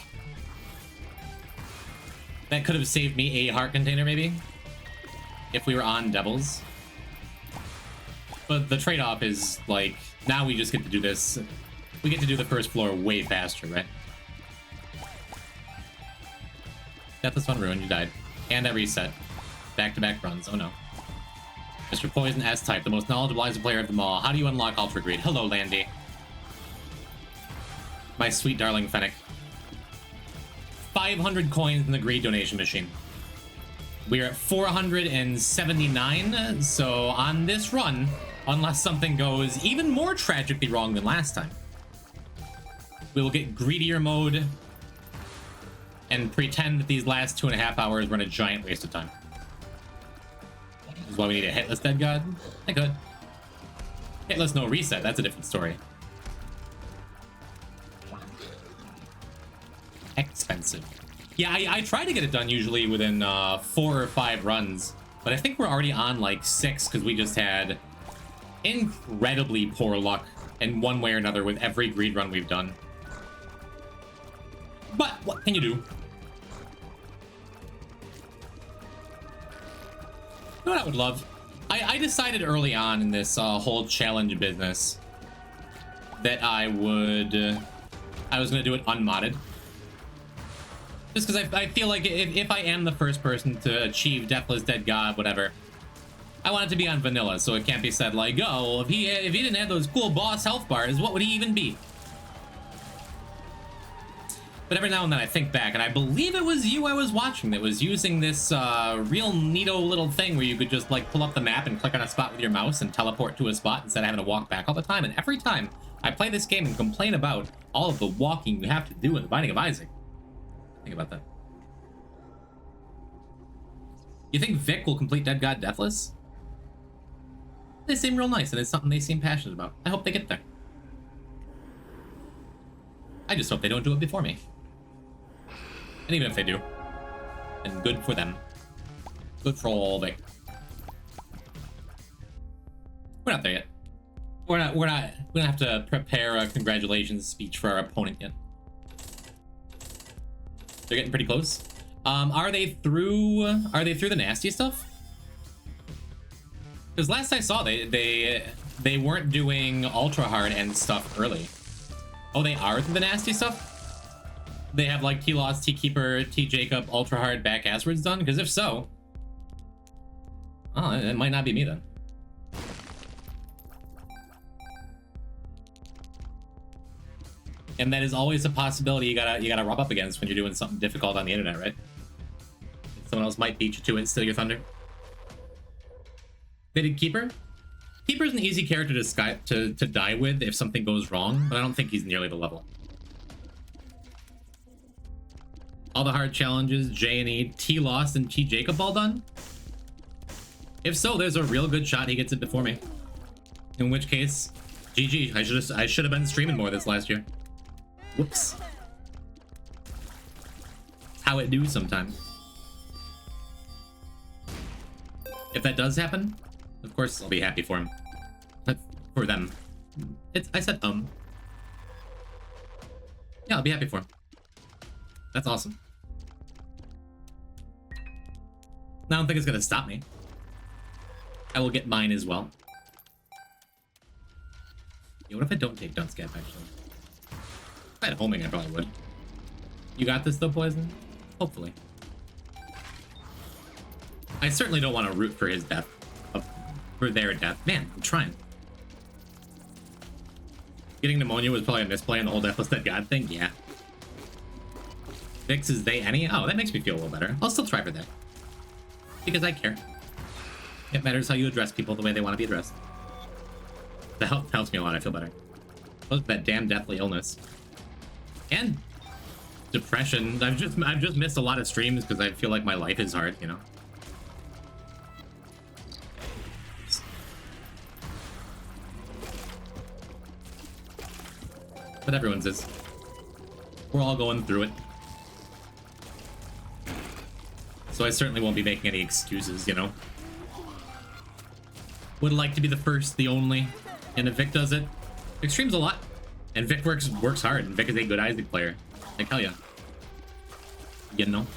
that could have saved me a heart container, maybe, if we were on devils. But the trade-off is, like, now we just get to do this. We get to do the first floor way faster, right? Deathless one ruined, you died. And at reset. Back-to-back runs, oh no. Mr. Poison S-Type, the most knowledgeable Isaac player of them all. How do you unlock Ultra Greed? Hello, Landy. My sweet darling Fennec. 500 coins in the Greed donation machine. We're at 479, so on this run, unless something goes even more tragically wrong than last time, we will get greedier mode and pretend that these last 2.5 hours were in a giant waste of time. This is why we need a hitless dead god. I could. Hitless no reset, that's a different story. Expensive. Yeah, I try to get it done usually within 4 or 5 runs, but I think we're already on like 6 because we just had incredibly poor luck in one way or another with every greed run we've done. But what can you do? You know what I would love? I decided early on in this whole challenge business that I was gonna do it unmodded. Just because I feel like if I am the first person to achieve Deathless, Dead God, whatever, I want it to be on vanilla, so it can't be said like, oh, if he didn't have those cool boss health bars, what would he even be? But every now and then I think back, and I believe it was you I was watching that was using this real neato little thing where you could just like pull up the map and click on a spot with your mouse and teleport to a spot instead of having to walk back all the time. And every time I play this game and complain about all of the walking you have to do in the Binding of Isaac, think about that. You think Vic will complete Dead God Deathless? They seem real nice, and it's something they seem passionate about. I hope they get there. I just hope they don't do it before me. And even if they do, then good for them. Good for all Vic. We're not there yet. We don't have to prepare a congratulations speech for our opponent yet. They're getting pretty close. Are they through the nasty stuff? Because last I saw, they weren't doing ultra hard and stuff early. Oh, they are through the nasty stuff? They have like T-Loss, T-Keeper, T-Jacob, ultra hard back asswards done? Because if so, oh, it might not be me then. And that is always a possibility you gotta rub up against when you're doing something difficult on the internet, right? Someone else might beat you to it and steal your thunder. They did Keeper. Keeper's an easy character to die with if something goes wrong, but I don't think he's nearly the level. All the hard challenges, J&E, T-Lost, and T-Jacob all done? If so, there's a real good shot he gets it before me. In which case, GG. I should have been streaming more this last year. Whoops. How it do sometimes. If that does happen, of course I'll be happy for him. For them. I said Yeah, I'll be happy for him. That's awesome. I don't think it's gonna stop me. I will get mine as well. Yeah, what if I don't take Dunscap, actually? If I had homing, I probably would. You got this, though, Poison? Hopefully. I certainly don't want to root for his death. For their death. Man, I'm trying. Getting pneumonia was probably a misplay on the whole Deathless Dead God thing? Yeah. Vix is they any? Oh, that makes me feel a little better. I'll still try for that. Because I care. It matters how you address people the way they want to be addressed. That helps me a lot, I feel better. That damn deathly illness. And Depression. I've just missed a lot of streams because I feel like my life is hard, you know. But everyone's is. We're all going through it. So I certainly won't be making any excuses, you know. Would like to be the first, the only. And if Vic does it, Vic streams a lot. And Vic works hard. And Vic is a good Isaac player. I tell ya. You know.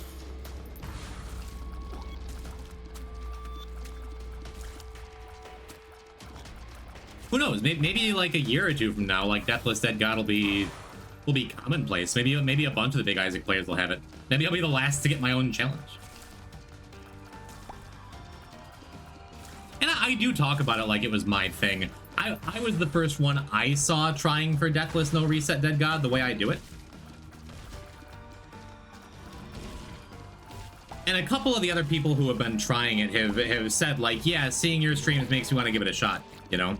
Who knows? Maybe like a year or two from now, like Deathless Dead God will be commonplace. Maybe a bunch of the big Isaac players will have it. Maybe I'll be the last to get my own challenge. And I do talk about it like it was my thing. I was the first one I saw trying for Deathless No Reset Dead God the way I do it. And a couple of the other people who have been trying it have said, like, yeah, seeing your streams makes me want to give it a shot, you know?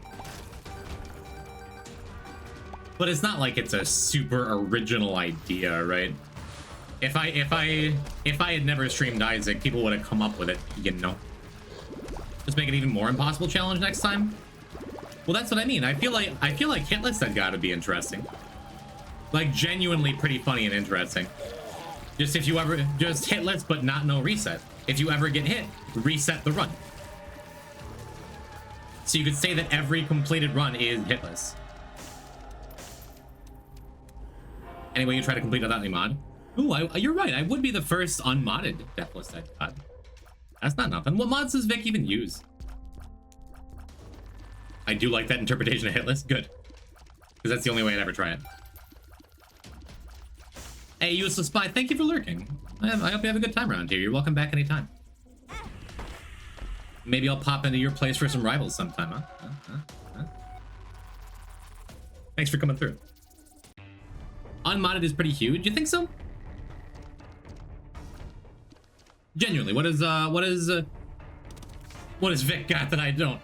But it's not like it's a super original idea, right? If I had never streamed Isaac, people would have come up with it, you know? Just make an even more impossible challenge next time? Well, that's what I mean. I feel like Hitless Dead God would be interesting. Like, genuinely pretty funny and interesting. Just if you ever, just hitless, but not no reset. If you ever get hit, reset the run. So you could say that every completed run is hitless. Anyway, you try to complete without any mod. Ooh, you're right. I would be the first unmodded Deathless Dead God. That's not nothing. What mods does Vic even use? I do like that interpretation of hitless. Good. Because that's the only way I'd ever try it. Hey, useless spy, thank you for lurking. I hope you have a good time around here. You're welcome back anytime. Maybe I'll pop into your place for some rivals sometime, huh? Thanks for coming through. Unmodded is pretty huge. You think so? Genuinely, what is Vic got that I don't?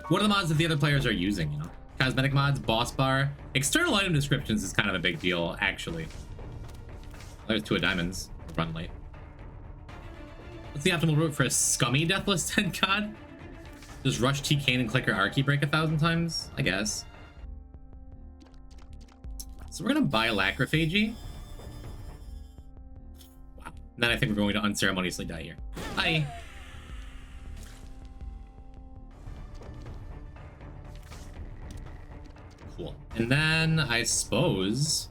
What are the mods that the other players are using, you know? Cosmetic mods, boss bar, external item descriptions is kind of a big deal, actually. There's 2 of diamonds. Run late. What's the optimal route for a scummy Deathless Dead God? Just rush T Cain and clicker R key break 1,000 times, I guess. So we're gonna buy Lacrophagy. Wow. And then I think we're going to unceremoniously die here. Hi. Cool. And then I suppose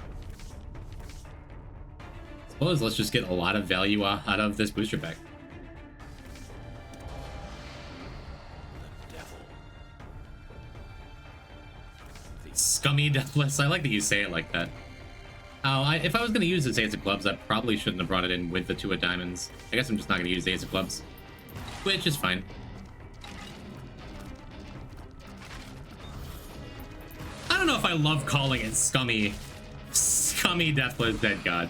let's just get a lot of value out of this booster pack. Scummy Deathless. I like that you say it like that. Oh, if I was going to use this Ace of Clubs, I probably shouldn't have brought it in with the 2 of Diamonds. I guess I'm just not going to use the Ace of Clubs, which is fine. I don't know if I love calling it scummy Deathless Dead God.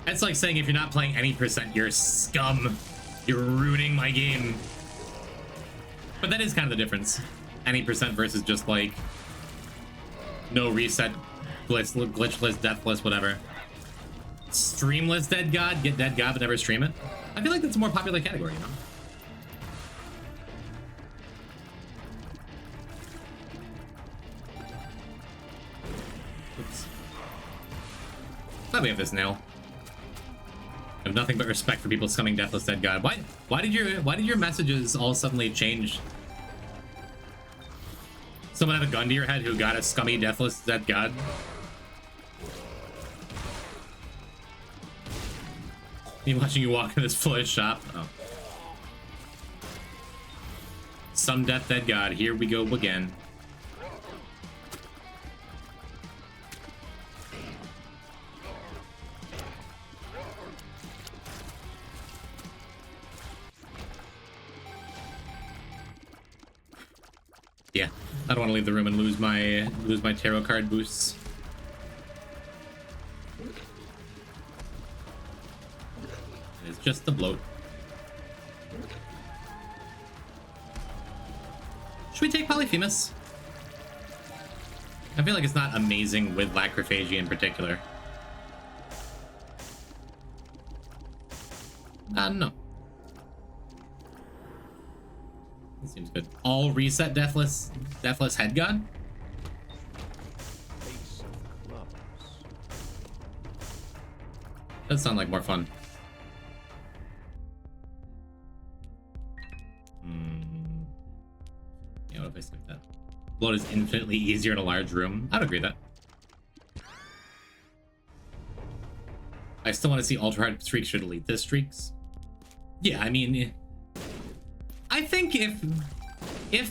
That's like saying if you're not playing any percent, you're scum. You're ruining my game. But that is kind of the difference. Any percent versus just like no reset, glitchless, deathless, whatever. Streamless Dead God, get Dead God but never stream it. I feel like that's a more popular category, you know? Oops. Glad we have this nail. I have nothing but respect for people scumming Deathless Dead God. Why did your messages all suddenly change? Someone have a gun to your head who got a scummy Deathless Dead God? Me watching you walk in this foolish shop. Oh. Some Death Dead God, here we go again. Yeah, I don't want to leave the room and lose my tarot card boosts. It's just the bloat. Should we take Polyphemus? I feel like it's not amazing with Lacrophagia in particular. I don't know. That seems good. All reset Deathless. Deathless Head God? Ace of clubs. Does sound like more fun. Yeah, what if I skip that? Bloat is infinitely easier in a large room. I'd agree with that. I still want to see ultra hard streaks should delete this streaks. Yeah, I mean, I think if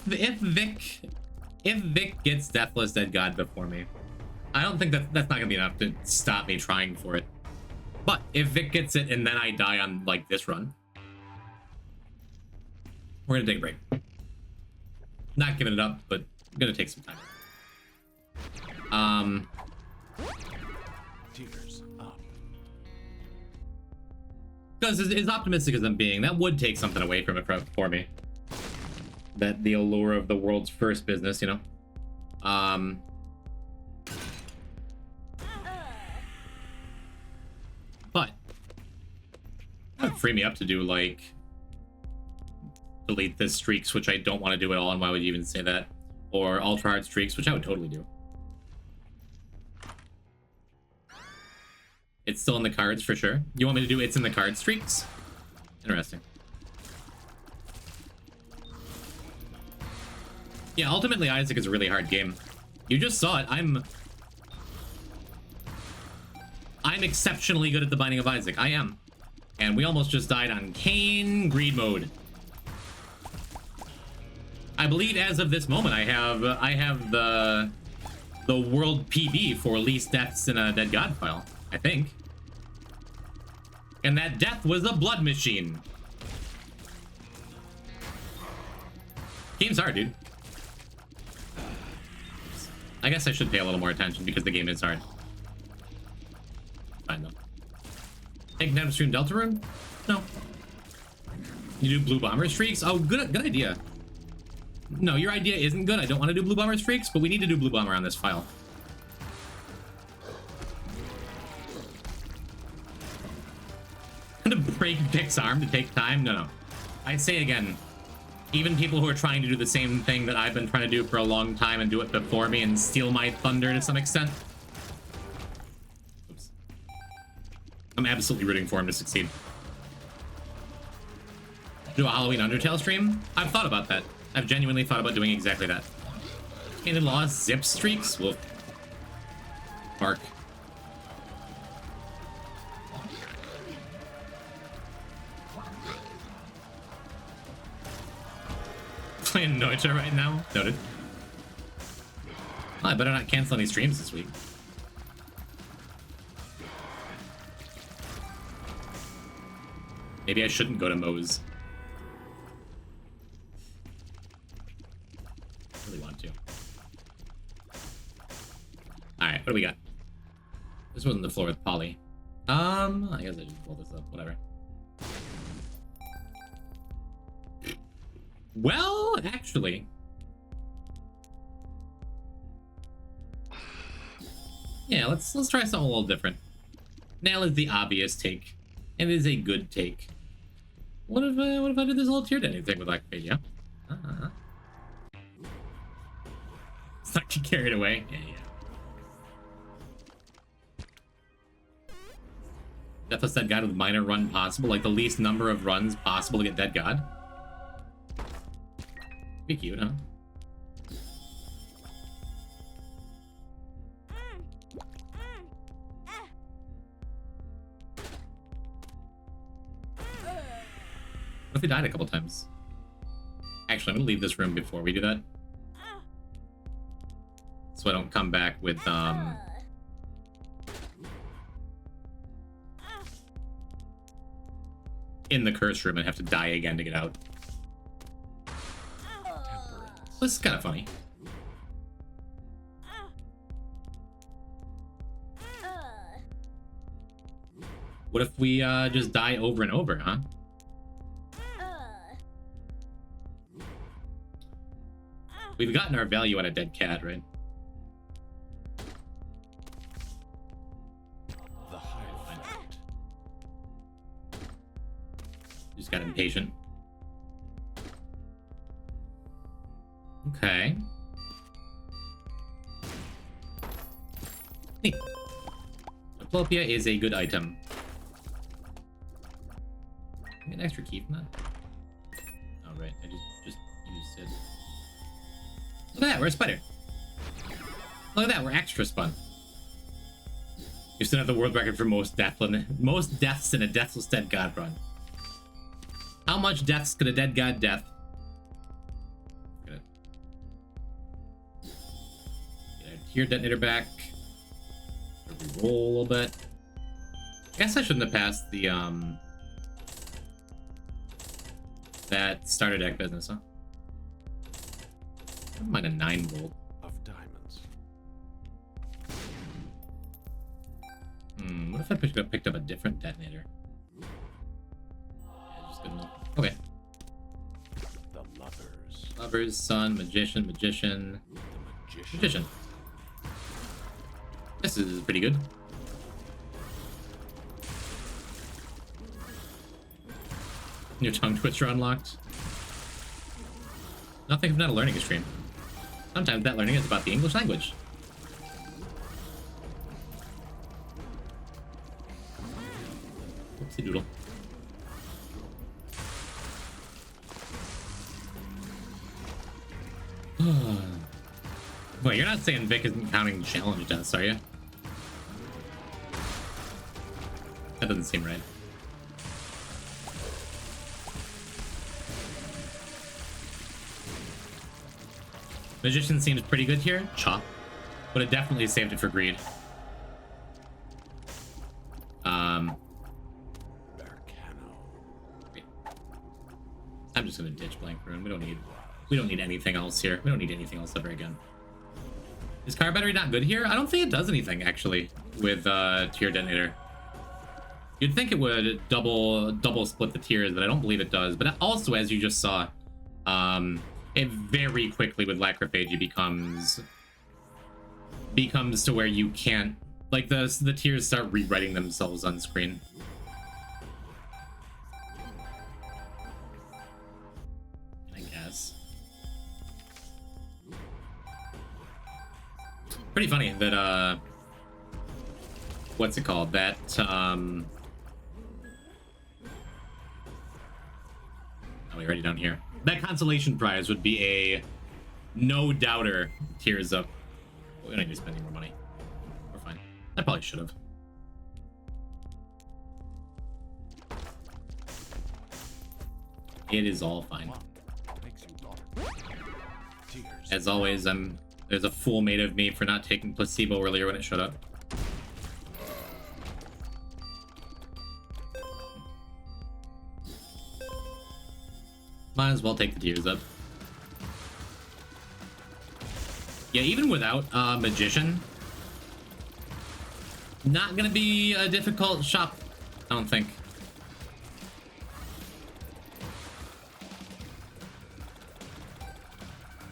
Vic gets Deathless Dead God before me, I don't think that's not gonna be enough to stop me trying for it. But if Vic gets it and then I die on like this run, we're gonna take a break. Not giving it up, but gonna take some time. Tears up. Because as optimistic as I'm being, that would take something away from it for me. That the allure of the world's first business, you know. But that would free me up to do like delete this streaks, which I don't want to do at all, and why would you even say that? Or ultra hard streaks, which I would totally do. It's still in the cards for sure. You want me to do it's in the card streaks? Interesting. Yeah, ultimately Isaac is a really hard game. You just saw it. I'm exceptionally good at the Binding of Isaac. I am. And we almost just died on Cain Greed mode. I believe as of this moment I have the world PB for least deaths in a Dead God file, I think. And that death was a blood machine. Game's hard, dude. I guess I should pay a little more attention because the game is hard. Fine though. Take down stream Delta Rune? No. You do blue bomber streaks? Oh, good idea. No, your idea isn't good. I don't want to do blue bomber streaks, but we need to do blue bomber on this file. To break Dick's arm to take time? No. I say again, even people who are trying to do the same thing that I've been trying to do for a long time and do it before me and steal my thunder to some extent. Oops. I'm absolutely rooting for him to succeed. Do a Halloween Undertale stream? I've thought about that. I've genuinely thought about doing exactly that. Canon Laws zip streaks? Woof. Bark. Playing Noita right now? Noted. Oh, I better not cancel any streams this week. Maybe I shouldn't go to Moe's. I really want to. Alright, what do we got? This wasn't the floor with Polly. I guess I should pull this up, whatever. Well, actually. Yeah, let's try something a little different. Nail is the obvious take. And it is a good take. What if I did this little tier ending thing with Lacrophagia? Let's not get carried away. Yeah. Deathless Dead God with minor run possible, like the least number of runs possible to get Dead God. Be cute, huh? What if we died a couple times? Actually, I'm gonna leave this room before we do that. So I don't come back with, in the curse room and have to die again to get out. This is kind of funny. What if we just die over and over, huh? We've gotten our value out of Dead Cat, right? Just got impatient. Okay. Neat. Diplopia is a good item. Get an extra key from that. Oh right, I just used it. Look at that, we're a spider. Look at that, we're extra spun. You still have the world record for most deaths in a Deathless Dead God run. How much deaths could a dead god death? Get a tier detonator back. Roll a little bit. I guess I shouldn't have passed the that starter deck business, huh? I don't mind a 9-volt. Of diamonds. What if I picked up a different detonator? Yeah, just good enough. Okay. The lovers. Lovers, sun, magician. The magician. This is pretty good. Your tongue twister unlocked. Nothing if not a learning stream. Sometimes that learning is about the English language. Oopsie doodle. Wait, you're not saying Vic isn't counting challenge deaths, are you? That doesn't seem right. Magician seems pretty good here. Chop. But it definitely saved it for greed. I'm just gonna ditch blank rune. We don't need anything else here. We don't need anything else ever again. Is car battery not good here? I don't think it does anything actually with tier detonator. You'd think it would double split the tiers, but I don't believe it does. But also, as you just saw, it very quickly with Lacrophagy becomes to where you can't, like, the tiers start rewriting themselves on screen. I guess. Pretty funny that what's it called? That oh, we already down here. That consolation prize would be a no doubter tiers up. We don't need to spend any more money. We're fine. I probably should have. It is all fine. As always, there's a fool made of me for not taking placebo earlier when it showed up. Might as well take the tiers up. Yeah, even without magician, not gonna be a difficult shop, I don't think.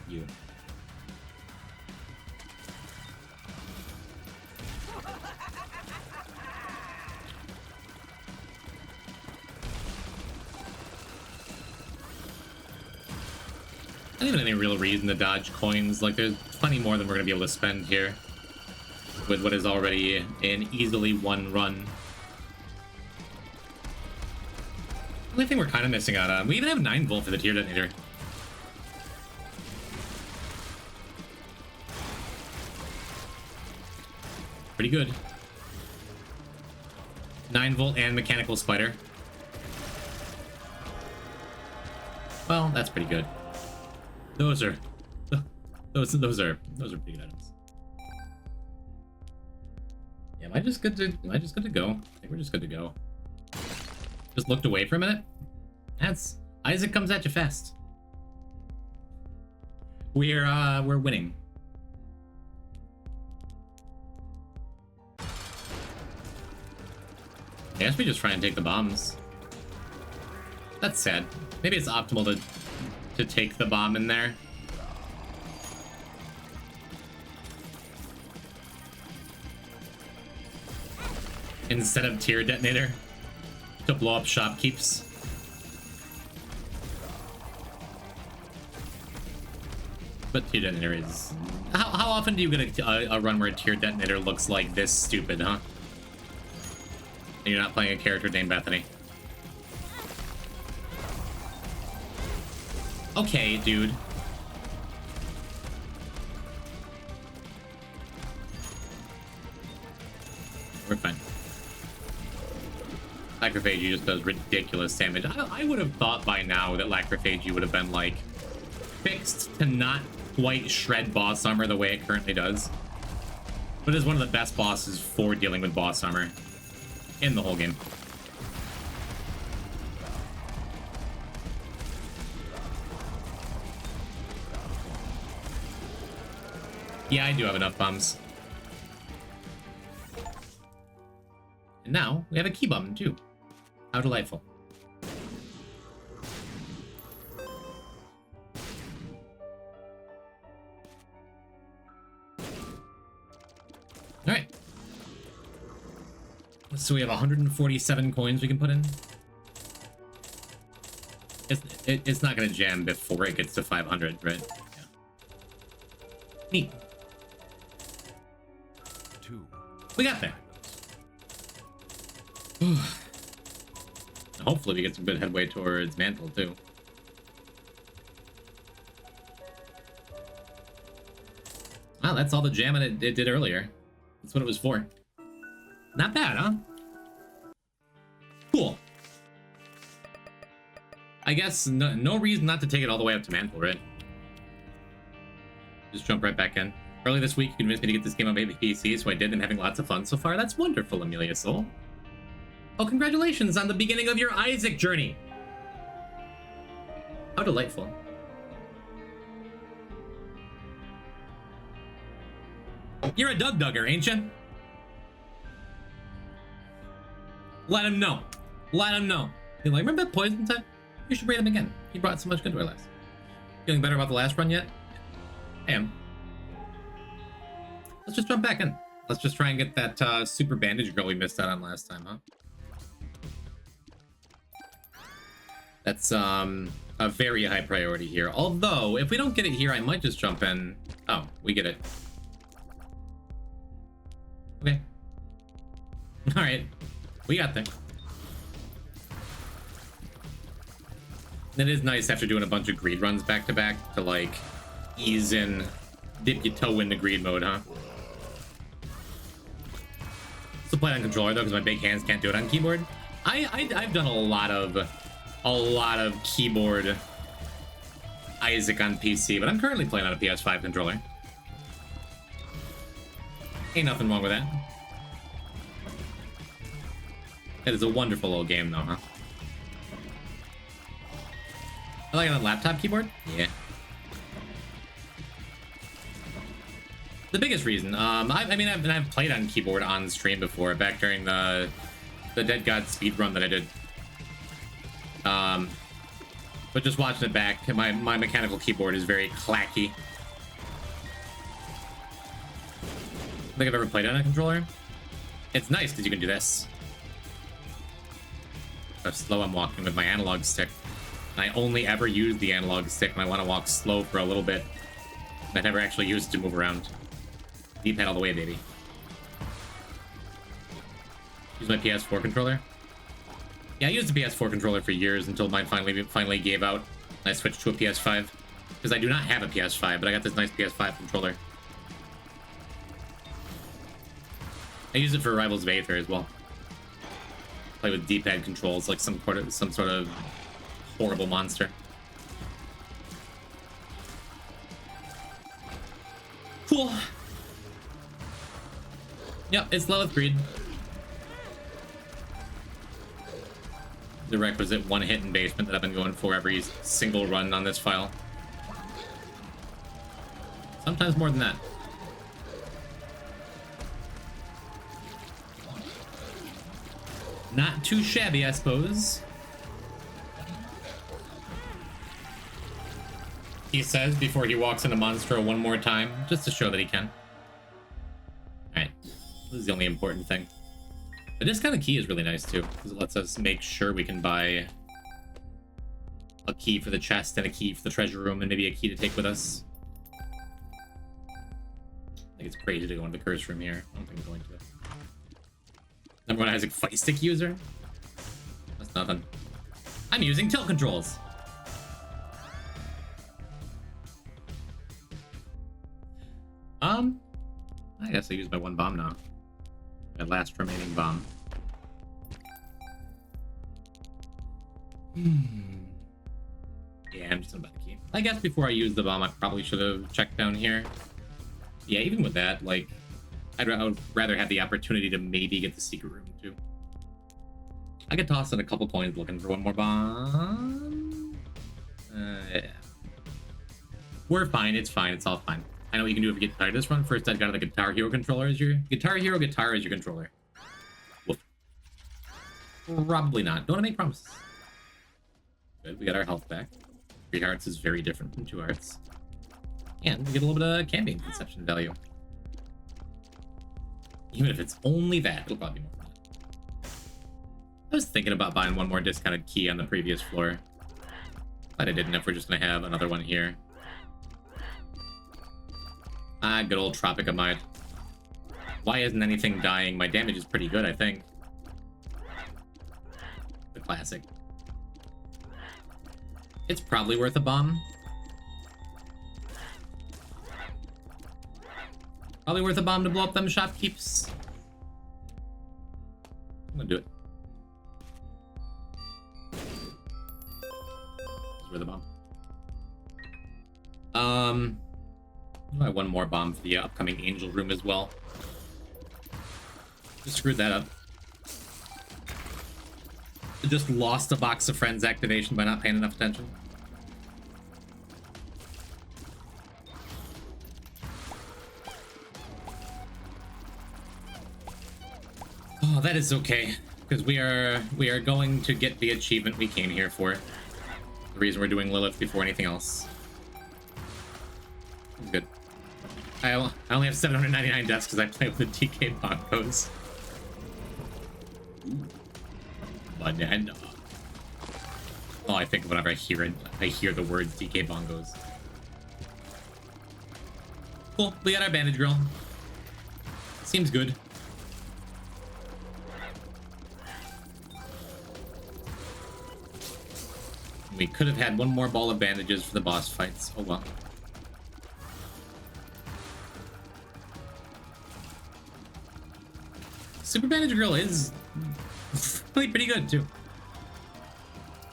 You. Not even any real reason to dodge coins. Like, there's plenty more than we're gonna be able to spend here with what is already an easily won run. The only thing we're kind of missing out on, we even have 9-volt for the tier detonator. Pretty good. 9-volt and mechanical spider. Well, that's pretty good. Those are pretty good items. Yeah, am I just good to go? I think we're just good to go. Just looked away for a minute. That's Isaac comes at you fast. We're winning. I guess we just try and take the bombs. That's sad. Maybe it's optimal to take the bomb in there. Instead of tier detonator to blow up shopkeeps. But tier detonator is... How often do you get a run where a tier detonator looks like this stupid, huh? And you're not playing a character named Bethany. Okay, dude. We're fine. Lacrophagy just does ridiculous damage. I would have thought by now that Lacrophagy would have been, like, fixed to not quite shred boss armor the way it currently does. But it's one of the best bosses for dealing with boss armor in the whole game. Yeah, I do have enough bombs. And now we have a key bomb too. How delightful. Alright. So we have 147 coins we can put in. It's not going to jam before it gets to 500, right? Yeah. Neat. We got there. Hopefully we get some good headway towards Mantle too. Wow, that's all the jamming it did earlier. That's what it was for. Not bad, huh? Cool. I guess no reason not to take it all the way up to Mantle, right? Just jump right back in. Early this week, you convinced me to get this game on baby PC, so I did. I'm having lots of fun so far. That's wonderful, Amelia Soul. Oh, congratulations on the beginning of your Isaac journey. How delightful. You're a Doug Dugger, ain't you? Let him know. Let him know. You're like, remember that poison time? You should raid him again. He brought so much good to our last. Feeling better about the last run yet? I am. Let's just jump back in. Let's just try and get that super bandage girl we missed out on last time, huh? That's a very high priority here. Although, if we don't get it here, I might just jump in. Oh, we get it. Okay. Alright. We got there. It is nice after doing a bunch of greed runs back to back to, like, ease in, dip your toe into greed mode, huh? Still play on controller though, because my big hands can't do it on keyboard. I've done a lot of keyboard Isaac on PC, but I'm currently playing on a PS5 controller. Ain't nothing wrong with that. It is a wonderful little game though, huh? I like it on a laptop keyboard? Yeah. The biggest reason, I mean, I've played on keyboard on stream before, back during the Dead God speed run that I did. But just watching it back, my mechanical keyboard is very clacky. I think I've ever played on a controller. It's nice because you can do this. How slow I'm walking with my analog stick. And I only ever use the analog stick when I want to walk slow for a little bit. I never actually use it to move around. D-pad all the way, baby. Use my PS4 controller. Yeah, I used the PS4 controller for years until mine finally gave out. And I switched to a PS5 because I do not have a PS5, but I got this nice PS5 controller. I use it for Rivals of Aether as well. Play with D-pad controls like some sort of horrible monster. Cool. Yep, it's Lilith Greed. The requisite one hit in basement that I've been going for every single run on this file. Sometimes more than that. Not too shabby, I suppose. He says before he walks into Monstro one more time, just to show that he can. Alright, this is the only important thing. The discounted key is really nice too, because it lets us make sure we can buy a key for the chest and a key for the treasure room and maybe a key to take with us. think it's crazy to go into the curse room here. I don't think I'm going to. Number one Isaac fight stick user? That's nothing. I'm using tilt controls. I guess I used my one bomb now. My last remaining bomb. Yeah, I'm just about to keep. I guess before I use the bomb, I probably should have checked down here. Yeah, even with that, like, I would rather have the opportunity to maybe get the secret room too. I could toss in a couple coins looking for one more bomb. Yeah. We're fine. It's fine. It's all fine. I know what you can do if you get tired of this run. First, I've got the Guitar Hero controller as your guitar as your controller. Woof. Probably not. Don't want to make promises. Good. We got our health back. 3 hearts is very different from 2 hearts. And we get a little bit of camping conception value. Even if it's only that, it'll probably be more than that. I was thinking about buying one more discounted key on the previous floor. But I didn't if we're just going to have another one here. Ah, good old Tropicamide. Why isn't anything dying? My damage is pretty good, I think. The classic. It's probably worth a bomb. Probably worth a bomb to blow up them shopkeeps. I'm gonna do it. It's worth a bomb. I have one more bomb for the upcoming angel room as well. Just screwed that up. Just lost a box of friends activation by not paying enough attention. Oh, that is okay, because we are going to get the achievement we came here for. The reason we're doing Lilith before anything else. Good. I only have 799 deaths because I play with the DK bongos. Banana. Oh, I think whenever I hear it, I hear the words DK bongos. Cool, we got our bandage girl. Seems good. We could have had one more ball of bandages for the boss fights. Oh well. Super Bandage Girl is really pretty good too.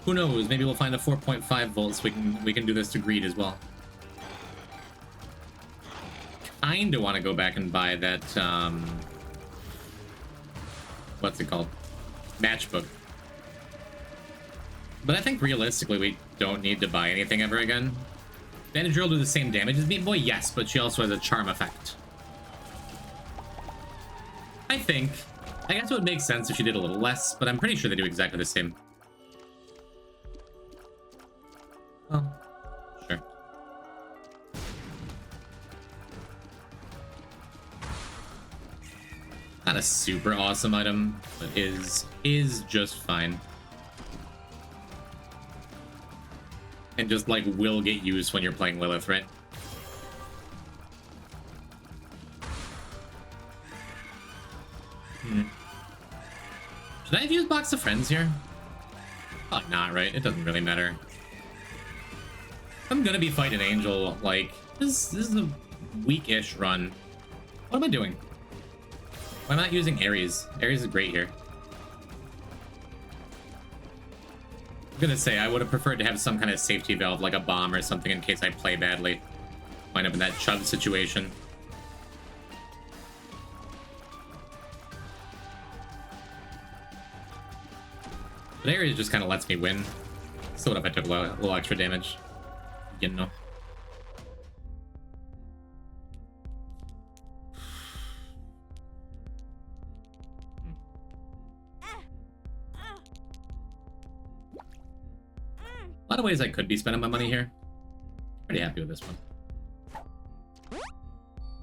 Who knows? Maybe we'll find a 4.5 volts. So we can do this to greed as well. Kinda want to go back and buy that what's it called? Matchbook. But I think realistically we don't need to buy anything ever again. Bandage Girl do the same damage as Meat Boy, yes, but she also has a charm effect. I think. I guess it would make sense if she did a little less, but I'm pretty sure they do exactly the same. Well, sure. Not a super awesome item, but is just fine. And just like will get used when you're playing Lilith, right? Should I have used Box of Friends here? Probably not, right? It doesn't really matter. I'm gonna be fighting Angel, like, this is a weak-ish run. What am I doing? Why am I not using Ares? Ares is great here. I'm gonna say I would have preferred to have some kind of safety valve, like a bomb or something, in case I play badly. Wind up in that chub situation. But Ares just kind of lets me win. So what if I took a little extra damage? You know. A lot of ways I could be spending my money here. Pretty happy with this one.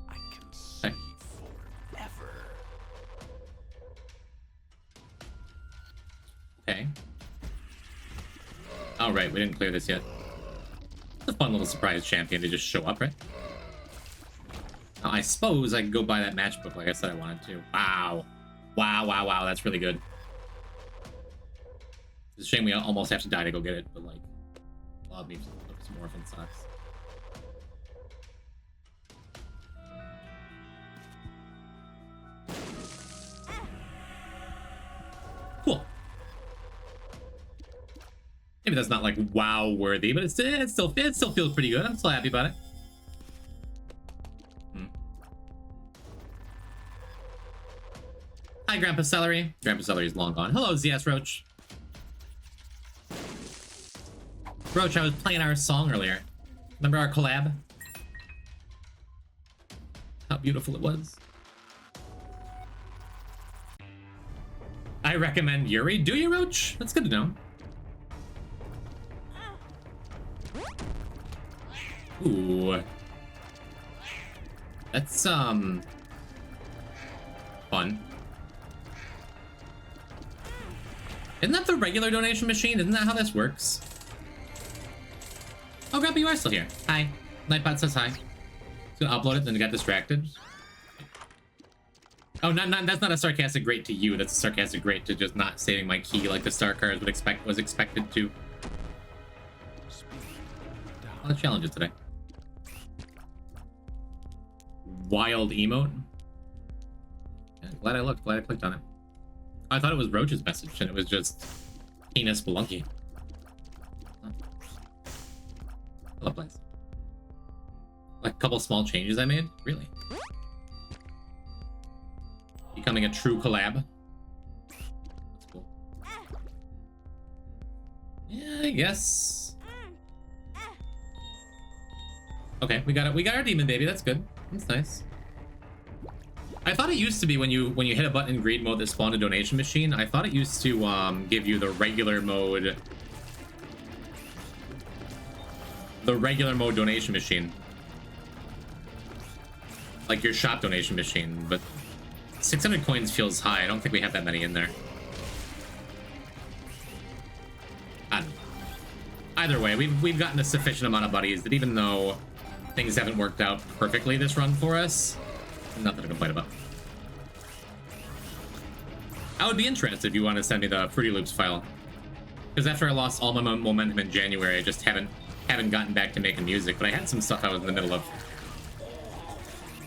I can see forever. Okay. All right, we didn't clear this yet. It's a fun little surprise champion to just show up, right? Oh, I suppose I could go buy that matchbook like I said I wanted to. Wow. Wow. That's really good. It's a shame we almost have to die to go get it, but like, love me some orphan sucks. Cool. Maybe that's not like wow worthy, but it still feels pretty good. I'm still happy about it. Hi, Grandpa Celery. Grandpa Celery is long gone. Hello, ZS Roach. Roach, I was playing our song earlier. Remember our collab? How beautiful it was. I recommend Yuri. Do you, Roach? That's good to know. Ooh. That's, fun. Isn't that the regular donation machine? Isn't that how this works? Oh, Grandpa, you are still here. Hi. Nightbot says hi. He's gonna upload it, then got distracted. Oh, that's not a sarcastic great to you. That's a sarcastic great to just not saving my key like the star card was expected to. All the challenges today. Wild emote. Yeah, glad I looked. Glad I clicked on it. I thought it was Roach's message, and it was just penis spelunky. I love plays. Like a couple small changes I made? Really? Becoming a true collab? That's cool. Yeah, I guess. Okay, we got it. We got our demon baby. That's good. That's nice. I thought it used to be when you hit a button in greed mode that spawned a donation machine. I thought it used to give you the regular mode donation machine, like your shop donation machine. But 600 coins feels high. I don't think we have that many in there. I don't know. Either way, we've gotten a sufficient amount of buddies that even though things haven't worked out perfectly this run for us, nothing to complain about. I would be interested if you want to send me the Fruity Loops file, because after I lost all my momentum in January, I just haven't gotten back to making music. But I had some stuff I was in the middle of,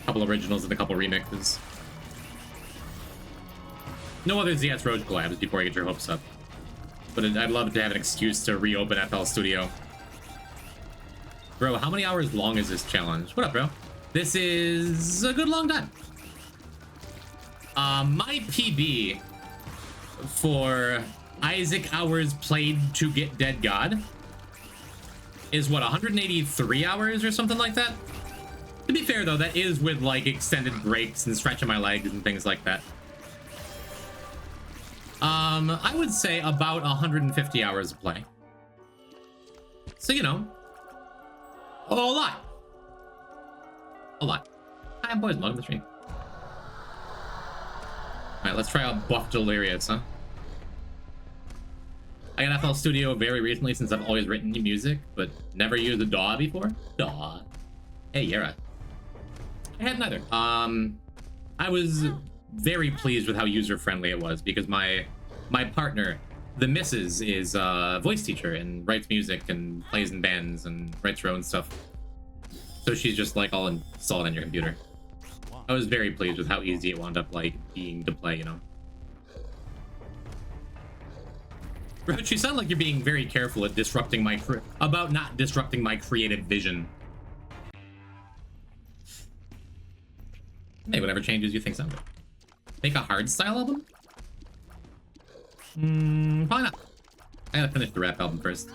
a couple originals and a couple remixes. No other ZS Roach collabs before I get your hopes up, but I'd love to have an excuse to reopen FL Studio. Bro, how many hours long is this challenge? What up, bro? This is a good long time. My PB for Isaac hours played to get Dead God is what, 183 hours or something like that? To be fair though, that is with like extended breaks and stretching my legs and things like that. I would say about 150 hours of play. So, you know, a lot. A lot. Hi, boys, welcome to the stream. Alright, let's try out Buff Delirious, huh? I got FL Studio very recently since I've always written new music, but never used a DAW before. DAW. Hey, Yara. I had neither. I was very pleased with how user-friendly it was because my partner, the missus, is a voice teacher and writes music and plays in bands and writes her own stuff. So she's just like all installed on your computer. I was very pleased with how easy it wound up like being to play, you know. Roach, you sound like you're being very careful at disrupting about not disrupting my creative vision. Hey, whatever changes you think sound good. Make a hardstyle album? Probably not. I gotta finish the rap album first.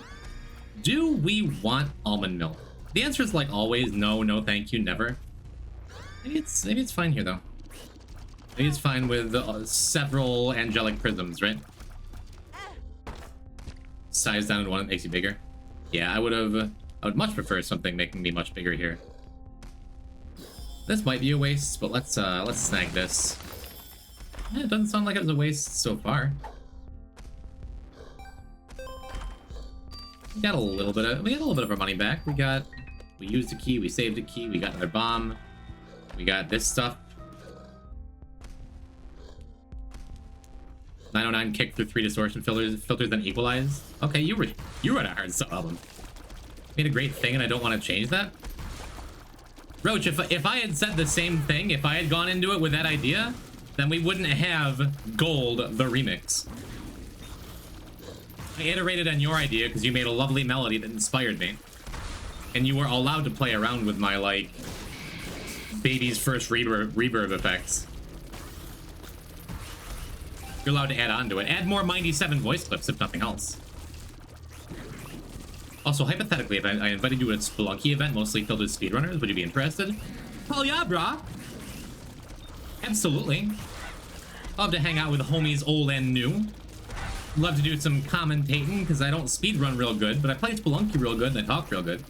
Do we want almond milk? The answer is like always no, no thank you, never. Maybe it's fine here though. Maybe it's fine with several angelic prisms, right? Size down to one that makes you bigger. Yeah, I would much prefer something making me much bigger here. This might be a waste, but let's snag this. Yeah, it doesn't sound like it was a waste so far. We got a little bit of our money back. We used a key, we saved a key, we got another bomb. We got this stuff. 909 kick through 3 distortion filters then equalized. Okay, you wrote a hard sub album. Made a great thing and I don't want to change that. Roach, if I had said the same thing, if I had gone into it with that idea, then we wouldn't have Gold the remix. I iterated on your idea because you made a lovely melody that inspired me. And you were allowed to play around with my, like, baby's first reverb effects. You're allowed to add on to it. Add more Mindy 7 voice clips, if nothing else. Also, hypothetically, if I invited you to a Spelunky event mostly filled with speedrunners, would you be interested? Hell yeah, brah! Absolutely. Love to hang out with homies old and new. Love to do some commentating, because I don't speedrun real good, but I play Spelunky real good and I talk real good.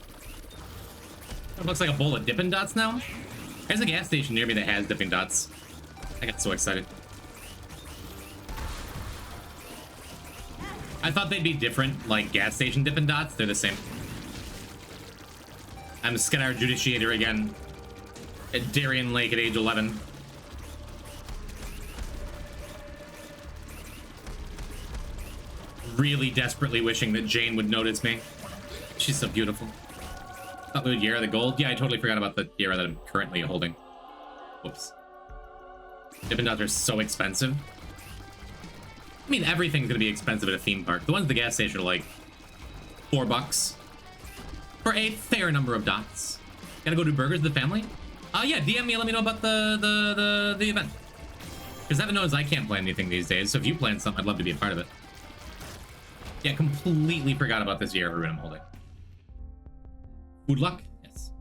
It looks like a bowl of Dippin' Dots now. There's a gas station near me that has Dippin' Dots. I got so excited. I thought they'd be different, like gas station Dippin' Dots. They're the same. I'm a Skinner Judiciator again. At Darien Lake at age 11. Really desperately wishing that Jane would notice me. She's so beautiful. Thought we would Yara the gold. Yeah, I totally forgot about the Yara that I'm currently holding. Whoops. Dippin' Dots are so expensive. I mean, everything's gonna be expensive at a theme park. The ones at the gas station are like $4 for a fair number of dots. Gotta go do burgers with the family? Yeah, DM me and let me know about the event. Because heaven knows I can't plan anything these days, so if you plan something, I'd love to be a part of it. Yeah, completely forgot about this year rune I'm holding. Food luck? Yes.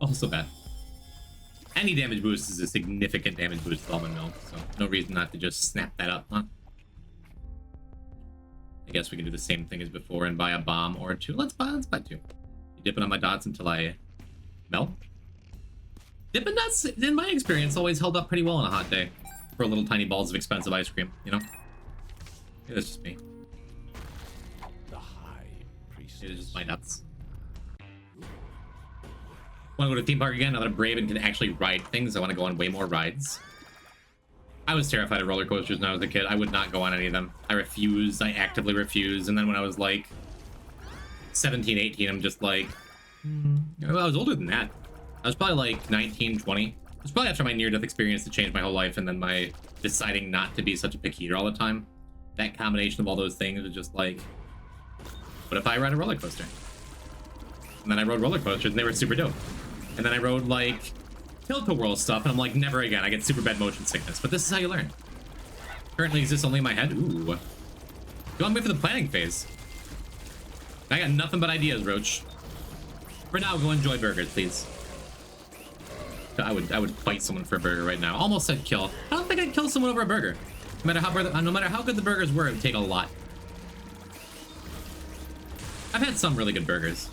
Also bad. Any damage boost is a significant damage boost to almond milk, so no reason not to just snap that up, huh? I guess we can do the same thing as before and buy a bomb or 2. Let's buy 2. You dipping on my dots until I melt. Dippin' Dots, in my experience, always held up pretty well on a hot day for little tiny balls of expensive ice cream, you know? Maybe that's just me. The high priestess. Maybe it's just my nuts. Want to go to a theme park again now that I'm brave and can actually ride things? I want to go on way more rides. I was terrified of roller coasters when I was a kid. I would not go on any of them. I refused. I actively refused. And then when I was like 17, 18, I'm just like... Well, I was older than that. I was probably like 19, 20. It was probably after my near-death experience that changed my whole life and then my deciding not to be such a picky eater all the time. That combination of all those things was just like... What if I ride a roller coaster? And then I rode roller coasters and they were super dope. And then I rode like... Tilt-a-whirl stuff, and I'm like, never again. I get super bad motion sickness, but this is how you learn. Currently, is this only in my head? Ooh. You want me for the planning phase? I got nothing but ideas, Roach. For now, go enjoy burgers, please. I would fight someone for a burger right now. Almost said kill. I don't think I'd kill someone over a burger. No matter how good the burgers were, it would take a lot. I've had some really good burgers.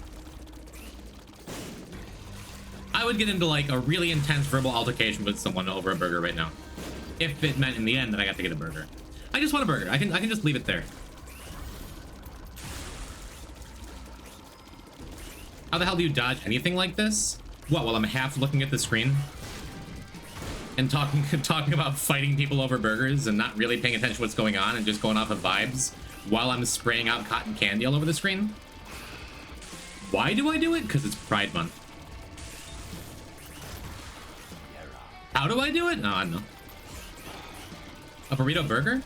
I would get into like a really intense verbal altercation with someone over a burger right now. If it meant in the end that I got to get a burger. I just want a burger. I can just leave it there. How the hell do you dodge anything like this? What, while I'm half looking at the screen? And talking about fighting people over burgers and not really paying attention to what's going on and just going off of vibes while I'm spraying out cotton candy all over the screen? Why do I do it? Because it's Pride Month. How do I do it? No, I don't know. A burrito burger?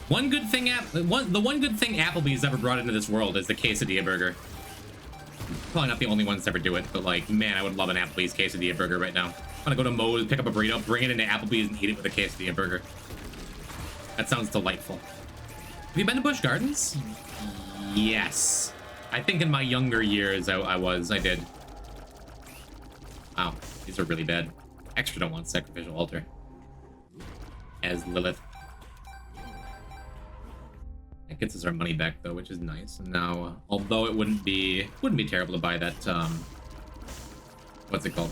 The one good thing Applebee's ever brought into this world is the quesadilla burger. Probably not the only ones to ever do it, but like, man, I would love an Applebee's quesadilla burger right now. I'm gonna go to Moe's, pick up a burrito, bring it into Applebee's, and eat it with a quesadilla burger. That sounds delightful. Have you been to Busch Gardens? Yes. I think in my younger years, I did. Wow, these are really bad. Extra don't want sacrificial altar. As Lilith. That gets us our money back though, which is nice. And now, although it wouldn't be terrible to buy that what's it called?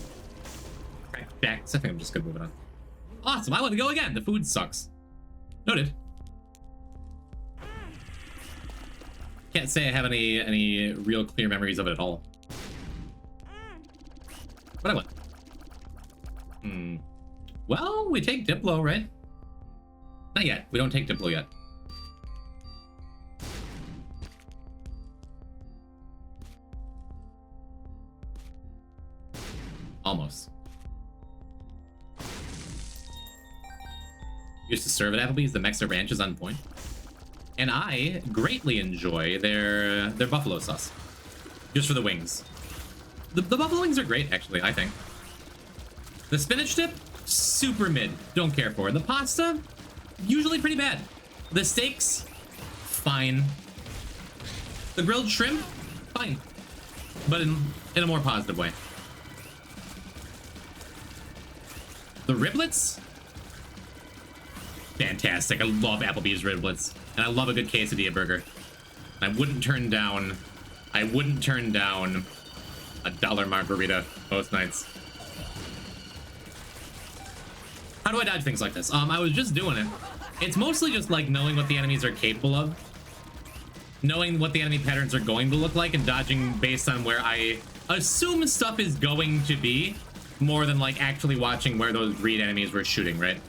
Backs. I think I'm just gonna move it on. Awesome, I want to go again. The food sucks. Noted. Can't say I have any real clear memories of it at all. But I went. Well, we take Diplo, right? Not yet. We don't take Diplo yet. Almost. Used to serve at Applebee's. The Mexican ranch is on point. And I greatly enjoy their buffalo sauce. Just for the wings. The buffalo wings are great, actually, I think. The spinach dip, super mid. Don't care for it. The pasta, usually pretty bad. The steaks, fine. The grilled shrimp, fine. But in a more positive way. The riblets, fantastic. I love Applebee's riblets. And I love a good quesadilla burger. I wouldn't turn down a $1 margarita most nights. How do I dodge things like this? I was just doing it. It's mostly just like knowing what the enemies are capable of. Knowing what the enemy patterns are going to look like and dodging based on where I assume stuff is going to be, more than like actually watching where those greed enemies were shooting, right?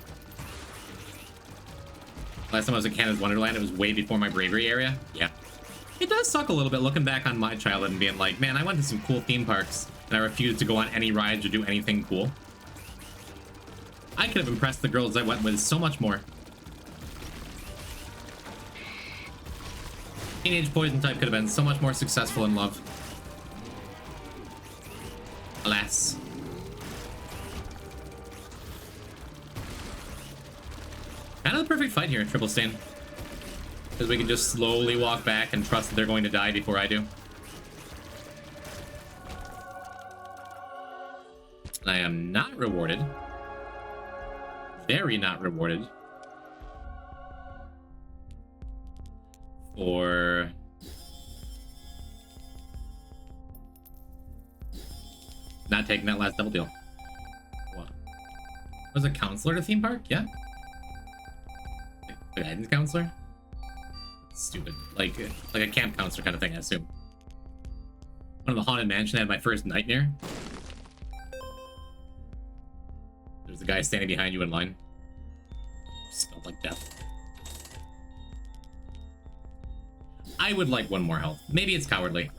Last time I was at Canada's Wonderland, it was way before my bravery area. Yeah. It does suck a little bit looking back on my childhood and being like, man, I went to some cool theme parks and I refused to go on any rides or do anything cool. I could have impressed the girls I went with so much more. Teenage poison type could have been so much more successful in love. Alas. Kind of the perfect fight here in Triple Stain. Because we can just slowly walk back and trust that they're going to die before I do. I am not rewarded. Very not rewarded. For... not taking that last double deal. What? Was a counselor at a theme park? Yeah. The guidance counselor? Stupid. Like a camp counselor kind of thing, I assume. One of the haunted mansion, I had my first nightmare. There's a guy standing behind you in line. Smelled like death. I would like one more health. Maybe it's cowardly.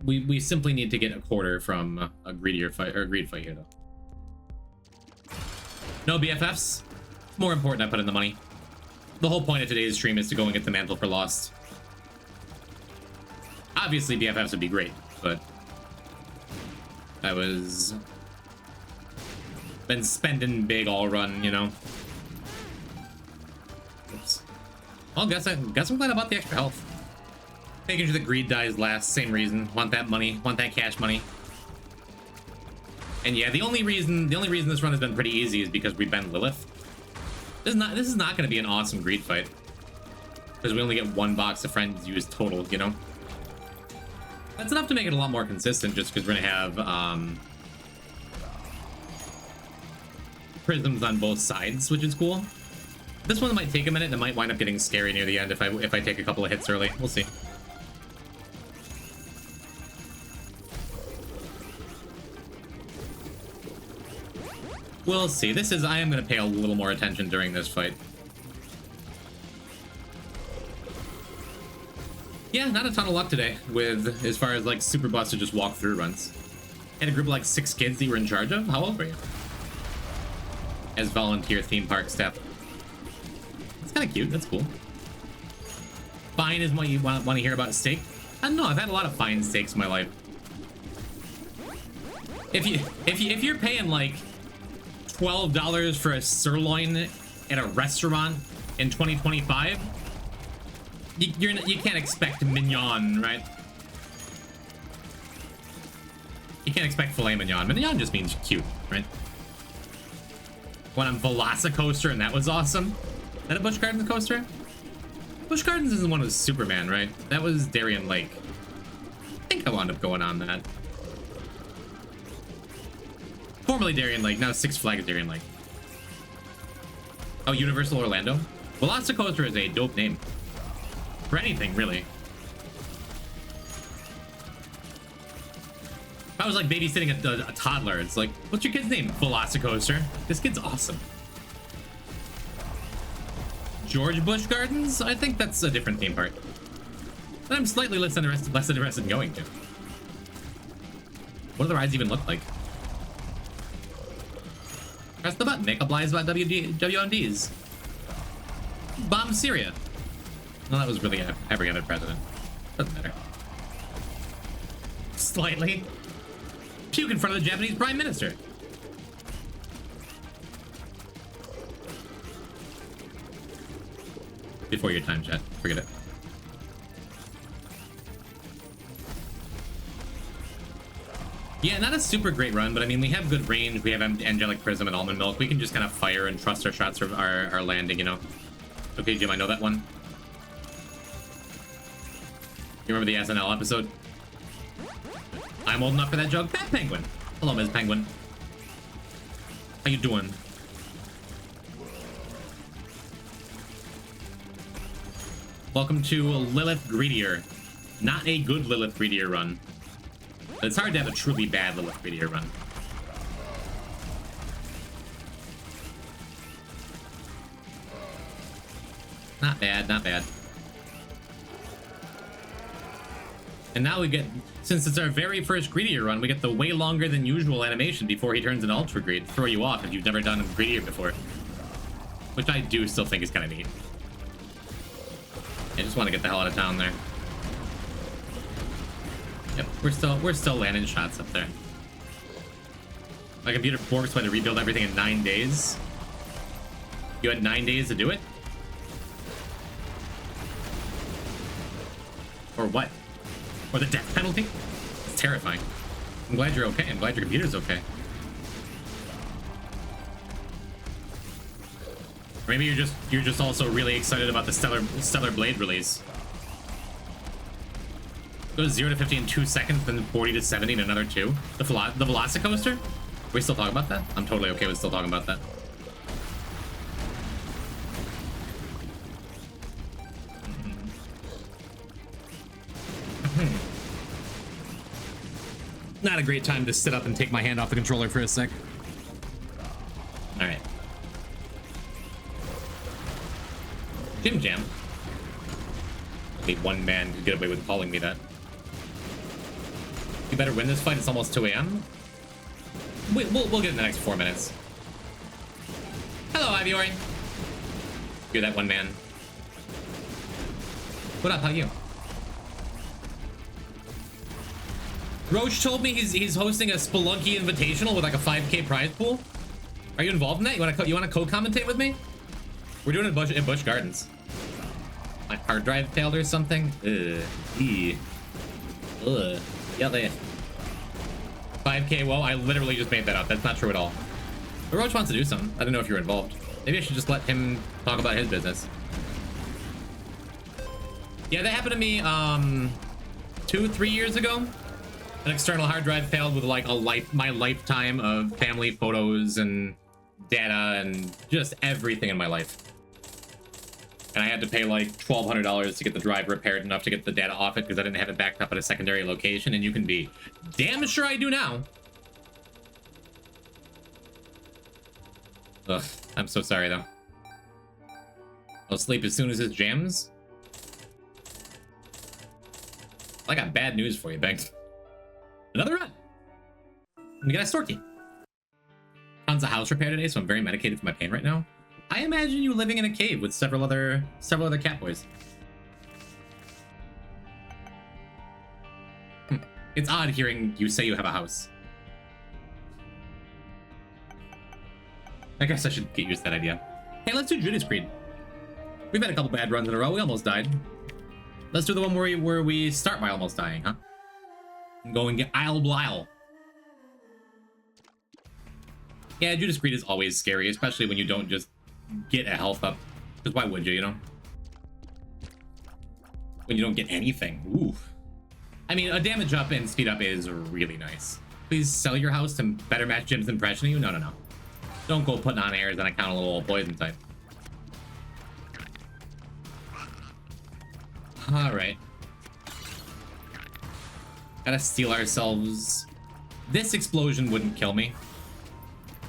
We simply need to get a quarter from a greedier fight, or a greed fight here, though. No BFFs. More important I put in the money. The whole point of today's stream is to go and get the mantle for Lost. Obviously BFFs would be great, but I was been spending big all run, you know. Oops. Well, guess I'm glad I bought the extra health. Making sure that greed dies last, same reason. Want that money, want that cash money. And yeah, the only reason this run has been pretty easy is because we've been Lilith. This is not going to be an awesome greed fight, because we only get one box of friends used total, you know. That's enough to make it a lot more consistent, just because we're gonna have prisms on both sides, which is cool. This one might take a minute. It might wind up getting scary near the end if I take a couple of hits early. We'll see. We'll see. I am going to pay a little more attention during this fight. Yeah, not a ton of luck today with, as far as like super busted just walk through runs. Had a group of like 6 kids that you were in charge of? How old were you? As volunteer theme park staff. That's kind of cute. That's cool. Fine is what you want to hear about a steak? I don't know. I've had a lot of fine steaks in my life. If you're paying like $12 for a sirloin at a restaurant in 2025, you can't expect mignon, right? You can't expect filet mignon. Mignon just means cute, right? Went on Velocicoaster and that was awesome. Is that a Busch Gardens coaster? Busch Gardens isn't one of Superman, right? That was Darien Lake. I think I wound up going on that. Formerly Darien Lake, now Six Flags Darien Lake. Oh, Universal Orlando? Velocicoaster is a dope name. For anything, really. I was like babysitting a toddler. It's like, what's your kid's name? Velocicoaster. This kid's awesome. George Bush Gardens? I think that's a different theme park. But I'm slightly less interested in going to. What do the rides even look like? Press the button. Make up lies about WMDs. Bomb Syria. Well, that was really every other president. Doesn't matter. Slightly. Puke in front of the Japanese Prime Minister. Before your time, chat. Forget it. Yeah, not a super great run, but I mean, we have good range. We have Angelic Prism and Almond Milk. We can just kind of fire and trust our shots are landing, you know? Okay, Jim, I know that one. You remember the SNL episode? I'm old enough for that joke. Fat Penguin. Hello, Ms. Penguin. How you doing? Welcome to Lilith Greedier. Not a good Lilith Greedier run. It's hard to have a truly bad Lilith Greedier run. Not bad, not bad. And now we get, since it's our very first Greedier run, we get the way longer than usual animation before he turns into Ultra Greed. Throw you off if you've never done Greedier before. Which I do still think is kind of neat. I just want to get the hell out of town there. Yep, we're still landing shots up there. My computer forks when to rebuild everything in 9 days. You had 9 days to do it? Or what? Or the death penalty? It's terrifying. I'm glad you're okay. I'm glad your computer's okay. Or maybe you're just also really excited about the Stellar Blade release. Goes 0 to 50 in 2 seconds, then 40 to 70 in another 2. The Velocicoaster? Are we still talking about that? I'm totally okay with still talking about that. Not a great time to sit up and take my hand off the controller for a sec. All right. Jim Jam. Only one man could get away with calling me that. You better win this fight. It's almost 2 a.m. We'll get in the next 4 minutes. Hello, Ivyori. You're that one man. What up? How you? Roach told me he's hosting a Spelunky Invitational with like a 5K prize pool. Are you involved in that? You want to co-commentate with me? We're doing it in Busch Gardens. My hard drive failed or something? Yeah, there. 5K, well, I literally just made that up. That's not true at all. But Roach wants to do something. I don't know if you're involved. Maybe I should just let him talk about his business. Yeah, that happened to me 2-3 years ago. An external hard drive failed with like my lifetime of family photos and data and just everything in my life. And I had to pay like $1,200 to get the drive repaired enough to get the data off it because I didn't have it backed up at a secondary location. And you can be damn sure I do now. Ugh, I'm so sorry though. I'll sleep as soon as it jams. I got bad news for you, Banks. Another run. We got a Storky. Tons of house repair today, so I'm very medicated for my pain right now. I imagine you living in a cave with several other cat boys. It's odd hearing you say you have a house. I guess I should get used to that idea. Hey, let's do Judas Creed. We've had a couple bad runs in a row. We almost died. Let's do the one where we start by almost dying, huh? And go and get Isle Blile. Yeah, Judas Creed is always scary, especially when you don't just get a health up. Because why would you, you know? When you don't get anything. Ooh. I mean, a damage up and speed up is really nice. Please sell your house to better match Jim's impression of you? No, no, no. Don't go putting on airs on account of a little poison type. Alright. Gotta steal ourselves This explosion wouldn't kill me,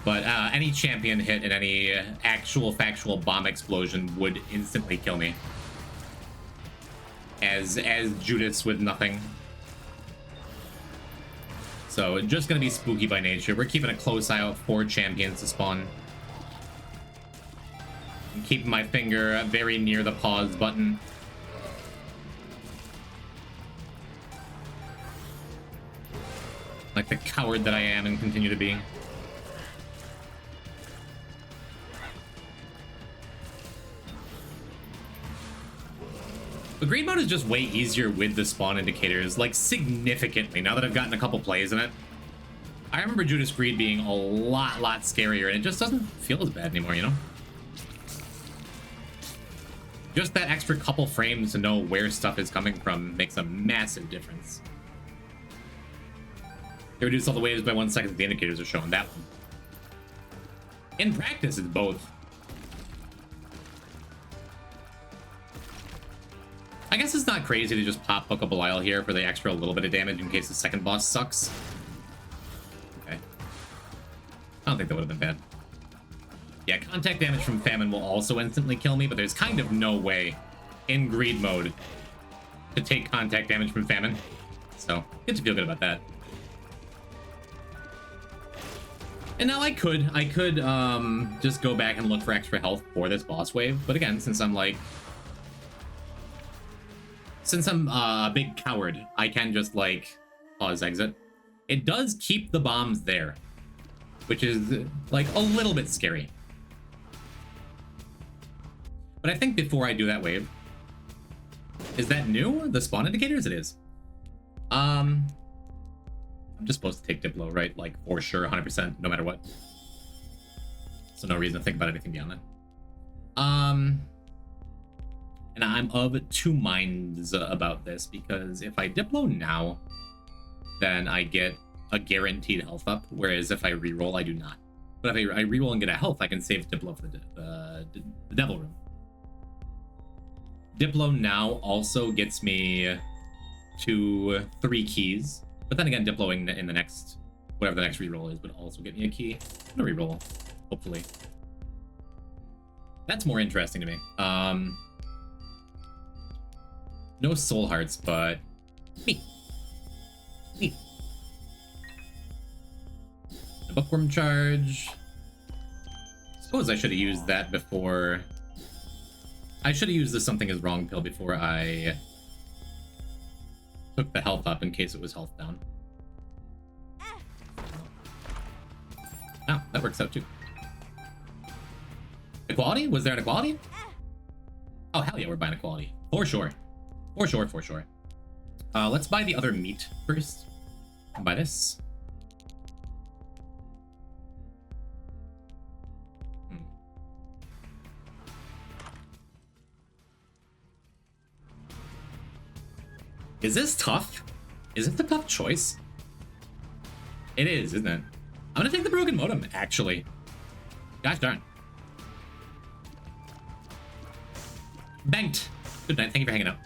but any champion hit and any actual factual bomb explosion would instantly kill me. As Judas with nothing. So just gonna be spooky by nature. We're keeping a close eye out for champions to spawn. I'm keeping my finger very near the pause button. Like the coward that I am and continue to be. But greed mode is just way easier with the spawn indicators, like significantly, now that I've gotten a couple plays in it. I remember Judas Greed being a lot scarier, and it just doesn't feel as bad anymore, you know? Just that extra couple frames to know where stuff is coming from makes a massive difference. They reduce all the waves by 1 second that the indicators are showing. That one. In practice, it's both. I guess it's not crazy to just pop Book of Belial here for the extra little bit of damage in case the second boss sucks. Okay. I don't think that would have been bad. Yeah, contact damage from Famine will also instantly kill me, but there's kind of no way in greed mode to take contact damage from Famine. So, get to feel good about that. And now I could just go back and look for extra health for this boss wave. But again, since I'm a big coward, I can just like pause exit. It does keep the bombs there, which is like a little bit scary. But I think before I do that wave, is that new? The spawn indicators? It is. I'm just supposed to take Diplo, right? Like, for sure, 100%, no matter what. So no reason to think about anything beyond that. And I'm of two minds about this, because if I Diplo now, then I get a guaranteed health up, whereas if I reroll, I do not. But if I reroll and get a health, I can save Diplo for the Devil Room. Diplo now also gets me to 3 keys. But then again, Diploing in the next, whatever the next reroll is, would also get me a key. I'm gonna reroll, hopefully. That's more interesting to me. No soul hearts, but me. A bookworm charge. Suppose I should have used that before. I should have used the something is wrong pill before I took the health up in case it was health down. Oh, that works out too. Equality? Was there an equality? Oh, hell yeah, we're buying equality. For sure. For sure, for sure. Let's buy the other meat first. Buy this. Is this tough? Is it the tough choice? It is, isn't it? I'm gonna take the broken modem, actually. Gosh darn. Banked. Good night, thank you for hanging out.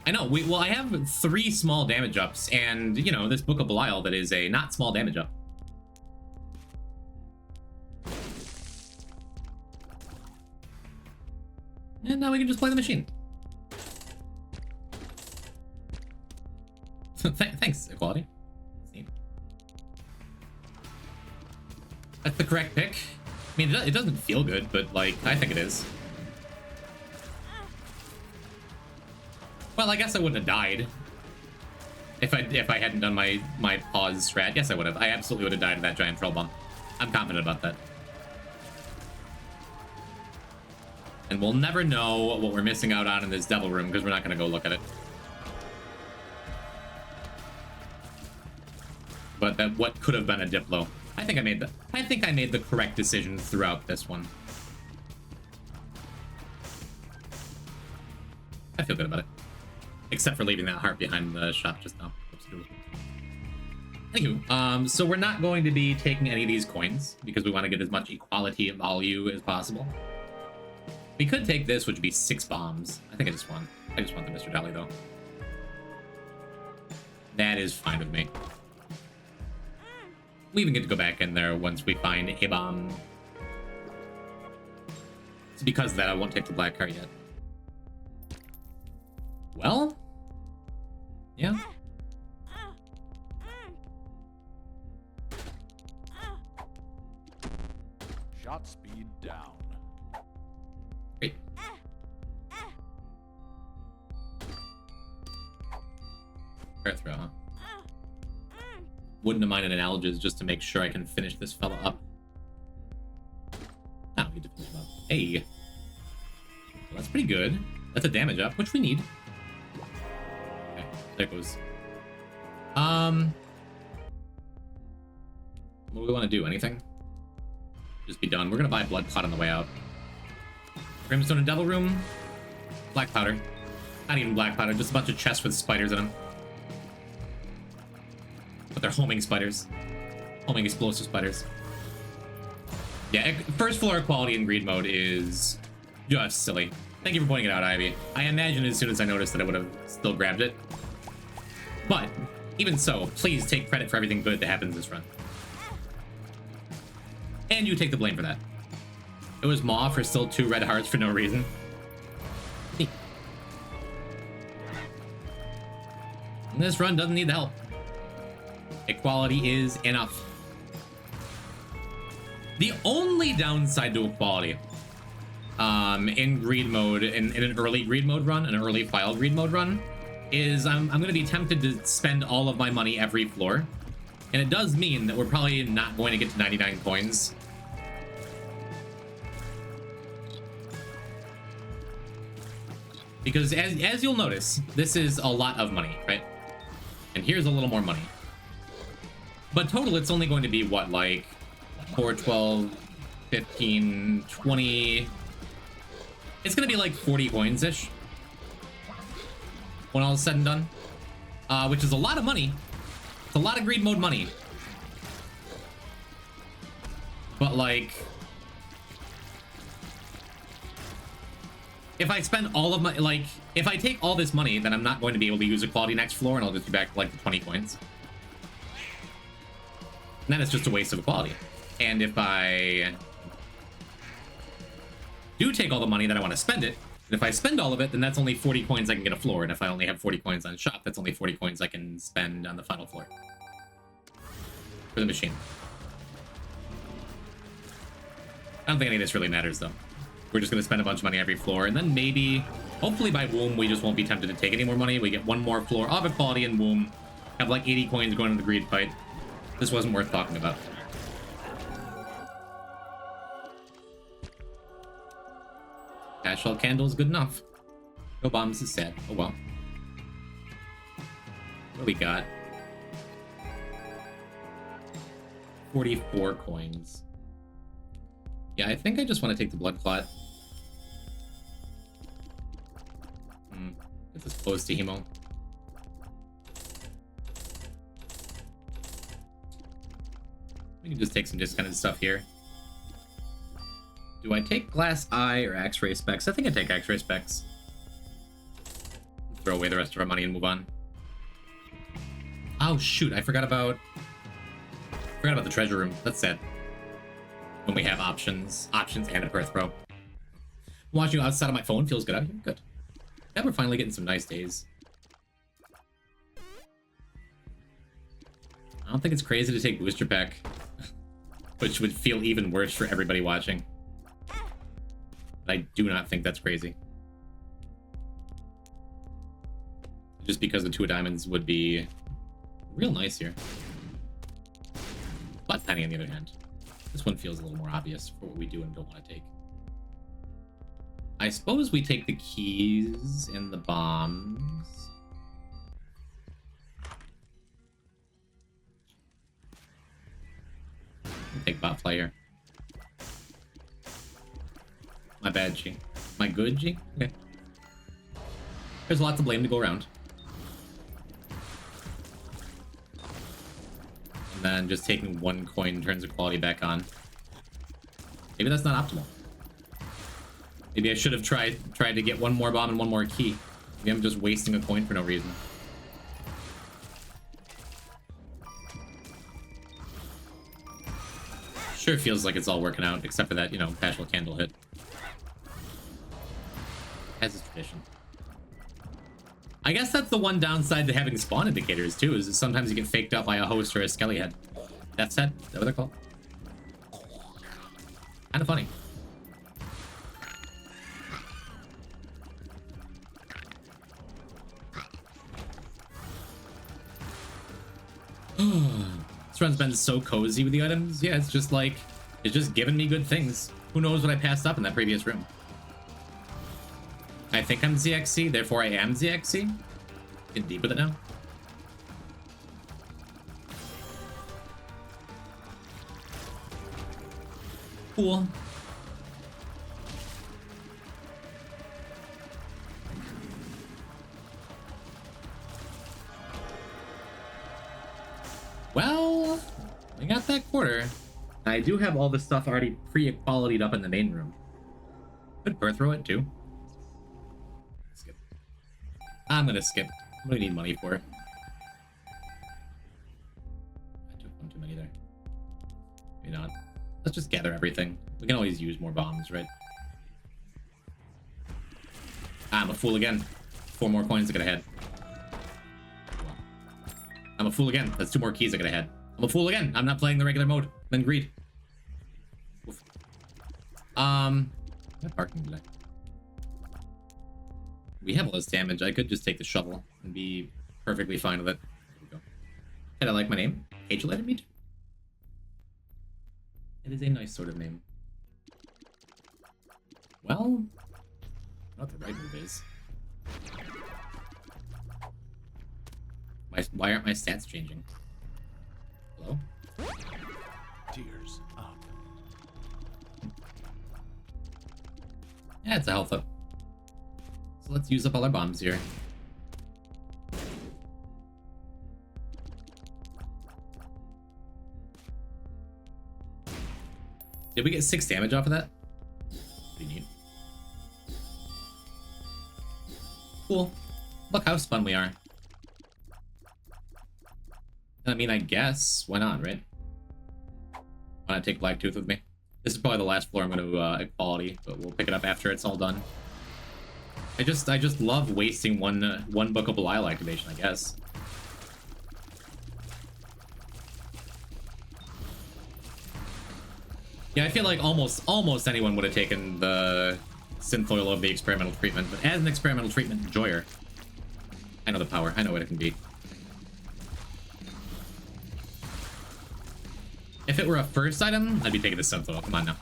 I know, well, I have 3 small damage ups, and, you know, this Book of Belial that is a not small damage up. And now we can just play the machine. Thanks, Equality. That's the correct pick. I mean, it doesn't feel good, but, like, I think it is. Well, I guess I wouldn't have died if I hadn't done my pause strat. Yes, I would have. I absolutely would have died of that giant troll bomb. I'm confident about that. And we'll never know what we're missing out on in this devil room because we're not going to go look at it. But that what could have been a Diplo. I think I made the correct decision throughout this one. I feel good about it. Except for leaving that heart behind the shop just now. Anywho, so we're not going to be taking any of these coins because we want to get as much equality of value as possible. We could take this, which would be 6 bombs. I think I just want the Mr. Dolly though. That is fine with me. We even get to go back in there once we find a bomb. It's because of that I won't take the black card yet. Well, yeah. Shot speed down. Great. Fair throw, huh? Wouldn't have minded an analogous just to make sure I can finish this fella up. I don't need to finish him up. Hey. Well, that's pretty good. That's a damage up, which we need. Okay, there it goes. What do we want to do? Anything? Just be done. We're gonna buy blood clot on the way out. Brimstone and Devil Room. Black powder. Not even black powder, just a bunch of chests with spiders in them. But they're homing spiders. Homing explosive spiders. Yeah, first floor equality in greed mode is just silly. Thank you for pointing it out, Ivy. I imagine as soon as I noticed that I would have still grabbed it. But, even so, please take credit for everything good that happens this run. And you take the blame for that. It was Maw for still 2 red hearts for no reason. And this run doesn't need the help. Equality is enough. The only downside to equality in greed mode, in an early greed mode run, an early file greed mode run, is I'm going to be tempted to spend all of my money every floor. And it does mean that we're probably not going to get to 99 coins. Because as you'll notice, this is a lot of money, right? And here's a little more money. But total, it's only going to be, what, like 4, 12, 15, 20... It's going to be like 40 coins-ish when all is said and done. Which is a lot of money. It's a lot of greed mode money. But, like... if I spend all of my... like, if I take all this money, then I'm not going to be able to use equality next floor, and I'll just be back to, like, the 20 coins. And then it's just a waste of equality. And if I do take all the money, then I want to spend it. And if I spend all of it, then that's only 40 coins I can get a floor. And if I only have 40 coins on shop, that's only 40 coins I can spend on the final floor. For the machine. I don't think any of this really matters, though. We're just going to spend a bunch of money every floor. And then maybe, hopefully by womb, we just won't be tempted to take any more money. We get one more floor of equality in womb. Have like 80 coins going into the greed fight. This wasn't worth talking about. Ashall candle is good enough. No bombs is sad. Oh well. What do we got? 44 coins. Yeah, I think I just want to take the blood clot. Get this close to hemo. We can just take some discounted stuff here. Do I take glass eye or x-ray specs? I think I take x-ray specs. Throw away the rest of our money and move on. Oh shoot, I forgot about the treasure room. That's sad. When we have options and a per throw. Watching you outside of my phone feels good out here. Good. Yeah, we're finally getting some nice days. I don't think it's crazy to take booster pack, which would feel even worse for everybody watching. But I do not think that's crazy. Just because the 2 of diamonds would be real nice here. But penny on the other hand. This one feels a little more obvious for what we do and don't want to take. I suppose we take the keys and the bombs. Take bot player. My bad, G. My good, G? Okay. There's lots of blame to go around. And then just taking 1 coin turns equality back on. Maybe that's not optimal. Maybe I should have tried to get 1 more bomb and 1 more key. Maybe I'm just wasting a coin for no reason. Sure feels like it's all working out, except for that, you know, casual candle hit. As is tradition. I guess that's the one downside to having spawn indicators, too, is that sometimes you get faked out by a host or a skelly head. Death's head? Is that what they're called? Kind of funny. This run's been so cozy with the items. Yeah, it's just like, it's just giving me good things. Who knows what I passed up in that previous room? I think I'm ZXC, therefore I am ZXC. Get deep with it now. Cool. Well, we got that quarter. I do have all this stuff already pre-equality'd up in the main room. Could birth row it too. Skip. I'm gonna skip. I'm gonna need money for it. I took one too many there. Maybe not. Let's just gather everything. We can always use more bombs, right? I'm a fool again. 4 more coins to get ahead. I'm a fool again. That's 2 more keys I could have had. I'm a fool again. I'm not playing the regular mode. Then greed. Oof. Parking delay. We have less damage. I could just take the shovel and be perfectly fine with it. There we go. And I like my name. Angel letting me. It is a nice sort of name. Well, not the right move is. Why aren't my stats changing? Hello? Tears up. Yeah, it's a health up. So let's use up all our bombs here. Did we get 6 damage off of that? Pretty neat. Cool. Look how spun we are. I mean, I guess. Why not, right? Why not take Black Tooth with me? This is probably the last floor I'm going to equality, but we'll pick it up after it's all done. I just love wasting one book of Belial activation, I guess. Yeah, I feel like almost anyone would have taken the synth oil of the experimental treatment, but as an experimental treatment enjoyer, I know the power. I know what it can be. If it were a first item, I'd be taking the synth oil. Come on now.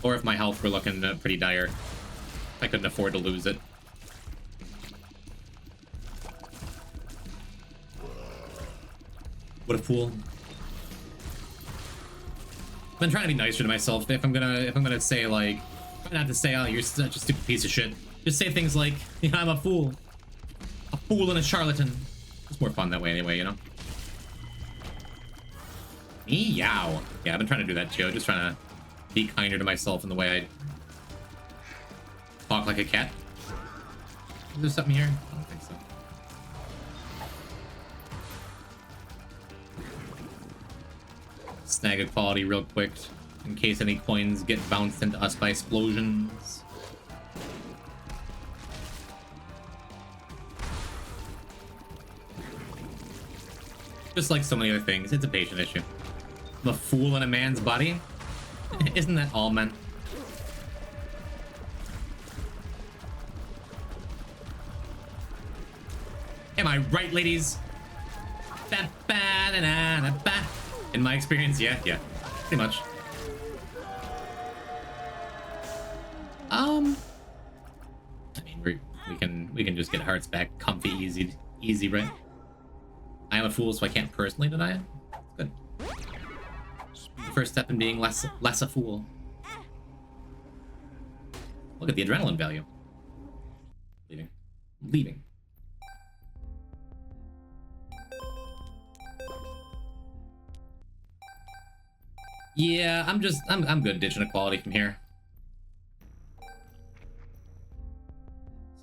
Or if my health were looking pretty dire, I couldn't afford to lose it. What a fool. I've been trying to be nicer to myself. If I'm gonna say, like, try not to say, oh, you're such a stupid piece of shit. Just say things like, you know, I'm a fool. A fool and a charlatan. It's more fun that way anyway, you know? Meow. Yeah, I've been trying to do that too. Just trying to be kinder to myself in the way I talk like a cat. Is there something here? I don't think so. Snag equality real quick in case any coins get bounced into us by explosions. Just like so many other things, it's a patient issue. I'm a fool in a man's body? Isn't that all men? Am I right, ladies? In my experience, yeah, pretty much. I mean, we can just get hearts back, comfy, easy, right? I am a fool, so I can't personally deny it. Good. The first step in being less a fool. Look at the adrenaline value. Leaving. Yeah, I'm good ditching equality from here.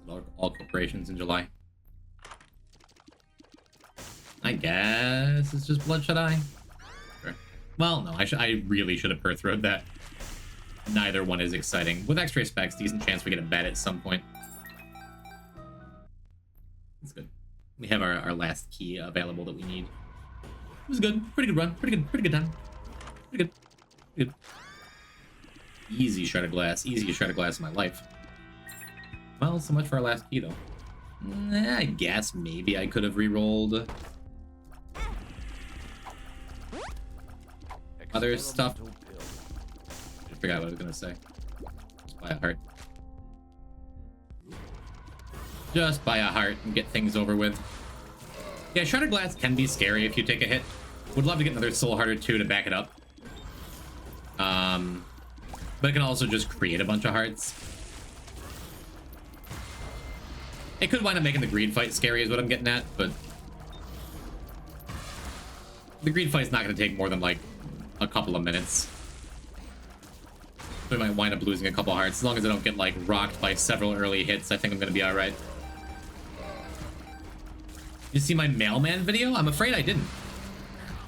So all corporations in July. I guess it's just Bloodshot Eye. Well, no, I really should have Perth Road that. Neither one is exciting. With X-ray specs, decent chance we get a bet at some point. It's good. We have our last key available that we need. It was good. Pretty good run. Pretty good time. Pretty good. Pretty good. Easy shred of glass. Easiest shred of glass in my life. Well, so much for our last key, though. I guess maybe I could have re-rolled other stuff. I forgot what I was gonna say. Just buy a heart. Just buy a heart and get things over with. Yeah, shred of glass can be scary if you take a hit. Would love to get another soul heart or two to back it up. But it can also just create a bunch of hearts. It could wind up making the greed fight scary is what I'm getting at, but the greed fight's not going to take more than like a couple of minutes. We might wind up losing a couple hearts. As long as I don't get like rocked by several early hits, I think I'm going to be all right. You see my mailman video? I'm afraid I didn't.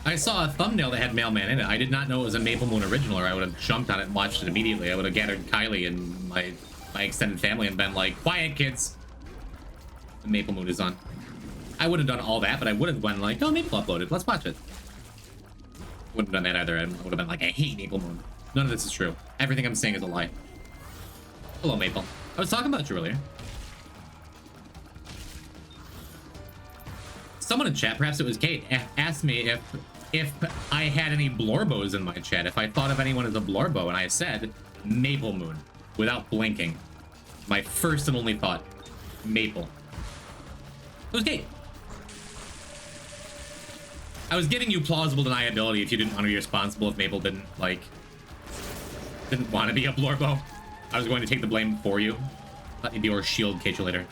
I saw a thumbnail that had mailman in it. I did not know it was a Maple Moon original, or I would have jumped on it and watched it immediately. I would have gathered Kylie and my extended family and been like, quiet, kids. The Maple Moon is on. I wouldn't have done all that, but I would have been like, oh, Maple uploaded. Let's watch it. Wouldn't have done that either. I would have been like, I hate Maple Moon. None of this is true. Everything I'm saying is a lie. Hello, Maple. I was talking about you earlier. Someone in chat, perhaps it was Kate, asked me if I had any Blorbos in my chat, if I thought of anyone as a Blorbo, and I said Maple Moon without blinking. My first and only thought, Maple. It was Kate. I was giving you plausible deniability if you didn't want to be responsible if Maple didn't want to be a Blorbo. I was going to take the blame for you. Let me be your shield, catch you later.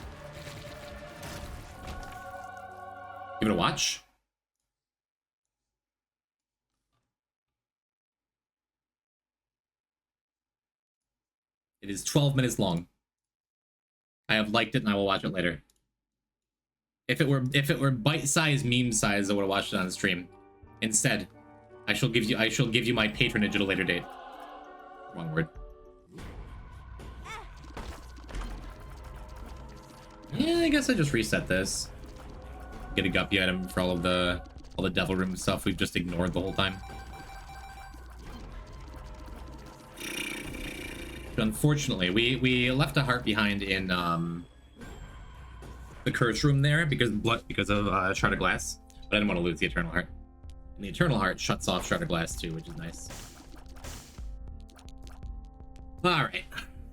Give it a watch. It is 12 minutes long. I have liked it and I will watch it later. If it were bite-sized meme size, I would have watched it on the stream. Instead, I shall give you my patronage at a later date. Wrong word. Yeah, I guess I just reset this. Get a guppy item for all the devil room stuff we've just ignored the whole time. Unfortunately, we left a heart behind in the curse room there because of Shard of Glass, but I didn't want to lose the Eternal Heart. And the Eternal Heart shuts off Shard of Glass too, which is nice. All right,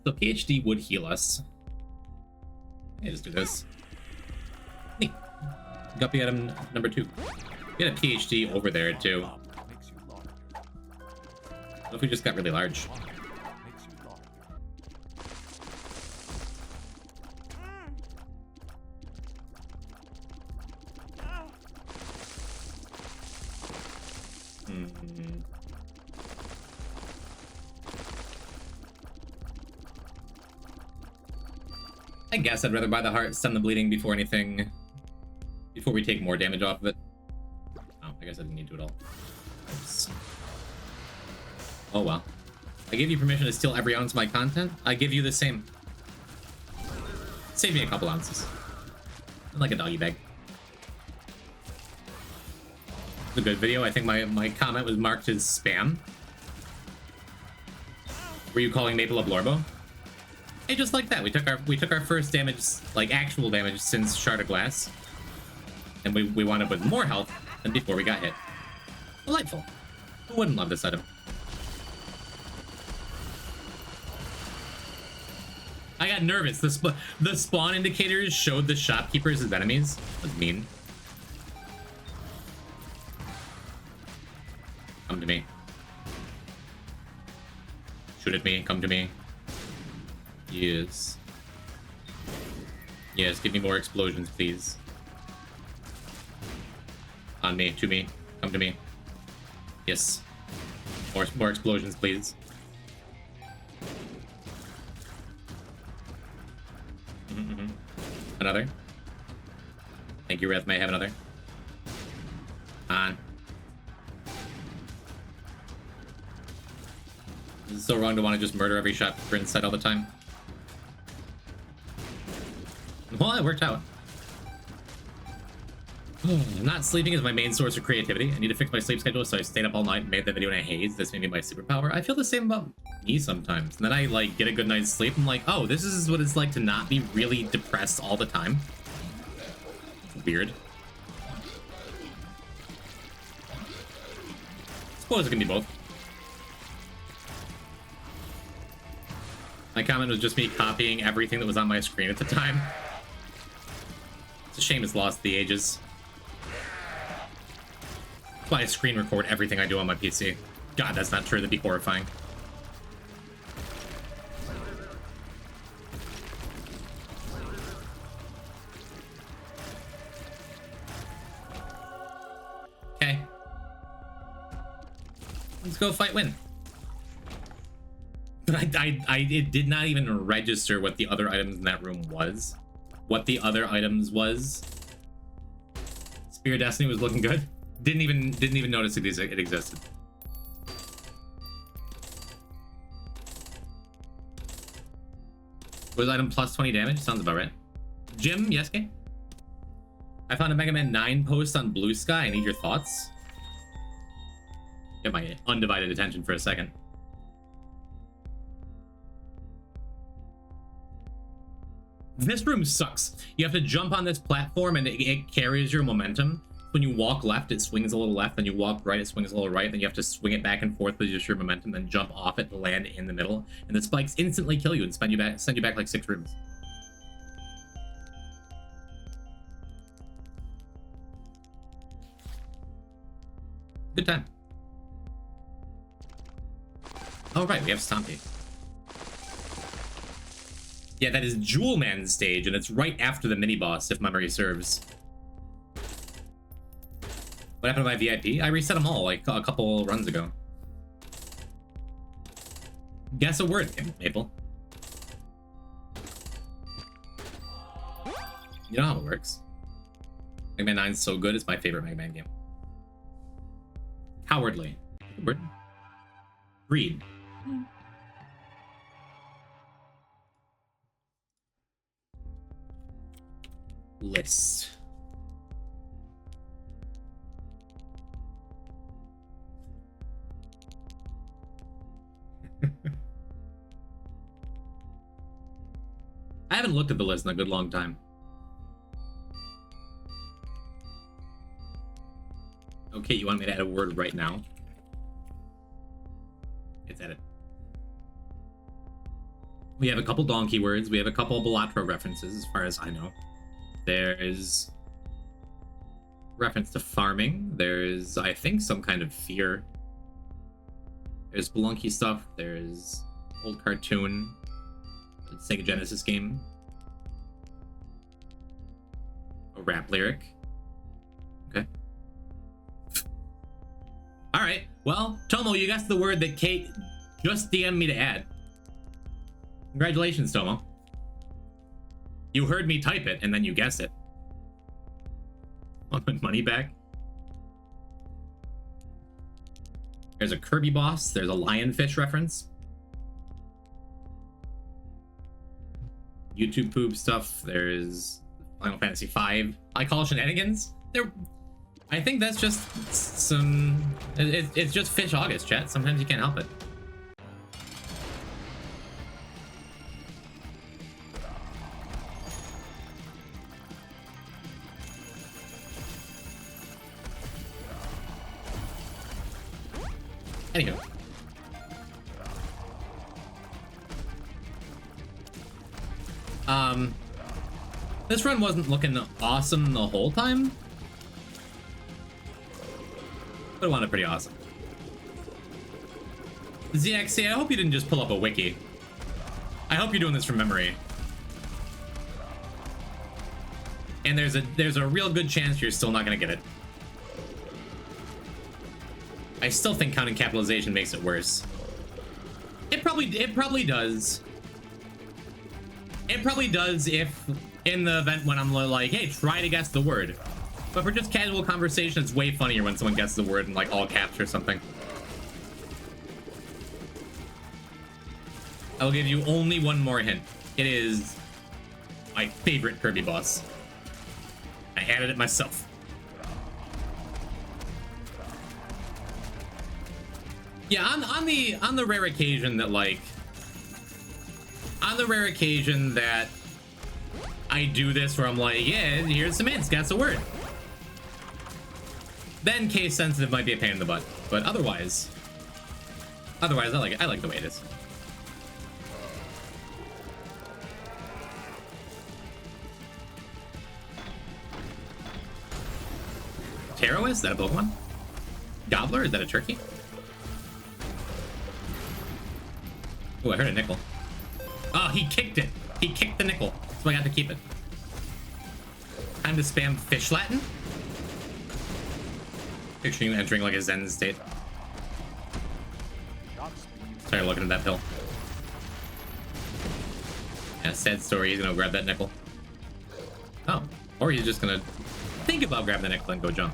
so PhD would heal us. Yeah, just do this. Neat. Guppy item number 2. We had a PhD over there too. What if we just got really large? I guess I'd rather buy the heart, stun the bleeding before we take more damage off of it. Oh, I guess I didn't need to at all. Oops. Oh well. I gave you permission to steal every ounce of my content. I give you the same. Save me a couple ounces. Like a doggy bag. It's a good video. I think my comment was marked as spam. Were you calling Maple a Blorbo? Hey, just like that, we took our first damage, like actual damage, since Shard of Glass, and we wound up with more health than before we got hit. Delightful. Who wouldn't love this item? I got nervous. The spawn indicators showed the shopkeepers as enemies. That was mean. Come to me. Shoot at me. Come to me. Yes. Yes, give me more explosions, please. On me, to me, come to me. Yes. More explosions, please. Another. Thank you, Reth. May I have another? On. Is it so wrong to want to just murder every shot for inside all the time? Well, it worked out. Not sleeping is my main source of creativity. I need to fix my sleep schedule, so I stayed up all night and made that video in a haze. This may be my superpower. I feel the same about me sometimes. And then I like get a good night's sleep. I'm like, oh, this is what it's like to not be really depressed all the time. It's weird. I suppose it can be both. My comment was just me copying everything that was on my screen at the time. It's a shame it's lost the ages. That's why I screen record everything I do on my PC. God, that's not true. That'd be horrifying. Okay. Let's go fight win. But it did not even register what the other items in that room was. What the other items was. Spear of Destiny was looking good. Didn't even notice it existed. Was item plus 20 damage? Sounds about right. Jim, yes, Kay? I found a Mega Man 9 post on Blue Sky. I need your thoughts. Get my undivided attention for a second. This room sucks. You have to jump on this platform and it carries your momentum. When you walk left, it swings a little left. Then you walk right, it swings a little right. Then you have to swing it back and forth with just your momentum, then jump off it to land in the middle. And the spikes instantly kill you and send you back like 6 rooms. Good time. Oh, right, we have Stompy. Yeah, that is Jewel Man's stage, and it's right after the mini-boss, if memory serves. What happened to my VIP? I reset them all, like, a couple runs ago. Guess a word, Maple. You know how it works. Mega Man 9's so good, it's my favorite Mega Man game. Cowardly. Good word. Greed. List. I haven't looked at the list in a good long time. Okay, you want me to add a word right now? It's edit. We have a couple donkey words. We have a couple Balatro references, as far as I know. There's reference to farming. There's, I think, some kind of fear. There's Spelunky stuff. There's old cartoon. Sega Genesis game. A rap lyric. Okay. Alright. Well, Tomo, you guessed the word that Kate just DM'd me to add. Congratulations, Tomo. You heard me type it, and then you guessed it. Want my money back? There's a Kirby boss. There's a lionfish reference. YouTube poop stuff. There's Final Fantasy V. I call shenanigans. I think that's just some... It's just Fish August, chat. Sometimes you can't help it. Anywho. This run wasn't looking awesome the whole time, but it wound pretty awesome. ZXC, I hope you didn't just pull up a wiki. I hope you're doing this from memory. And there's a real good chance you're still not gonna get it. I still think counting capitalization makes it worse. It probably does. It probably does if in the event when I'm like, hey, try to guess the word. But for just casual conversation, it's way funnier when someone guesses the word in like all caps or something. I'll give you only one more hint. It is my favorite Kirby boss. I added it myself. Yeah, on the rare occasion that like I do this where I'm like, yeah, here's some hints, got a word. Then case sensitive might be a pain in the butt, but otherwise I like it. I like the way it is. Taro, is that a Pokemon? Gobbler, is that a turkey? Oh, I heard a nickel. Oh, he kicked it. He kicked the nickel, so I got to keep it. Time to spam fish Latin. Picturing you entering like a Zen state. Sorry, looking at that pill. Yeah, sad story. He's gonna grab that nickel. Oh, or he's just gonna think about grabbing the nickel and go jump.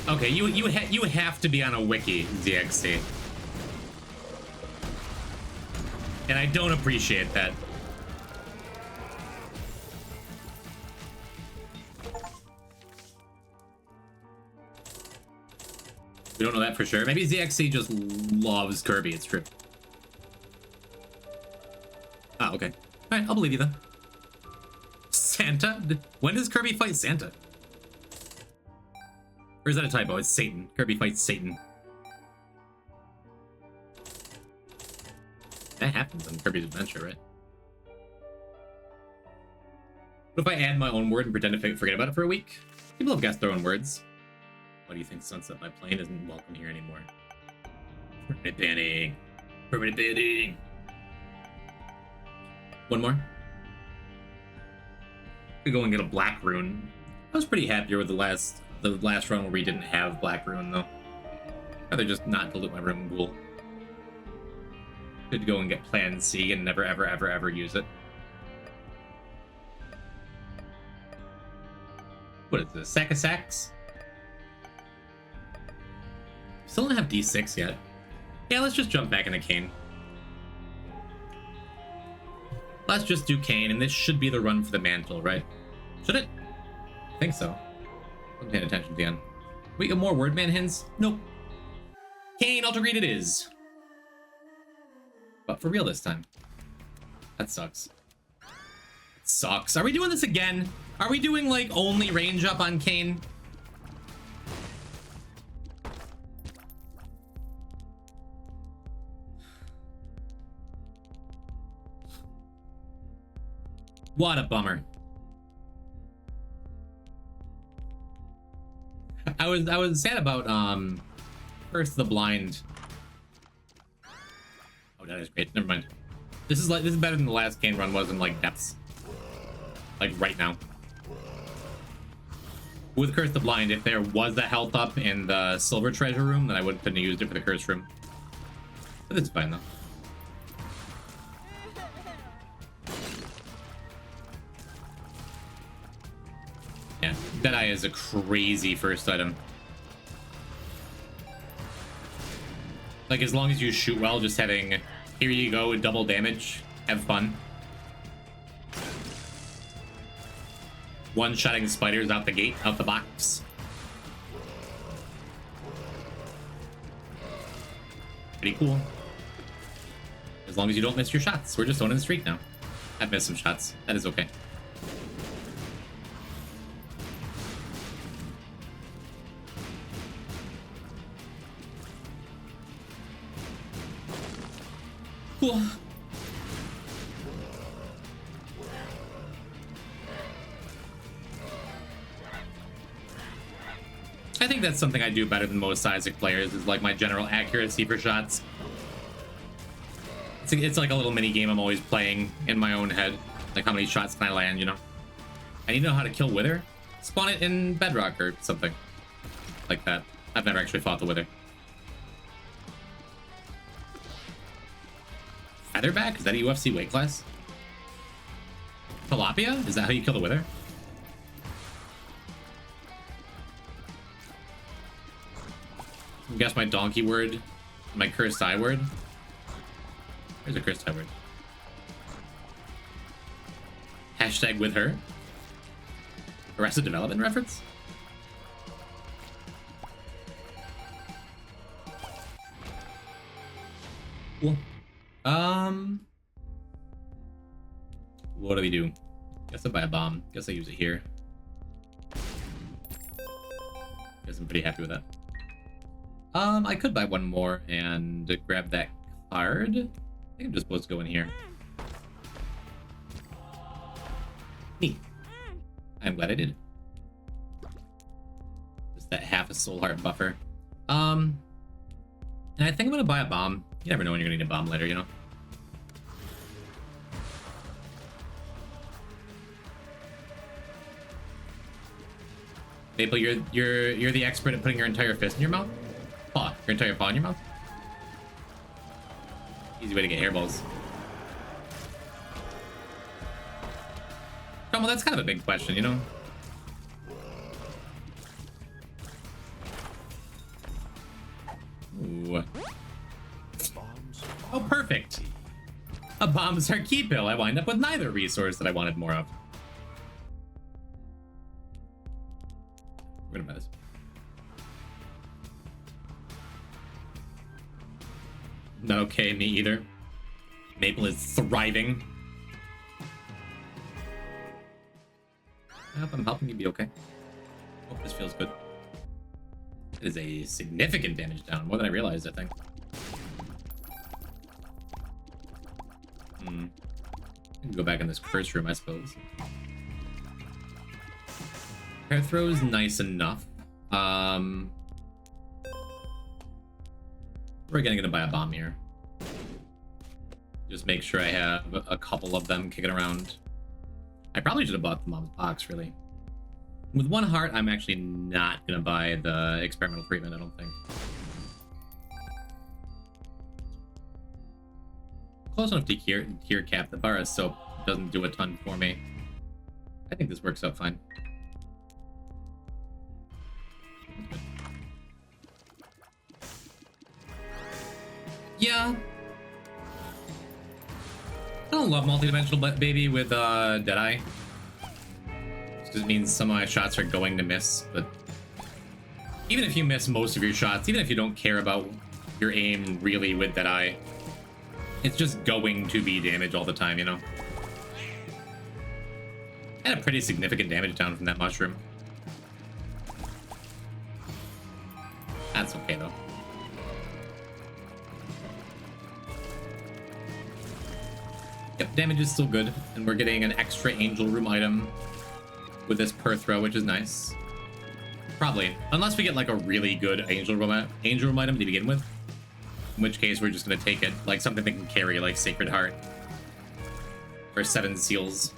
Okay, you have to be on a wiki, ZXC. And I don't appreciate that. We don't know that for sure. Maybe ZXC just loves Kirby, it's true. Ah, okay. Alright, I'll believe you then. Santa? When does Kirby fight Santa? Or is that a typo? It's Satan. Kirby fights Satan. That happens in Kirby's Adventure, right? What if I add my own word and pretend to forget about it for a week? People have guessed their own words. Why do you think Sunset by Plane isn't welcome here anymore? Permanent banning. Permanent banning. One more. We go and get a black rune. I was pretty happy with the last run where we didn't have black rune though. I'd rather just not dilute my rune pool. Could go and get Plan C and never ever use it. What is this? Sack of sacks? Still don't have D6 yet. Yeah, let's just jump back into Cain. Let's just do Cain, and this should be the run for the mantle, right? Should it? I think so. I'm paying attention to the end. We got more Wordman hints? Nope. Cain, Ultra Greed it is. But for real this time. That sucks. It sucks. Are we doing this again? Are we doing, like, only range up on Cain? What a bummer. I was sad about First the Blind. Oh, that is great. Never mind. This is better than the last Cain run was in like depths. Like right now. With Curse the Blind, if there was a health up in the silver treasure room, then I couldn't have used it for the curse room. But it's fine though. Yeah, Deadeye is a crazy first item. Like, as long as you shoot well, just having, here you go, double damage, have fun. One-shotting spiders out the gate, out the box. Pretty cool. As long as you don't miss your shots. We're just on the streak now. I've missed some shots. That is okay. Cool. I think that's something I do better than most Isaac players, is like my general accuracy for shots. It's like a little mini game I'm always playing in my own head. Like, how many shots can I land, you know? I need to know how to kill Wither. Spawn it in Bedrock or something like that. I've never actually fought the Wither. Featherback? Is that a UFC weight class? Tilapia? Is that how you kill the Wither? guess my donkey word, my cursed I word. There's a cursed I word. Hashtag with her. Arrested Development reference? Cool. What do we do? Guess I buy a bomb. Guess I use it here. Guess I'm pretty happy with that. I could buy one more and grab that card. I think I'm just supposed to go in here. Neat. I'm glad I did. Just that half a soul heart buffer. And I think I'm gonna buy a bomb. You never know when you're gonna need a bomb later, you know? Maple, you're the expert at putting your entire fist in your mouth? Paw. Your entire paw in your mouth? Easy way to get hairballs. Oh, well, that's kind of a big question, you know? Ooh. Oh, perfect. A bomb's our key pill. I wind up with neither resource that I wanted more of. We're gonna buy this. Not okay, me either. Maple is thriving. I hope I'm helping you be okay. Hope this feels good. It is a significant damage down, more than I realized, I think. I can go back in this curse room, I suppose. Hair throw is nice enough. We're again gonna buy a bomb here. Just make sure I have a couple of them kicking around. I probably should have bought them on the box, really. With one heart, I'm actually not gonna buy the experimental treatment, I don't think. Close enough to cure cap. The bar of soap doesn't do a ton for me. I think this works out fine. Yeah. I don't love multidimensional baby with Deadeye. Just 'cause it means some of my shots are going to miss, but even if you miss most of your shots, even if you don't care about your aim really with Deadeye, it's just going to be damage all the time, you know? I had a pretty significant damage down from that mushroom. That's okay, though. Yep, damage is still good, and we're getting an extra angel room item with this per throw, which is nice. Probably, unless we get like a really good angel room item to begin with. In which case, we're just gonna take it like something that can carry, like Sacred Heart or 7 seals.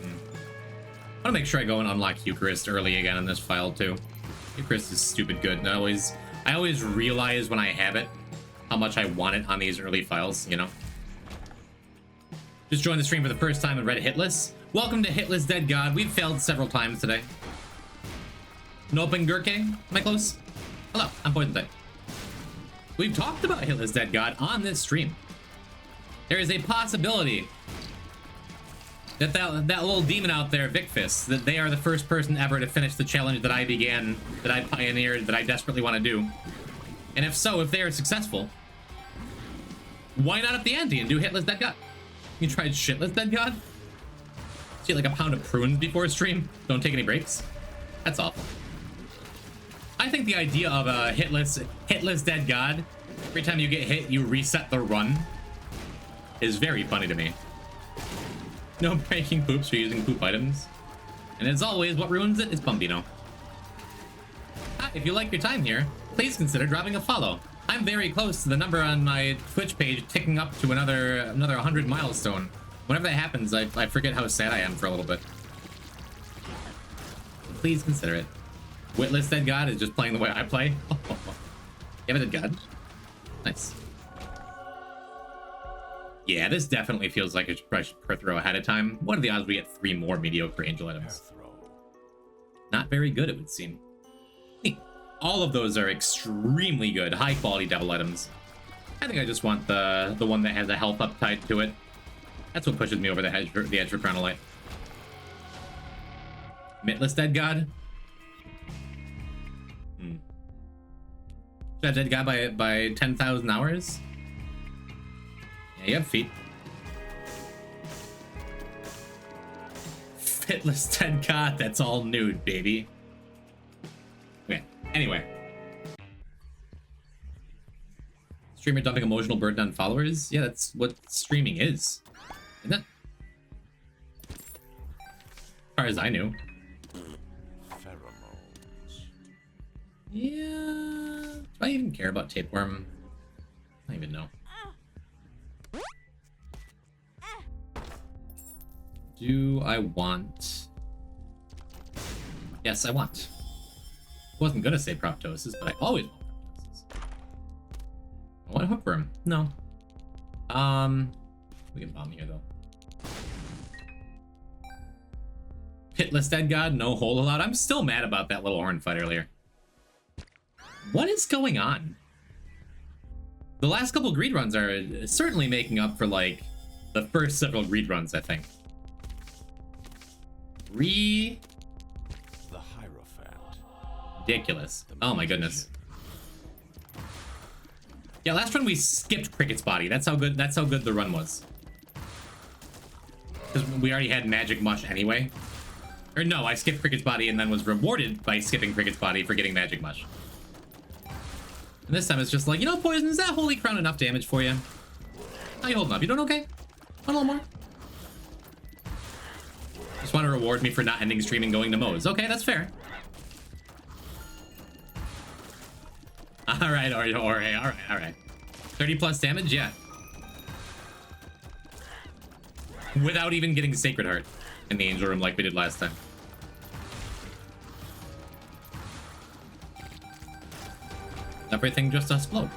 I want to make sure I go and unlock Eucharist early again in this file too. Eucharist is stupid good, and I always realize when I have it how much I want it on these early files, you know. Just joined the stream for the first time and read Hitless. Welcome to Hitless Dead God. We've failed several times today. Nopen Gurke, am I close? Hello, I'm Poison Type. We've talked about Hitless Dead God on this stream. There is a possibility that that little demon out there, Vicfist, that they are the first person ever to finish the challenge that I began, that I pioneered, that I desperately want to do. And if so, if they are successful, why not up the ante and do Hitless Dead God? You tried Shitless Dead God? Eat like a pound of prunes before a stream? Don't take any breaks? That's awful. I think the idea of a hitless Dead God, every time you get hit, you reset the run, is very funny to me. No breaking poops for using poop items. And as always, what ruins it is Bumbino. If you like your time here, please consider dropping a follow. I'm very close to the number on my Twitch page ticking up to another 100 milestone. Whenever that happens, I forget how sad I am for a little bit. Please consider it. Witless Dead God is just playing the way I play. You have a Dead God? Nice. Yeah, this definitely feels like it's pressed per throw ahead of time. What are the odds we get 3 more mediocre angel items? Throw. Not very good, it would seem. I think all of those are extremely good, high quality devil items. I think I just want the one that has a health up tied to it. That's what pushes me over the edge for Chronolite. Mitless Dead God? That dead guy by 10,000 hours? Yeah, you have feet. Fitless dead god, that's all nude, baby. Okay, anyway. Streamer dumping emotional burden on followers? Yeah, that's what streaming is. Isn't it? As far as I knew. Pheromones. Yeah. Do I even care about tapeworm? I don't even know. Do I want? Yes, I want. Wasn't gonna say proptosis, but I always want proptosis. I want hookworm. No. We can bomb here though. Pitless Dead God, no hole allowed. I'm still mad about that little horn fight earlier. What is going on? The last couple greed runs are certainly making up for like the first several greed runs, I think. The Hierophant. Ridiculous. Oh my goodness. Yeah, last run we skipped Cricket's body. That's how good the run was. Because we already had Magic Mush anyway. Or no, I skipped Cricket's body and then was rewarded by skipping Cricket's body for getting Magic Mush. And this time it's just like, you know, Poison, is that Holy Crown enough damage for you? How you holding up? You doing okay? Want a little more? Just want to reward me for not ending stream and going to Moe's. Okay, that's fair. Alright, alright. 30 plus damage? Yeah. Without even getting Sacred Heart in the Angel Room like we did last time. Everything just explode.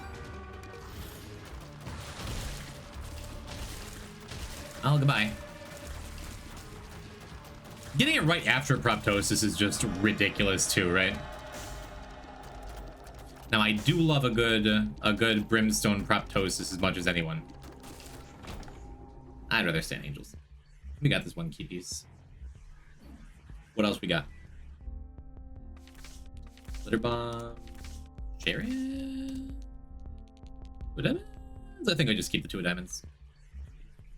Oh, goodbye. Getting it right after Proptosis is just ridiculous too, right? Now I do love a good Brimstone Proptosis as much as anyone. I'd rather stand Angels. We got this one key piece. What else we got? Glitter Bomb. Chariot? Two diamonds? I think I just keep the 2 diamonds.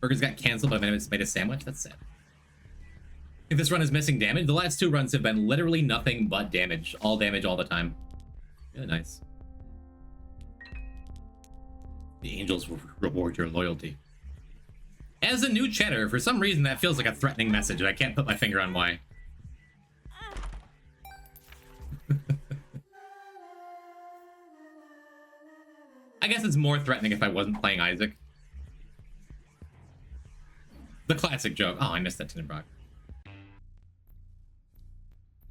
Burgers got canceled, but I made a sandwich. That's sad. If this run is missing damage, the last 2 runs have been literally nothing but damage. All damage all the time. Really nice. The angels will reward your loyalty. As a new chatter, for some reason that feels like a threatening message, and I can't put my finger on why. I guess it's more threatening if I wasn't playing Isaac. The classic joke. Oh, I missed that Tinderbrock.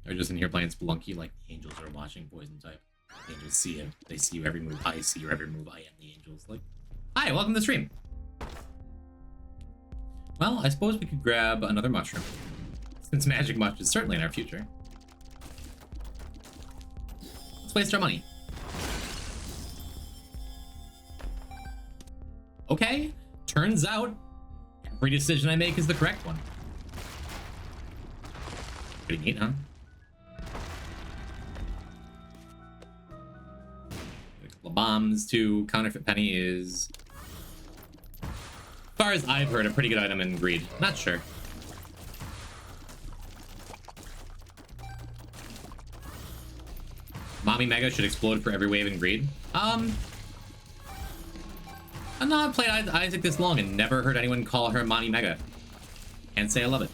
They're just in here playing Spelunky like the angels are watching Poison type. The angels see him. They see you every move. I see your every move. I am the angels. Like, hi, welcome to the stream. Well, I suppose we could grab another mushroom. Since Magic Mush is certainly in our future. Let's waste our money. Okay, turns out every decision I make is the correct one. Pretty neat, huh? A couple of bombs to counterfeit penny is, as far as I've heard, a pretty good item in greed. Not sure. Mommy Mega should explode for every wave in greed. I've not played Isaac this long and never heard anyone call her Mommy Mega. Can't say I love it.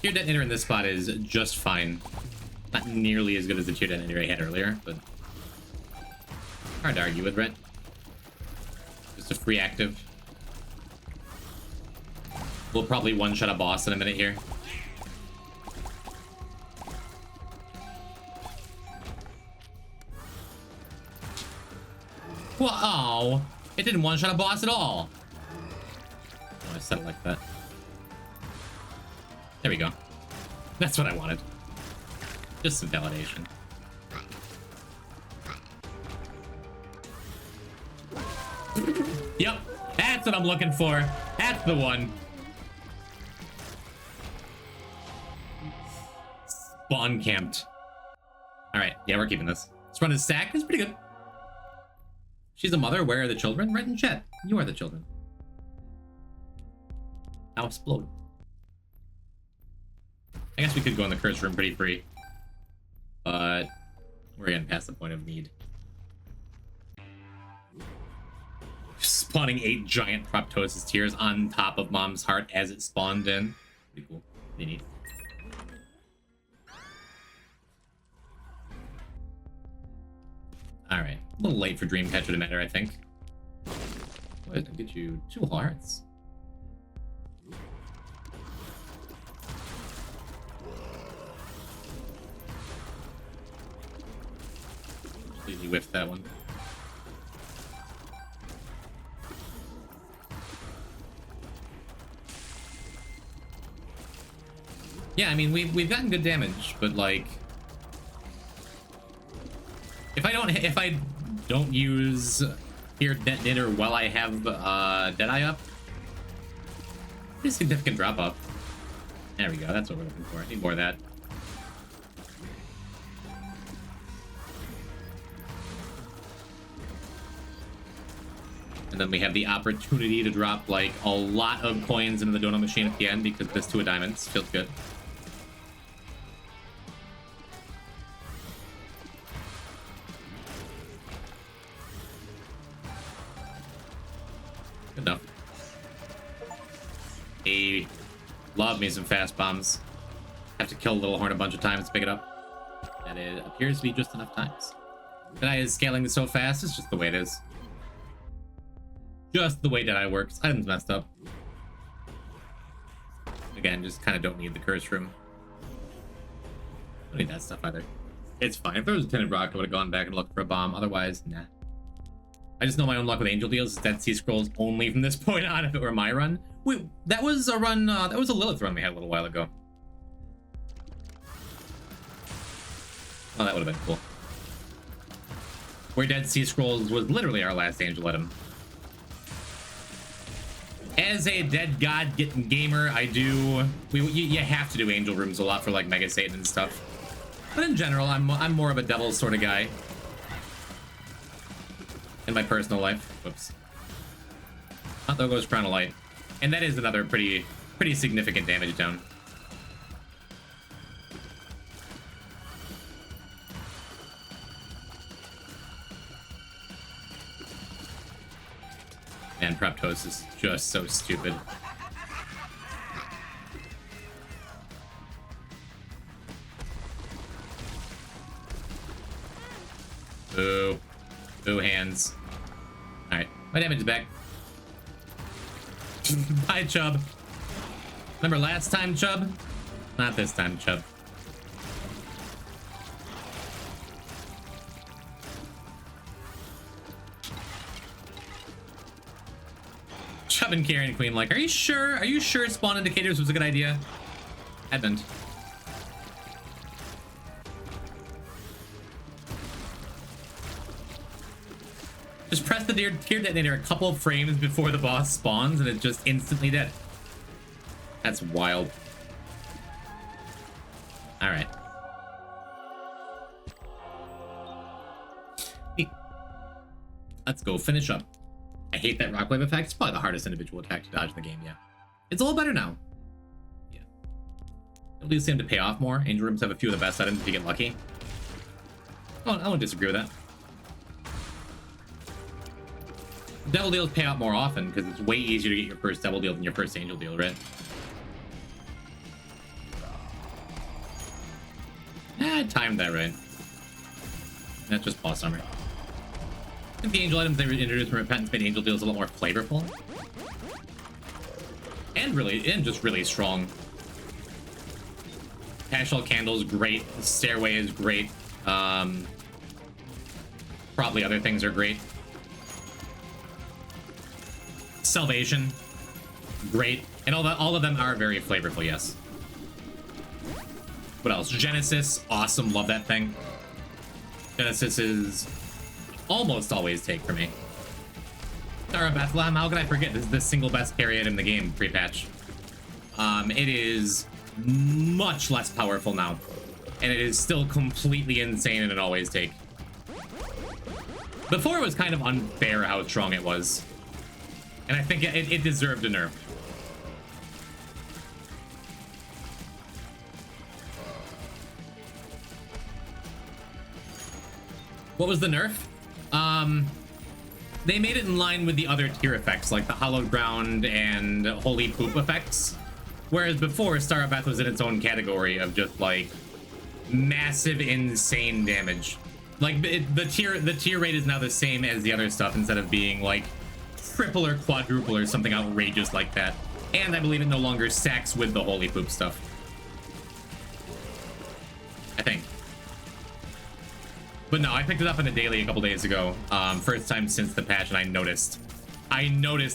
Tier Detonator in this spot is just fine. Not nearly as good as the Tier Detonator I had earlier, but hard to argue with, right? Just a free active. We'll probably one-shot a boss in a minute here. Well, oh, it didn't one-shot a boss at all. Oh, I said it like that. There we go. That's what I wanted. Just some validation. Yep, that's what I'm looking for. That's the one. Spawn camped. All right, yeah, we're keeping this. Let's run his stack. It's pretty good. She's a mother. Where are the children? Right in chat. You are the children. Now explode. I guess we could go in the curse room pretty free, but we're getting past the point of need. Spawning 8 giant proptosis tears on top of Mom's heart as it spawned in. Pretty cool. Pretty neat. Alright. A little late for Dreamcatcher to matter, I think. Wait, I'll get you 2 hearts. You whiffed that one. Yeah, I mean, we've gotten good damage, but like, if I don't use Fear Detonator while I have Deadeye up, pretty significant drop off. There we go. That's what we're looking for. I need more of that. And then we have the opportunity to drop like a lot of coins into the donut machine at the end because this 2 of diamonds feels good. Good enough. Hey, love me some fast bombs. Have to kill Little Horn a bunch of times to pick it up. And it appears to be just enough times. Deadeye is scaling so fast, it's just the way it is. Just the way Deadeye works. Items messed up. Again, just kind of don't need the curse room. Don't need that stuff either. It's fine. If there was a tinted rock, I would have gone back and looked for a bomb. Otherwise, nah. I just know my own luck with angel deals is Dead Sea Scrolls only from this point on if it were my run. Wait, that was a run, that was a Lilith run we had a little while ago. Oh, that would have been cool. Where Dead Sea Scrolls was literally our last angel item. As a dead god getting gamer, I do. You have to do angel rooms a lot for like Mega Satan and stuff. But in general, I'm more of a devil sort of guy. In my personal life. Whoops. Oh, there goes Crown of Light. And that is another pretty significant damage down. Man, Proptos is just so stupid. Boo. Boo hands. Alright, my damage is back. Bye, Chubb. Remember last time, Chubb? Not this time, Chubb. Chubb and Carrion Queen like, are you sure? Are you sure spawn indicators was a good idea? Edmund. Just press the tear detonator a couple of frames before the boss spawns and it's just instantly dead. That's wild. Alright. Let's go finish up. I hate that rock wave effect. It's probably the hardest individual attack to dodge in the game, yeah. It's a little better now. Yeah. At least seem to pay off more. Angel rooms have a few of the best items if you get lucky. Oh, I won't disagree with that. Devil deals pay out more often because it's way easier to get your first devil deal than your first angel deal, right? I timed that right. That's just boss armor. I think the angel items they introduced from Repentance made angel deals a lot more flavorful. And just really strong. Casual Candle is great. The Stairway is great. Probably other things are great. Salvation, great. And all of them are very flavorful, yes. What else? Genesis, awesome, love that thing. Genesis is almost always take for me. Star of Bethlehem, how could I forget? This is the single best carry item in the game, pre-patch. It is much less powerful now. And it is still completely insane and an always take. Before it was kind of unfair how strong it was. And I think it deserved a nerf. What was the nerf? They made it in line with the other tier effects, like the hallowed ground and holy poop effects. Whereas before, Star of Beth was in its own category of just like massive, insane damage. Like the tier rate is now the same as the other stuff instead of being like triple or quadruple or something outrageous like that. And I believe it no longer stacks with the holy poop stuff. I think. But no, I picked it up in a daily a couple days ago. First time since the patch, and I noticed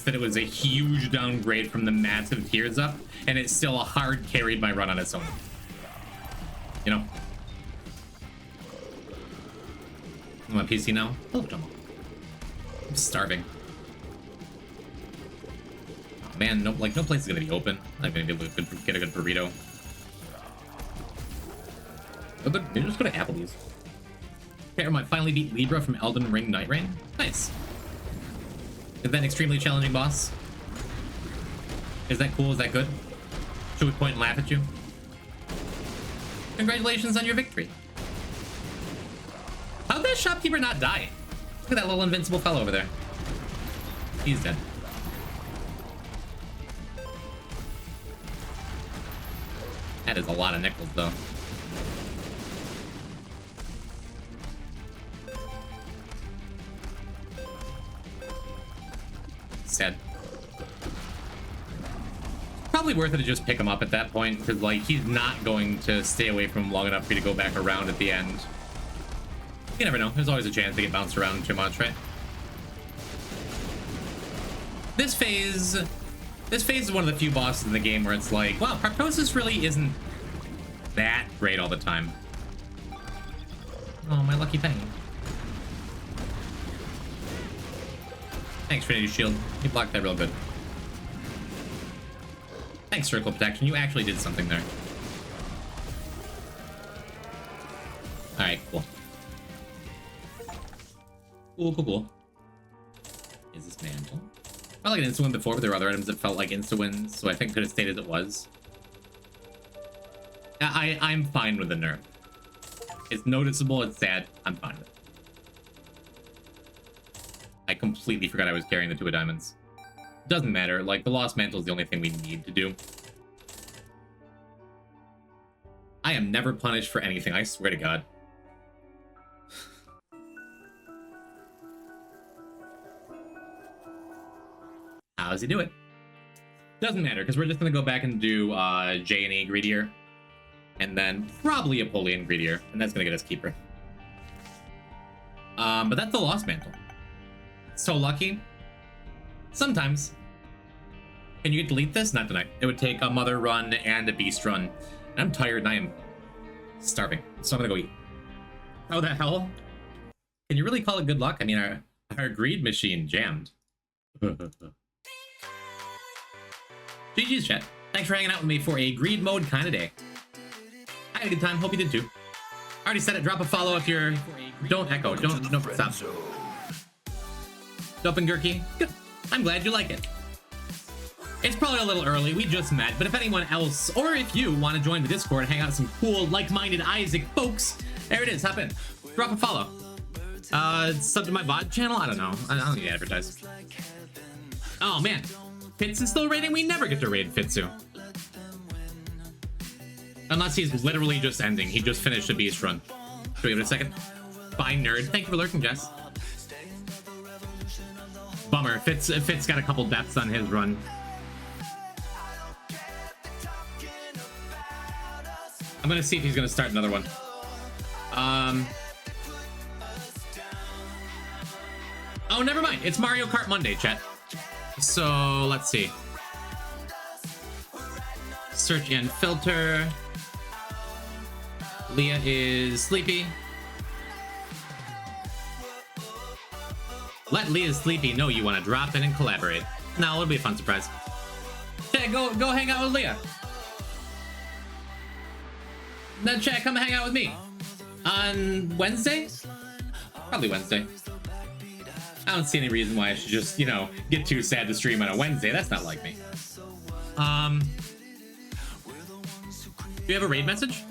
that it was a huge downgrade from the massive tiers up, and it still hard carried my run on its own. You know? I'm on PC now. Hello, Jumbo. I'm starving. Oh, man, no place is gonna be open. I'm gonna be able to get a good burrito. Maybe just go to Applebee's. Okay, I finally beat Libra from Elden Ring Night Rain. Nice. Is that an extremely challenging boss? Is that cool? Is that good? Should we point and laugh at you? Congratulations on your victory. How'd that shopkeeper not die? Look at that little invincible fellow over there. He's dead. That is a lot of nickels, though. Sad. Probably worth it to just pick him up at that point, because like he's not going to stay away from him long enough for you to go back around at the end. You never know. There's always a chance to get bounced around too much, right? This phase is one of the few bosses in the game where it's like, wow, Proptosis really isn't that great all the time. Oh, my lucky penny. Thanks, Trinity Shield. You blocked that real good. Thanks, Circle Protection. You actually did something there. Alright, cool. Cool. Is this mantle? I felt like an insta-win before, but there were other items that felt like insta-wins, so I think could have stayed as it was. I'm fine with the nerf. It's noticeable, it's sad, I'm fine with it. I completely forgot I was carrying the 2 of diamonds. Doesn't matter, like, the Lost Mantle is the only thing we need to do. I am never punished for anything, I swear to God. How does he do it? Doesn't matter, because we're just going to go back and do J&E Greedier. And then probably Apollyon Greedier, and that's going to get us Keeper. But that's the Lost Mantle. So lucky. Sometimes. Can you delete this? Not tonight. It would take a Mother run and a Beast run. And I'm tired and I am starving. So I'm going to go eat. How the hell? Can you really call it good luck? I mean, our greed machine jammed. GG's, chat. Thanks for hanging out with me for a greed mode kind of day. I had a good time. Hope you did too. Already said it. Drop a follow if you're... Don't echo. Don't stop. Dope and Gurky. Good. I'm glad you like it. It's probably a little early. We just met. But if anyone else, or if you want to join the Discord and hang out with some cool, like-minded Isaac folks, there it is. Hop in. Drop a follow. Sub to my VOD channel? I don't know. I don't need to advertise. Oh, man. Fitz is still raiding? We never get to raid Fitzu. Unless he's literally just ending. He just finished a Beast run. Should we give it a second? Bye, nerd. Thank you for lurking, Jess. Bummer. Fitz got a couple deaths on his run. I'm gonna see if he's gonna start another one. Oh, never mind. It's Mario Kart Monday, chat. So let's see. Search and filter. Leah is sleepy. Let Leah Sleepy know you want to drop in and collaborate. No, it'll be a fun surprise. Chat, go hang out with Leah. Then chat, come hang out with me. On Wednesday? Probably Wednesday. I don't see any reason why I should just, you know, get too sad to stream on a Wednesday. That's not like me. Do you have a raid message?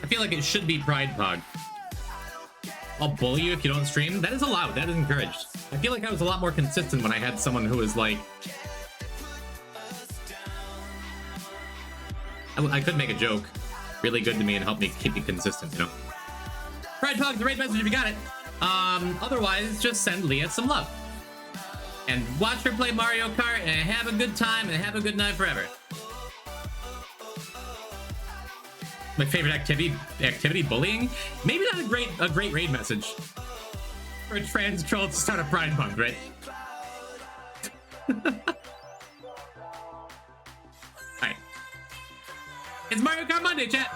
I feel like it should be Pride Pog. I'll bully you if you don't stream. That is allowed. That is encouraged. I feel like I was a lot more consistent when I had someone who was like... I could make a joke really good to me and help me keep me consistent, you know? Pride Pog, the raid message if you got it. Otherwise, just send Leah some love. And watch her play Mario Kart and have a good time and have a good night forever. My favorite activity bullying? Maybe not a great raid message. For a trans troll to start a pride month, right? Alright. It's Mario Kart Monday, chat!